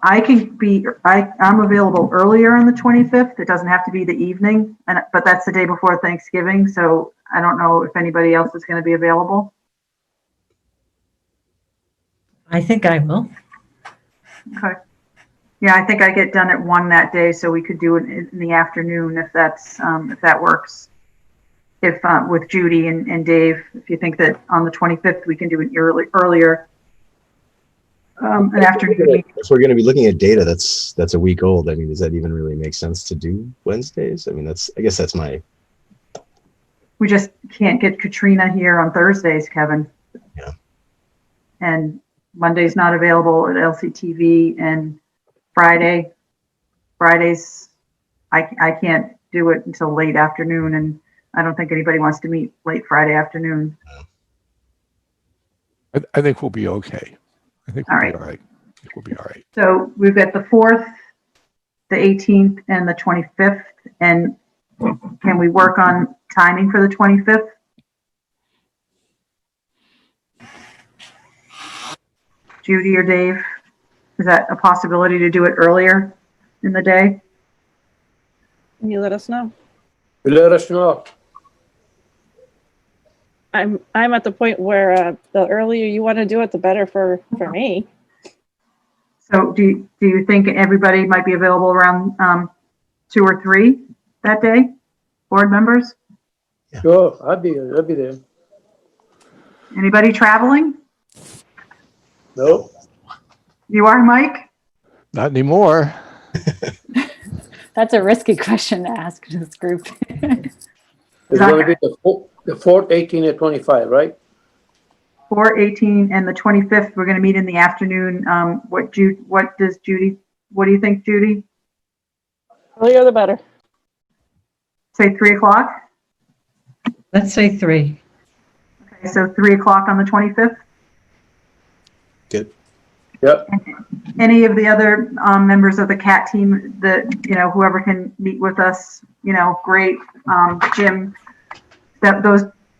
available earlier on the 25th. It doesn't have to be the evening, but that's the day before Thanksgiving. So I don't know if anybody else is going to be available. I think I will. Okay. Yeah, I think I get done at 1 that day, so we could do it in the afternoon if that works. If with Judy and Dave, if you think that on the 25th we can do it earlier. An afternoon meeting. If we're going to be looking at data that's a week old, I mean, does that even really make sense to do Wednesdays? I mean, I guess that's my. We just can't get Katrina here on Thursdays, Kevin. Yeah. And Monday's not available at LCTV, and Fridays, I can't do it until late afternoon, and I don't think anybody wants to meet late Friday afternoon. I think we'll be okay. I think we'll be all right. I think we'll be all right. So we've got the 4th, the 18th, and the 25th. And can we work on timing for the 25th? Judy or Dave, is that a possibility to do it earlier in the day? Can you let us know? Let us know. I'm at the point where the earlier you want to do it, the better for me. So do you think everybody might be available around 2 or 3 that day? Board members? Sure, I'll be there. Anybody traveling? No, You are, Mike? Not anymore. That's a risky question to ask this group. it's gonna be the 4th, 18, and 25, right? 4, 18, and the 25th, we're going to meet in the afternoon. What do you think, Judy? Earlier the better. Say 3 o'clock? Let's say 3. Okay, so 3 o'clock on the 25th? Good. Yep. Any of the other members of the CAT team that, whoever can meet with us, great. Jim,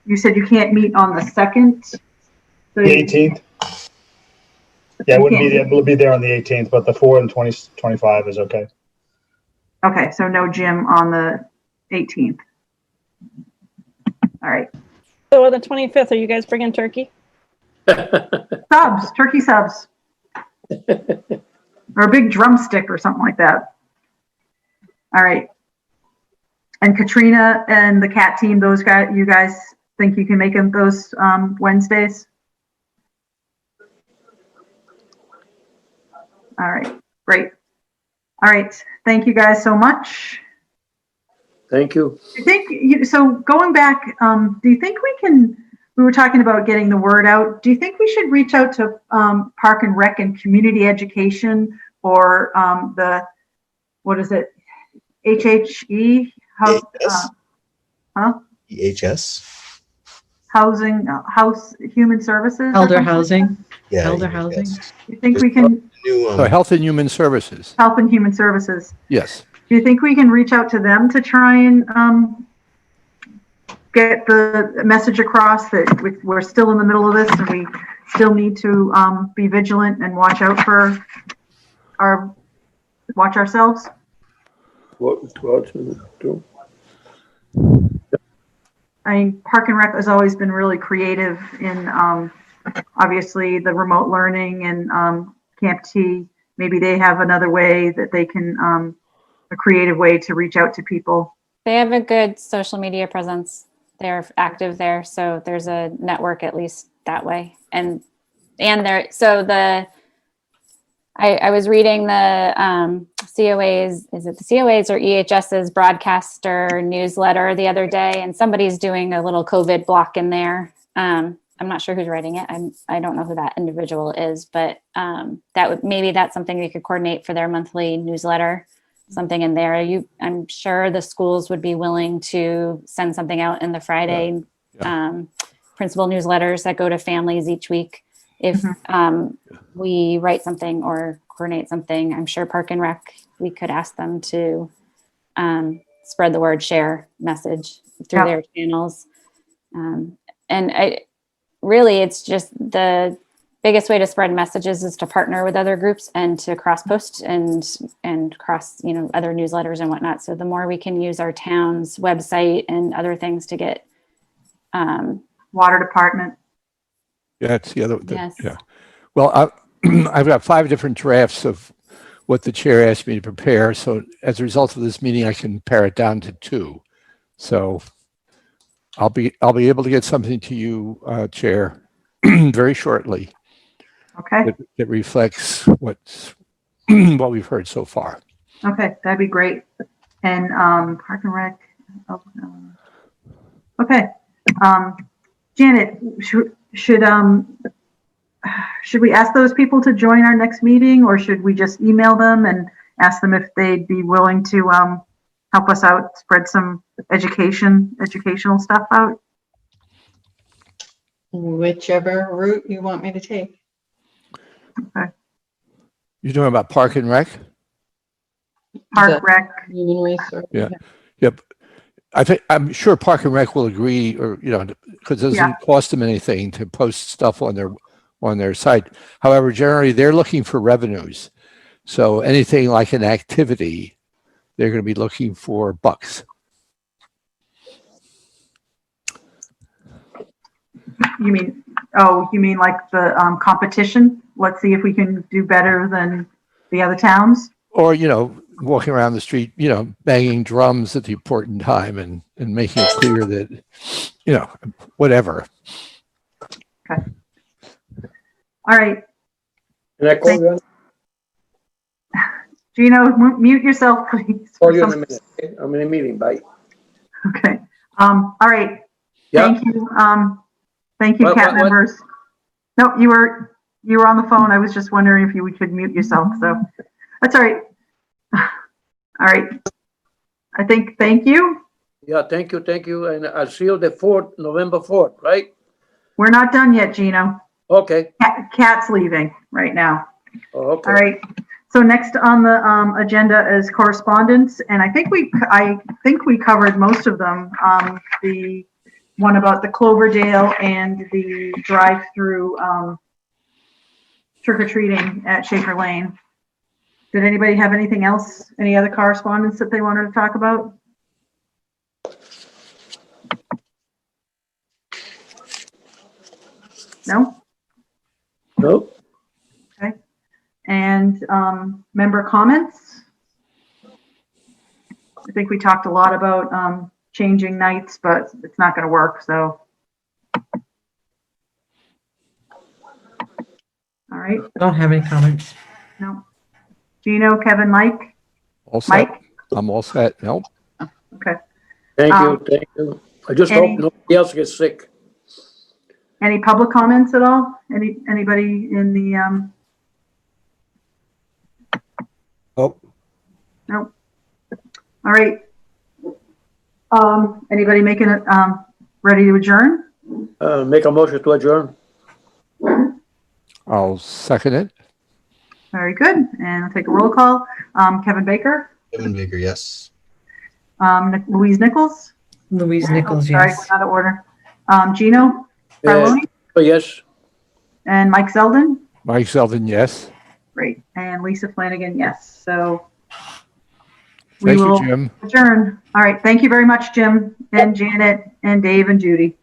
you said you can't meet on the 2nd? The 18th. Yeah, we'll be there on the 18th, but the 4 and 25 is okay. Okay, so no Jim on the 18th. All right. So on the 25th, are you guys bringing turkey? Turkey subs. Or a big drumstick or something like that. All right. And Katrina and the CAT team, those guys, you guys think you can make them those Wednesdays? All right, great. All right, thank you guys so much. Thank you. So going back, do you think we were talking about getting the word out. Do you think we should reach out to Park and Rec and Community Education or what is it? HHE? EHS? Housing, Human Services? Elder housing. Yeah. Elder housing. You think we can? Health and Human Services. Health and Human Services. Yes. Do you think we can reach out to them to try and get the message across that we're still in the middle of this and we still need to be vigilant and watch out for watch ourselves? What to do? I mean, Park and Rec has always been really creative in obviously the remote learning and Camp T. Maybe they have another way that they can, a creative way to reach out to people. They have a good social media presence. They're active there. So there's a network at least that way. And there, so I was reading the COA's, is it the COA's or EHS's broadcaster newsletter the other day, and somebody's doing a little COVID block in there. I'm not sure who's writing it. I don't know who that individual is, but maybe that's something we could coordinate for their monthly newsletter, something in there. I'm sure the schools would be willing to send something out in the Friday principal newsletters that go to families each week. If we write something or coordinate something, I'm sure Park and Rec, we could ask them to spread the word, share message through their channels. And really, it's just the biggest way to spread messages is to partner with other groups and to cross post and cross, other newsletters and whatnot. So the more we can use our town's website and other things to get water department. Yeah, that's the other. Yes. Yeah. Well, I've got 5 different drafts of what the chair asked me to prepare. So as a result of this meeting, I can pare it down to 2. So I'll be able to get something to you, Chair, very shortly. Okay. That reflects what we've heard so far. Okay, that'd be great. And Park and Rec. Okay. Janet, should we ask those people to join our next meeting, or should we just email them and ask them if they'd be willing to help us out, spread some educational stuff out? Whichever route you want me to take. Okay. You're talking about Park and Rec? Park Rec. Human Resource. Yeah. Yep. I'm sure Park and Rec will agree, or because it doesn't cost them anything to post stuff on their site. However, generally they're looking for revenues. So anything like an activity, they're going to be looking for bucks. You mean, oh, you mean like the competition? Let's see if we can do better than the other towns? Or, walking around the street, banging drums at the important time and making it clear that, whatever. Okay. All right. Can I call you on? Gino, mute yourself, please. Call you in a minute. Okay? I'm in a meeting. Bye. Okay. All right. Yeah. Thank you. Thank you, What- CAT what- members. No, you were on the phone. I was just wondering if you could mute yourself. So that's all right. All right. I think, thank you. Yeah, thank you. And I'll see you the 4th, November 4th, right? We're not done yet, Gino. Okay. Cat's leaving right now. Oh, okay. All right. So next on the agenda is correspondence, and I think we covered most of them. The one about the Cloverdale and the drive-through trick-or-treating at Shaker Lane. Did anybody have anything else? Any other correspondence that they wanted to talk about? No? Nope. Okay. And member comments? I think we talked a lot about changing nights, but it's not going to work, so. All right, Don't have any comments. no. Gino, Kevin, Mike? All set. Mike? I'm all set. Nope. Okay. Thank Um, you. I just any- hope nobody else gets sick. Any public comments at all? Anybody in the, Oh, no? All right. Anybody making it, ready to adjourn? Make a motion to adjourn. I'll second it. Very good. And I'll take a roll call. Kevin Baker, Kevin Baker, yes. Louise Nichols. Louise Nichols, Sorry, yes. we're out of order. Gino Barloni Oh, yes. and Mike Zeldin. Mike Zeldin, yes. Great. And Lisa Flanagan, yes. So we Thank you, will Jim. adjourn. All right. Thank you very much, Jim and Janet and Dave and Judy.